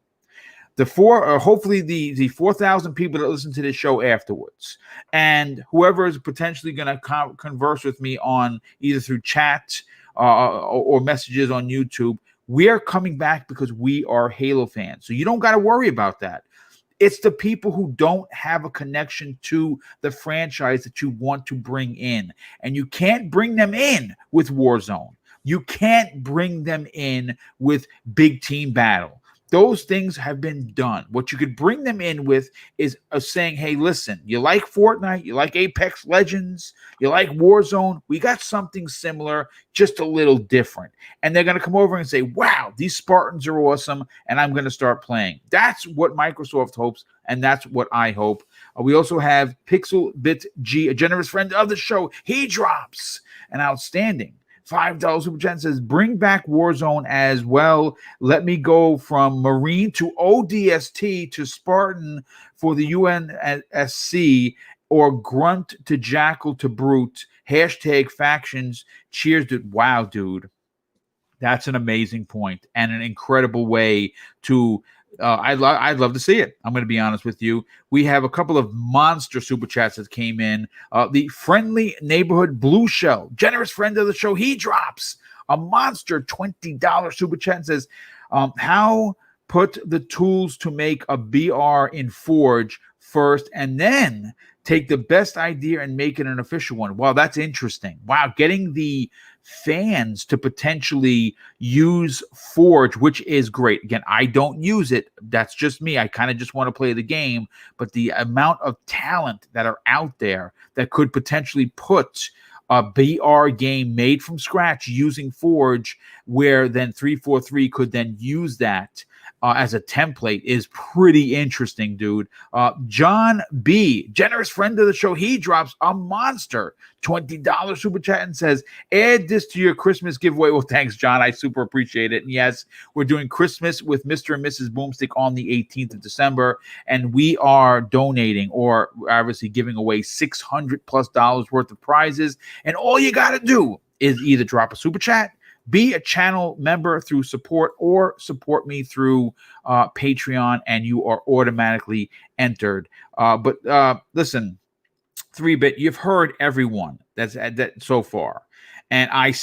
hopefully the 4,000 people that listen to this show afterwards, and whoever is potentially going to converse with me on either through chat or messages on YouTube. We are coming back because we are Halo fans. So you don't got to worry about that. It's the people who don't have a connection to the franchise that you want to bring in. And you can't bring them in with Warzone. You can't bring them in with Big Team Battle. Those things have been done. What you could bring them in with is saying, hey, listen, you like Fortnite, you like Apex Legends, you like Warzone. We got something similar, just a little different. And they're going to come over and say, wow, these Spartans are awesome, and I'm going to start playing. That's what Microsoft hopes, and that's what I hope. We also have Pixel Bit G, a generous friend of the show. He drops an outstanding $5 super chat, says, bring back Warzone as well. Let me go from Marine to ODST to Spartan for the UNSC, or Grunt to Jackal to Brute. Hashtag factions. Cheers, dude. Wow, dude. That's an amazing point and an incredible way to I'd love to see it. I'm going to be honest with you. We have a couple of monster super chats that came in. The Friendly Neighborhood Blue Shell, generous friend of the show, he drops a monster $20 super chat and says, how put the tools to make a BR in Forge first, and then take the best idea and make it an official one. Wow, that's interesting. Wow, getting the fans to potentially use Forge, which is great. Again, I don't use it. That's just me. I kind of just want to play the game. But the amount of talent that are out there that could potentially put a BR game made from scratch using Forge, where then 343 could then use that as a template, is pretty interesting, dude. John B., generous friend of the show, he drops a monster $20 super chat and says, add this to your Christmas giveaway. Well, thanks, John. I super appreciate it. And yes, we're doing Christmas with Mr. and Mrs. Boomstick on the 18th of December, and we are donating, or obviously giving away $600+ worth of prizes. And all you got to do is either drop a super chat, be a channel member through support, or support me through Patreon, and you are automatically entered. But listen, 3-bit, you've heard everyone that so far, And I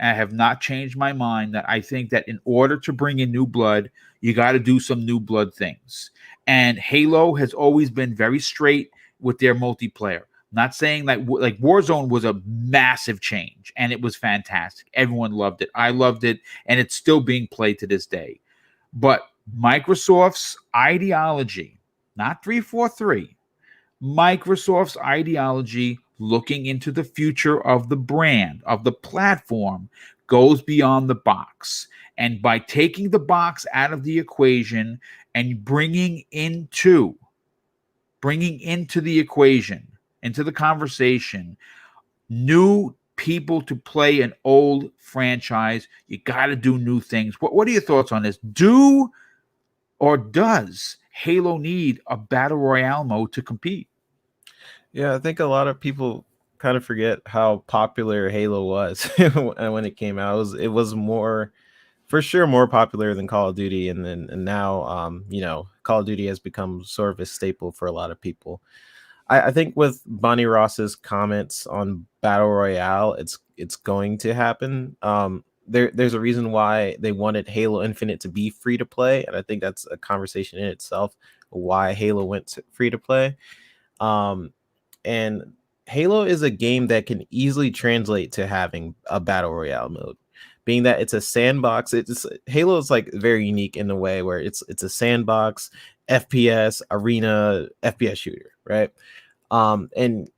have not changed my mind that I think that in order to bring in new blood, you got to do some new blood things. And Halo has always been very straight with their multiplayer. Not saying that like Warzone was a massive change and it was fantastic. Everyone loved it. I loved it, and it's still being played to this day. But Microsoft's ideology, not 343, Microsoft's ideology looking into the future of the brand, of the platform, goes beyond the box. And by taking the box out of the equation and bringing into the equation, into the conversation, new people to play an old franchise, you got to do new things. What are your thoughts on this? Does Halo need a battle royale mode to compete? Yeah, I think a lot of people kind of forget how popular Halo was when it came out. It was more, for sure, more popular than Call of Duty, and now Call of Duty has become sort of a staple for a lot of people. I think with Bonnie Ross's comments on Battle Royale, it's going to happen. There's a reason why they wanted Halo Infinite to be free to play, and I think that's a conversation in itself, why Halo went free to play. And Halo is a game that can easily translate to having a Battle Royale mode. Being that it's a sandbox, Halo is like very unique in a way where it's a sandbox FPS arena FPS shooter, right? And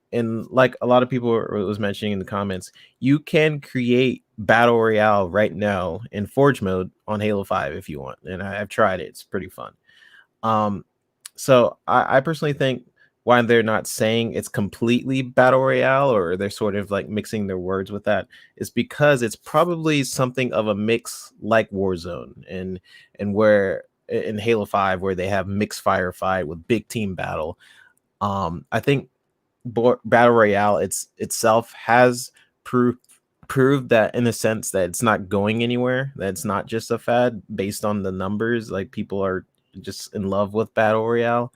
like a lot of people was mentioning in the comments, you can create Battle Royale right now in Forge mode on Halo 5 if you want, and I've tried it. It's pretty fun. So I personally think why they're not saying it's completely Battle Royale, or they're sort of like mixing their words with that, is because it's probably something of a mix like Warzone and where in Halo 5 where they have mixed firefight with big team battle. I think Battle Royale itself has proved that, in a sense, that it's not going anywhere, that it's not just a fad based on the numbers. Like, people are just in love with Battle Royale.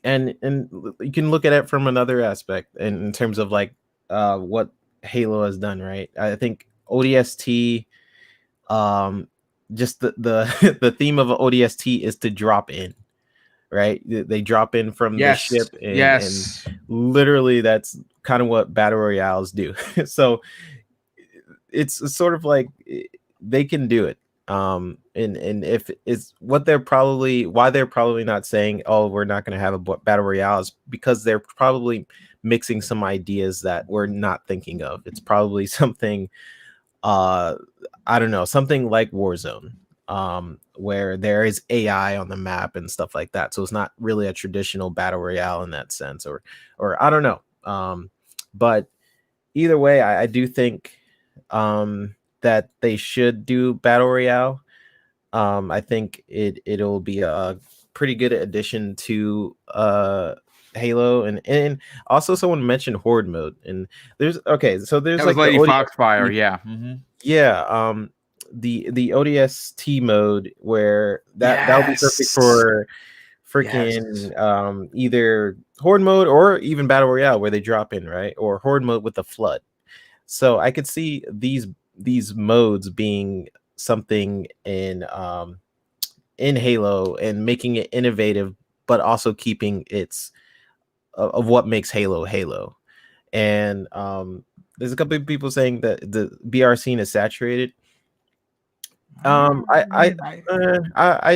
And you can look at it from another aspect in terms of like what Halo has done, right? I think ODST, just the the theme of ODST is to drop in, right? They drop in from the ship, and literally that's kind of what battle royales do. So it's sort of like they can do it. And if it's why they're probably not saying, oh, we're not going to have a battle royale, is because they're probably mixing some ideas that we're not thinking of. It's probably something, I don't know, something like Warzone, where there is AI on the map and stuff like that. So it's not really a traditional battle royale in that sense, or I don't know. But either way, I do think that they should do battle royale. I think it'll be a pretty good addition to Halo, and also someone mentioned horde mode, and there's like Lady Foxfire, yeah. Mm-hmm. Yeah, the ODST mode, where that'll be perfect for freaking either horde mode or even battle royale where they drop in, right? Or horde mode with the flood. So I could see these modes being something in Halo and making it innovative, but also keeping its of what makes Halo. And there's a couple of people saying that the BR scene is saturated. I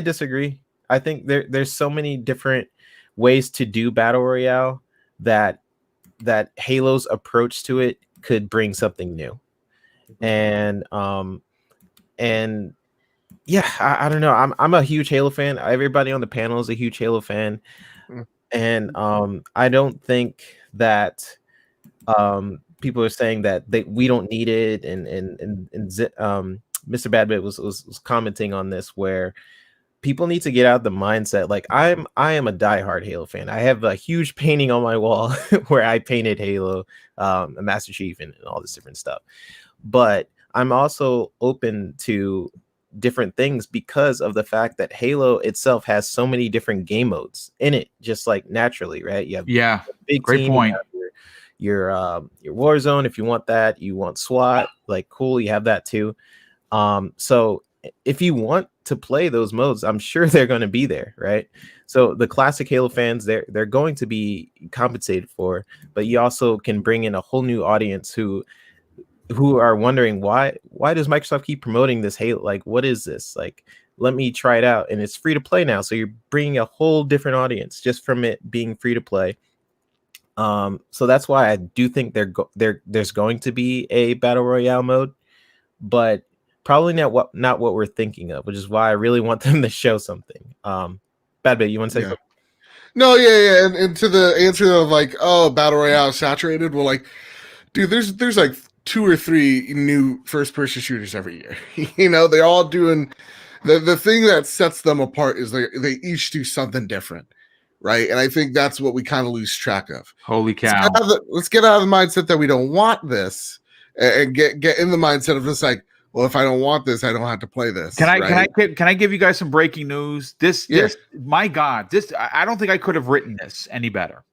disagree. I think there's so many different ways to do battle royale that Halo's approach to it could bring something new. And yeah, I don't know. I'm a huge Halo fan. Everybody on the panel is a huge Halo fan. And I don't think that people are saying that we don't need it, and Mr. Badbit was commenting on this, where people need to get out of the mindset. Like, I am a diehard Halo fan. I have a huge painting on my wall where I painted Halo, a Master Chief, and all this different stuff. But I'm also open to different things because of the fact that Halo itself has so many different game modes in it, just like naturally, right? You have big great team, point. your Warzone if you want that. You want SWAT, like cool, you have that too. So if you want to play those modes, I'm sure they're going to be there, right? So the classic Halo fans, they're going to be compensated for, but you also can bring in a whole new audience who are wondering why does Microsoft keep promoting this Halo? Like, what is this? Like, let me try it out, and it's free to play now. So you're bringing a whole different audience just from it being free to play. So that's why I do think there's going to be a battle royale mode, but probably not what we're thinking of, which is why I really want them to show something. Bad Bit, you want to say something? No, yeah. And to the answer of like, oh, battle royale is saturated. Well, like, dude, there's like 2 or 3 new first person shooters every year. You know, they're all doing the thing that sets them apart is they each do something different, right? And I think that's what we kind of lose track of. Holy cow! Let's get out of the mindset that we don't want this, and get in the mindset of just like, well, if I don't want this, I don't have to play this. Can I give you guys some breaking news? This my God, I don't think I could have written this any better.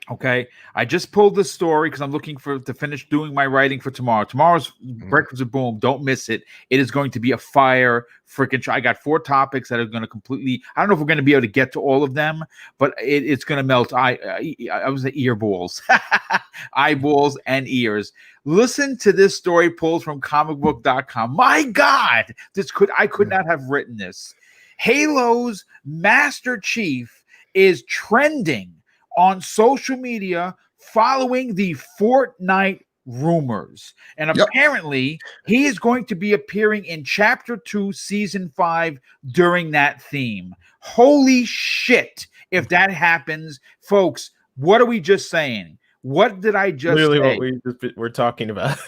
Okay, I just pulled this story because I'm looking to finish doing my writing for tomorrow. Tomorrow's Breakfast with Boom. Don't miss it. It is going to be a fire freaking show. I got 4 topics that are going to completely. I don't know if we're going to be able to get to all of them, but it's going to melt. I was the earballs, eyeballs, and ears. Listen to this story pulled from comicbook.com. My God, I could not have written this. Halo's Master Chief is trending on social media following the Fortnite rumors. And apparently he is going to be appearing in Chapter 2, Season 5 during that theme. Holy shit. If that happens, folks, what are we just saying? What did I just say? What we're talking about.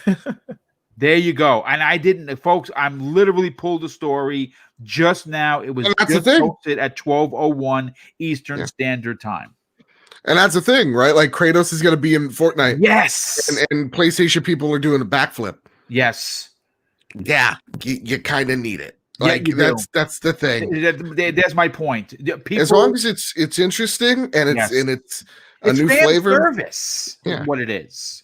There you go. And I didn't, folks, I'm literally pulled the story just now. It was just posted at 12:01 Eastern Standard Time. And that's the thing, right? Like Kratos is going to be in Fortnite. Yes. And PlayStation people are doing a backflip. Yes. Yeah. You kind of need it. Like that's the thing. That's my point. People, as long as it's interesting and it's a new flavor. Service. Yeah. What it is.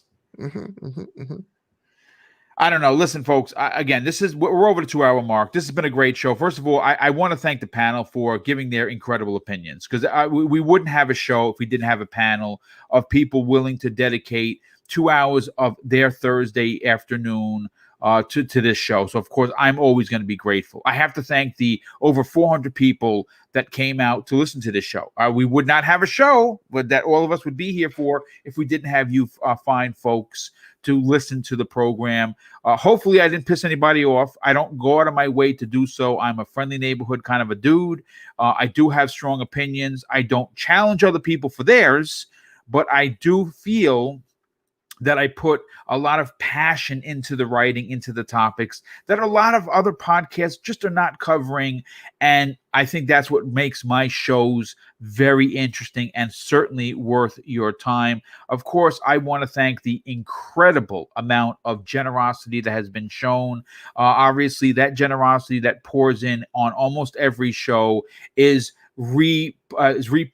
I don't know. Listen, folks, again, we're over the 2-hour mark. This has been a great show. First of all, I want to thank the panel for giving their incredible opinions, because we wouldn't have a show if we didn't have a panel of people willing to dedicate 2 hours of their Thursday afternoon to this show. So, of course, I'm always going to be grateful. I have to thank the over 400 people that came out to listen to this show. We would not have a show that all of us would be here for if we didn't have you fine folks to listen to the program. Hopefully I didn't piss anybody off. I don't go out of my way to do so. I'm a friendly neighborhood kind of a dude. I do have strong opinions. I don't challenge other people for theirs, but I do feel that I put a lot of passion into the writing, into the topics that a lot of other podcasts just are not covering. And I think that's what makes my shows very interesting and certainly worth your time. Of course, I want to thank the incredible amount of generosity that has been shown. Obviously, that generosity that pours in on almost every show is repurposed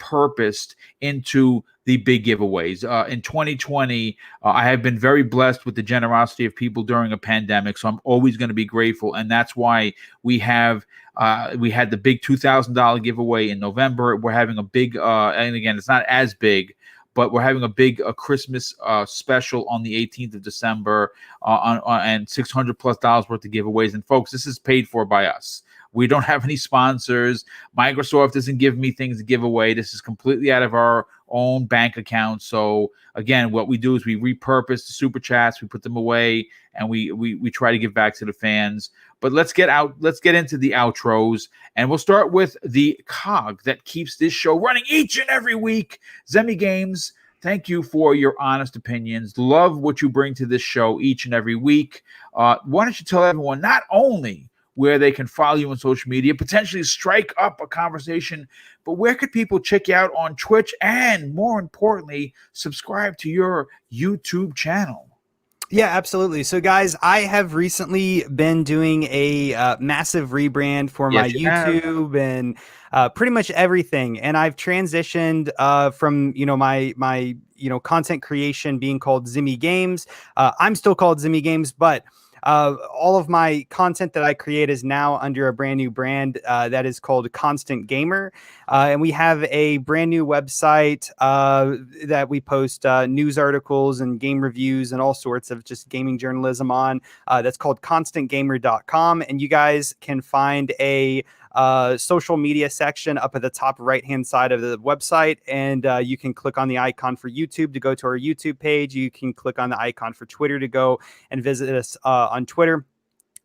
into the big giveaways. In 2020, I have been very blessed with the generosity of people during a pandemic, so I'm always going to be grateful, and that's why we had the big $2,000 giveaway in November. We're having a big, and again, it's not as big, but we're having a big Christmas special on the 18th of December, and $600+ worth of giveaways. And folks, this is paid for by us. We don't have any sponsors. Microsoft doesn't give me things to give away. This is completely out of our own bank account. So again, what we do is we repurpose the super chats, we put them away, and we try to give back to the fans. But let's get into the outros, and we'll start with the cog that keeps this show running each and every week. Zemi Games, thank you for your honest opinions. Love what you bring to this show each and every week. Why don't you tell everyone not only where they can follow you on social media, potentially strike up a conversation, but where could people check you out on Twitch, and more importantly, subscribe to your YouTube channel? Yeah, absolutely. So, guys, I have recently been doing a massive rebrand for my YouTube and pretty much everything. And I've transitioned from, my content creation being called Zimmy Games. I'm still called Zimmy Games, but all of my content that I create is now under a brand new brand that is called Constant Gamer. And we have a brand new website that we post news articles and game reviews and all sorts of just gaming journalism on. That's called constantgamer.com. And you guys can find a social media section up at the top right-hand side of the website. And you can click on the icon for YouTube to go to our YouTube page. You can click on the icon for Twitter to go and visit us on Twitter.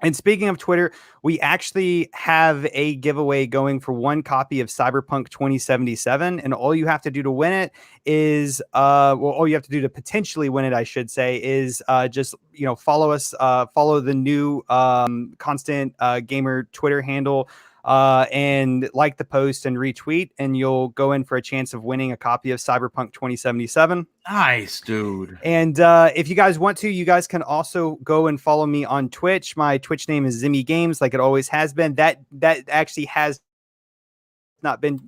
And speaking of Twitter, we actually have a giveaway going for one copy of Cyberpunk 2077. And all you have to do to win it is, all you have to do to potentially win it, I should say, is just, follow us, follow the new Constant Gamer Twitter handle, and like the post and retweet, and you'll go in for a chance of winning a copy of Cyberpunk 2077. Nice, dude. And if you guys want to, you guys can also go and follow me on Twitch. My Twitch name is Zimmy Games, like it always has been. That actually has not been,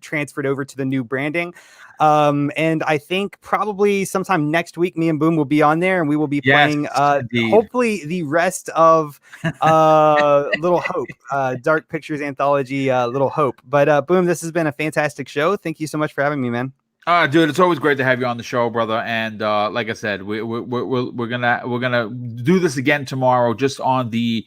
transferred over to the new branding. And I think probably sometime next week, me and Boom will be on there, and we will be playing hopefully the rest of Little Hope, Dark Pictures Anthology, Little Hope. But Boom, this has been a fantastic show. Thank you so much for having me, man. Dude, it's always great to have you on the show, brother. And like I said, we're gonna do this again tomorrow, just on the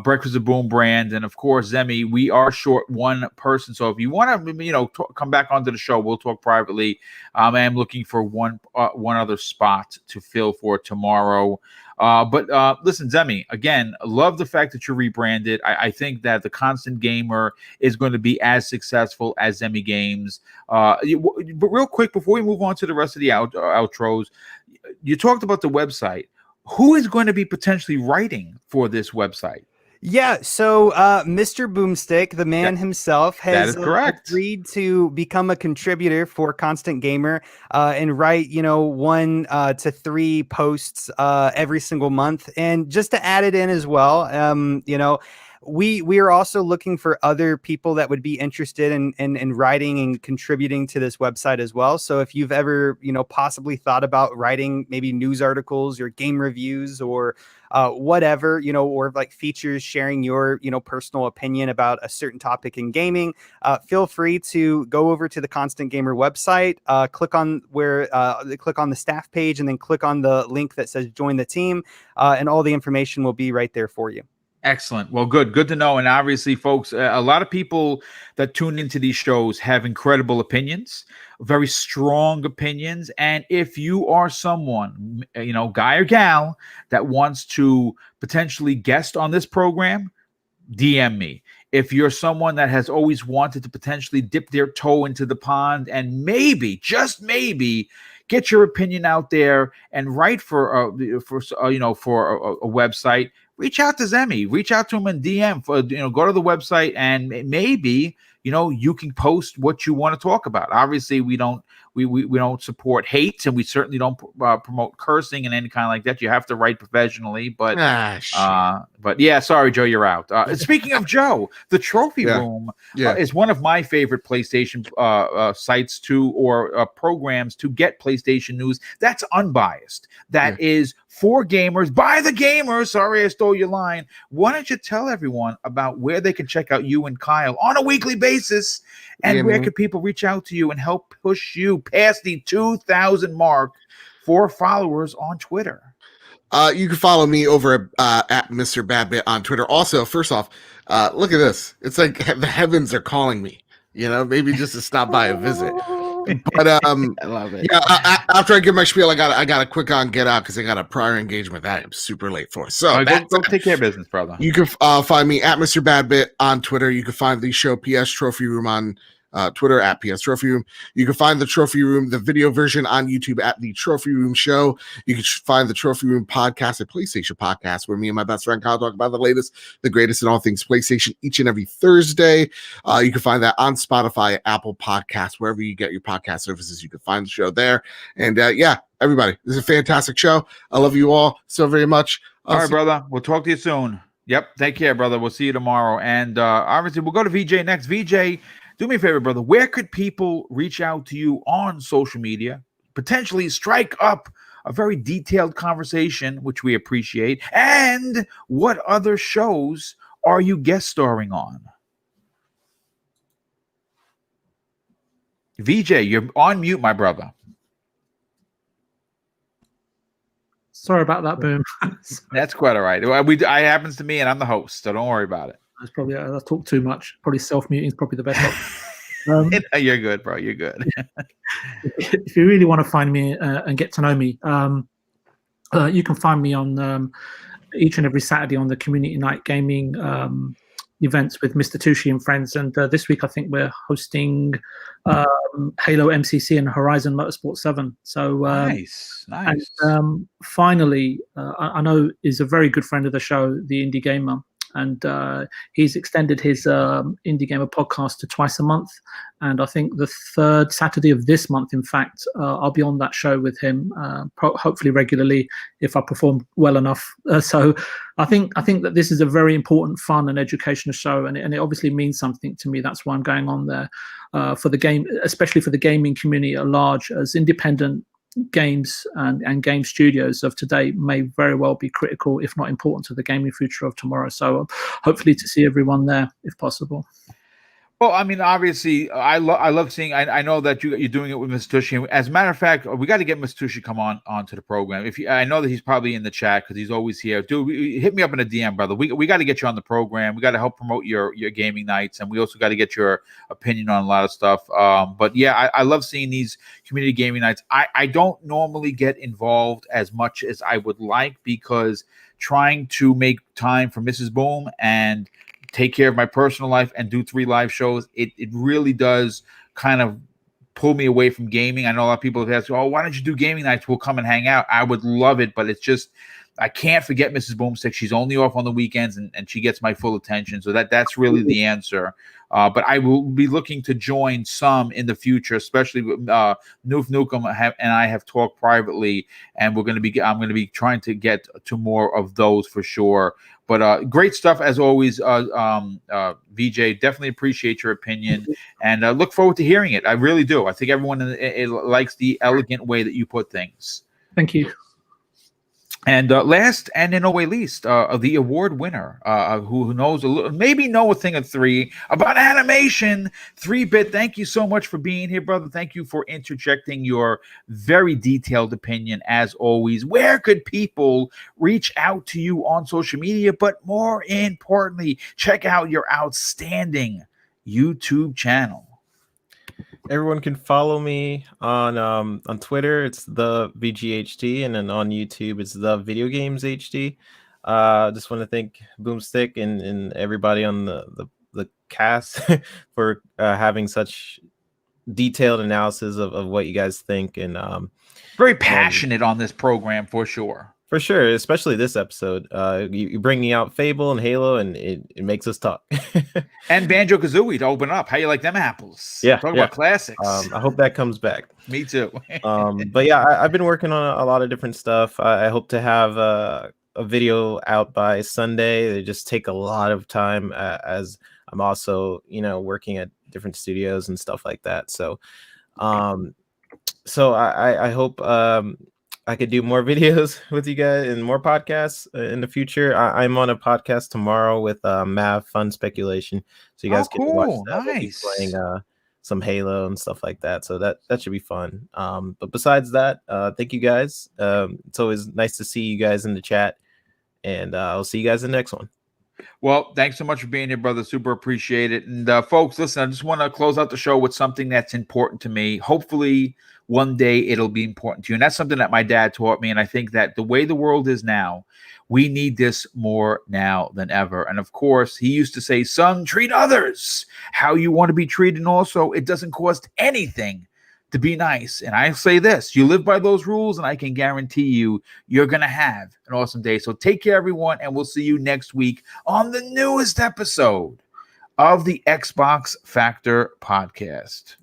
Breakfast of Boom brand. And of course, Zemi, we are short one person, so if you want to, come back onto the show, we'll talk privately. I am looking for one other spot to fill for tomorrow. But listen, Zemi, again, love the fact that you rebranded. I think that the Constant Gamer is going to be as successful as Zemi Games. But real quick, before we move on to the rest of the outros, you talked about the website. Who is going to be potentially writing for this website? Yeah, so Mr. Boomstick, the man himself, has agreed to become a contributor for Constant Gamer and write, 1 to 3 posts every single month. And just to add it in as well, we are also looking for other people that would be interested in writing and contributing to this website as well. So if you've ever, possibly thought about writing maybe news articles or game reviews or whatever, or like features, sharing your, personal opinion about a certain topic in gaming, feel free to go over to the Constant Gamer website, click on the staff page, and then click on the link that says join the team, and all the information will be right there for you. Excellent. Well, good to know. And obviously, folks, a lot of people that tune into these shows have incredible opinions, very strong opinions. And if you are someone, guy or gal, that wants to potentially guest on this program, DM me. If you're someone that has always wanted to potentially dip their toe into the pond and maybe, just maybe, get your opinion out there and write for a website, reach out to Zemi, reach out to him in DM, go to the website, and maybe, you can post what you want to talk about. Obviously, we don't support hate, and we certainly don't promote cursing and any kind like that. You have to write professionally, but yeah, sorry, Joe, you're out. Speaking of Joe, the Trophy Room is one of my favorite PlayStation sites or programs to get PlayStation news. That's unbiased. That is for gamers, by the gamers. Sorry, I stole your line. Why don't you tell everyone about where they can check out you and Kyle on a weekly basis, and where can people reach out to you and help push you past the 2,000 mark for followers on Twitter? You can follow me over at Mr. Badbit on Twitter. Also, first off, look at this. It's like the heavens are calling me, maybe just to stop by a visit. But I love it. Yeah, after I give my spiel, I got to quick on get out because I got a prior engagement that I'm super late for. So go take care of business, brother. You can find me at Mr. Badbit on Twitter. You can find the show PS Trophy Room on Twitter at PS Trophy Room. You can find the Trophy Room, the video version, on YouTube at the Trophy Room Show. You can find the Trophy Room podcast, a PlayStation podcast, where me and my best friend Kyle talk about the latest, the greatest in all things PlayStation each and every Thursday. You can find that on Spotify, Apple Podcasts, wherever you get your podcast services. You can find the show there. And everybody, this is a fantastic show. I love you all so very much. All right, brother. We'll talk to you soon. Yep. Take care, brother. We'll see you tomorrow. And obviously, we'll go to VJ next. VJ, do me a favor, brother. Where could people reach out to you on social media? potentially strike up a very detailed conversation, which we appreciate. And what other shows are you guest starring on? VJ, you're on mute, my brother. Sorry about that, Boom. That's quite all right. It happens to me, and I'm the host, so don't worry about it. That's probably I talk too much. Probably self-muting is probably the best option. You're good, bro. You're good. If you really want to find me and get to know me, you can find me on each and every Saturday on the Community Night Gaming events with Mr. Tushi and friends. And this week, I think we're hosting Halo MCC and Horizon Motorsport 7. So nice. And finally, I know is a very good friend of the show, the Indie Gamer. And he's extended his Indie Gamer podcast to twice a month. And I think the third Saturday of this month, in fact, I'll be on that show with him, hopefully regularly if I perform well enough. So I think that this is a very important, fun, and educational show, and it obviously means something to me. That's why I'm going on there for the game, especially for the gaming community at large, as independent games and game studios of today may very well be critical, if not important, to the gaming future of tomorrow. So hopefully to see everyone there if possible. Well, I mean, obviously, I love seeing. I know that you're doing it with Mr. Tushi. As a matter of fact, we got to get Mr. Tushi come onto the program. I know that he's probably in the chat because he's always here. Dude, hit me up in a DM, brother. We got to get you on the program. We got to help promote your gaming nights, and we also got to get your opinion on a lot of stuff. But yeah, I love seeing these community gaming nights. I don't normally get involved as much as I would like because trying to make time for Mrs. Boom and take care of my personal life and do 3 live shows, it really does kind of pull me away from gaming. I know a lot of people have asked, oh, why don't you do gaming nights? We'll come and hang out. I would love it, but it's just, I can't forget Mrs. Boomstick. She's only off on the weekends, and she gets my full attention. So that's really the answer. But I will be looking to join some in the future, especially with Noof Nukem and I have talked privately, and I'm going to be trying to get to more of those for sure. But great stuff as always, VJ. Definitely appreciate your opinion and look forward to hearing it. I really do. I think everyone likes the elegant way that you put things. Thank you. And last and in no way least, the award winner, who knows a little, maybe know a thing or 3 about animation, 3-Bit. Thank you so much for being here, brother. Thank you for interjecting your very detailed opinion, as always. Where could people reach out to you on social media? But more importantly, check out your outstanding YouTube channel. Everyone can follow me on Twitter. It's the VGHD, and then on YouTube, it's the Video Games HD. Just want to thank Boomstick and everybody on the cast for having such detailed analysis of what you guys think, and very passionate on this program for sure. For sure, especially this episode. You bring me out Fable and Halo, and it makes us talk. And Banjo Kazooie to open up. How you like them apples? Yeah, talk about classics. I hope that comes back. Me too. But yeah, I've been working on a lot of different stuff. I hope to have a video out by Sunday. They just take a lot of time, as I'm also working at different studios and stuff like that. So, I hope I could do more videos with you guys and more podcasts in the future. I'm on a podcast tomorrow with Mav Fun Speculation, so you guys can watch that. Nice. We'll be playing some Halo and stuff like that, so that should be fun. But besides that, thank you guys. It's always nice to see you guys in the chat, and I'll see you guys in the next one. Well, thanks so much for being here, brother. Super appreciate it. And folks, listen, I just want to close out the show with something that's important to me. Hopefully one day it'll be important to you. And that's something that my dad taught me. And I think that the way the world is now, we need this more now than ever. And of course, he used to say, son, treat others how you want to be treated. And also, it doesn't cost anything to be nice. And I say this, you live by those rules, and I can guarantee you, you're going to have an awesome day. So take care, everyone, and we'll see you next week on the newest episode of the Xbox Factor podcast.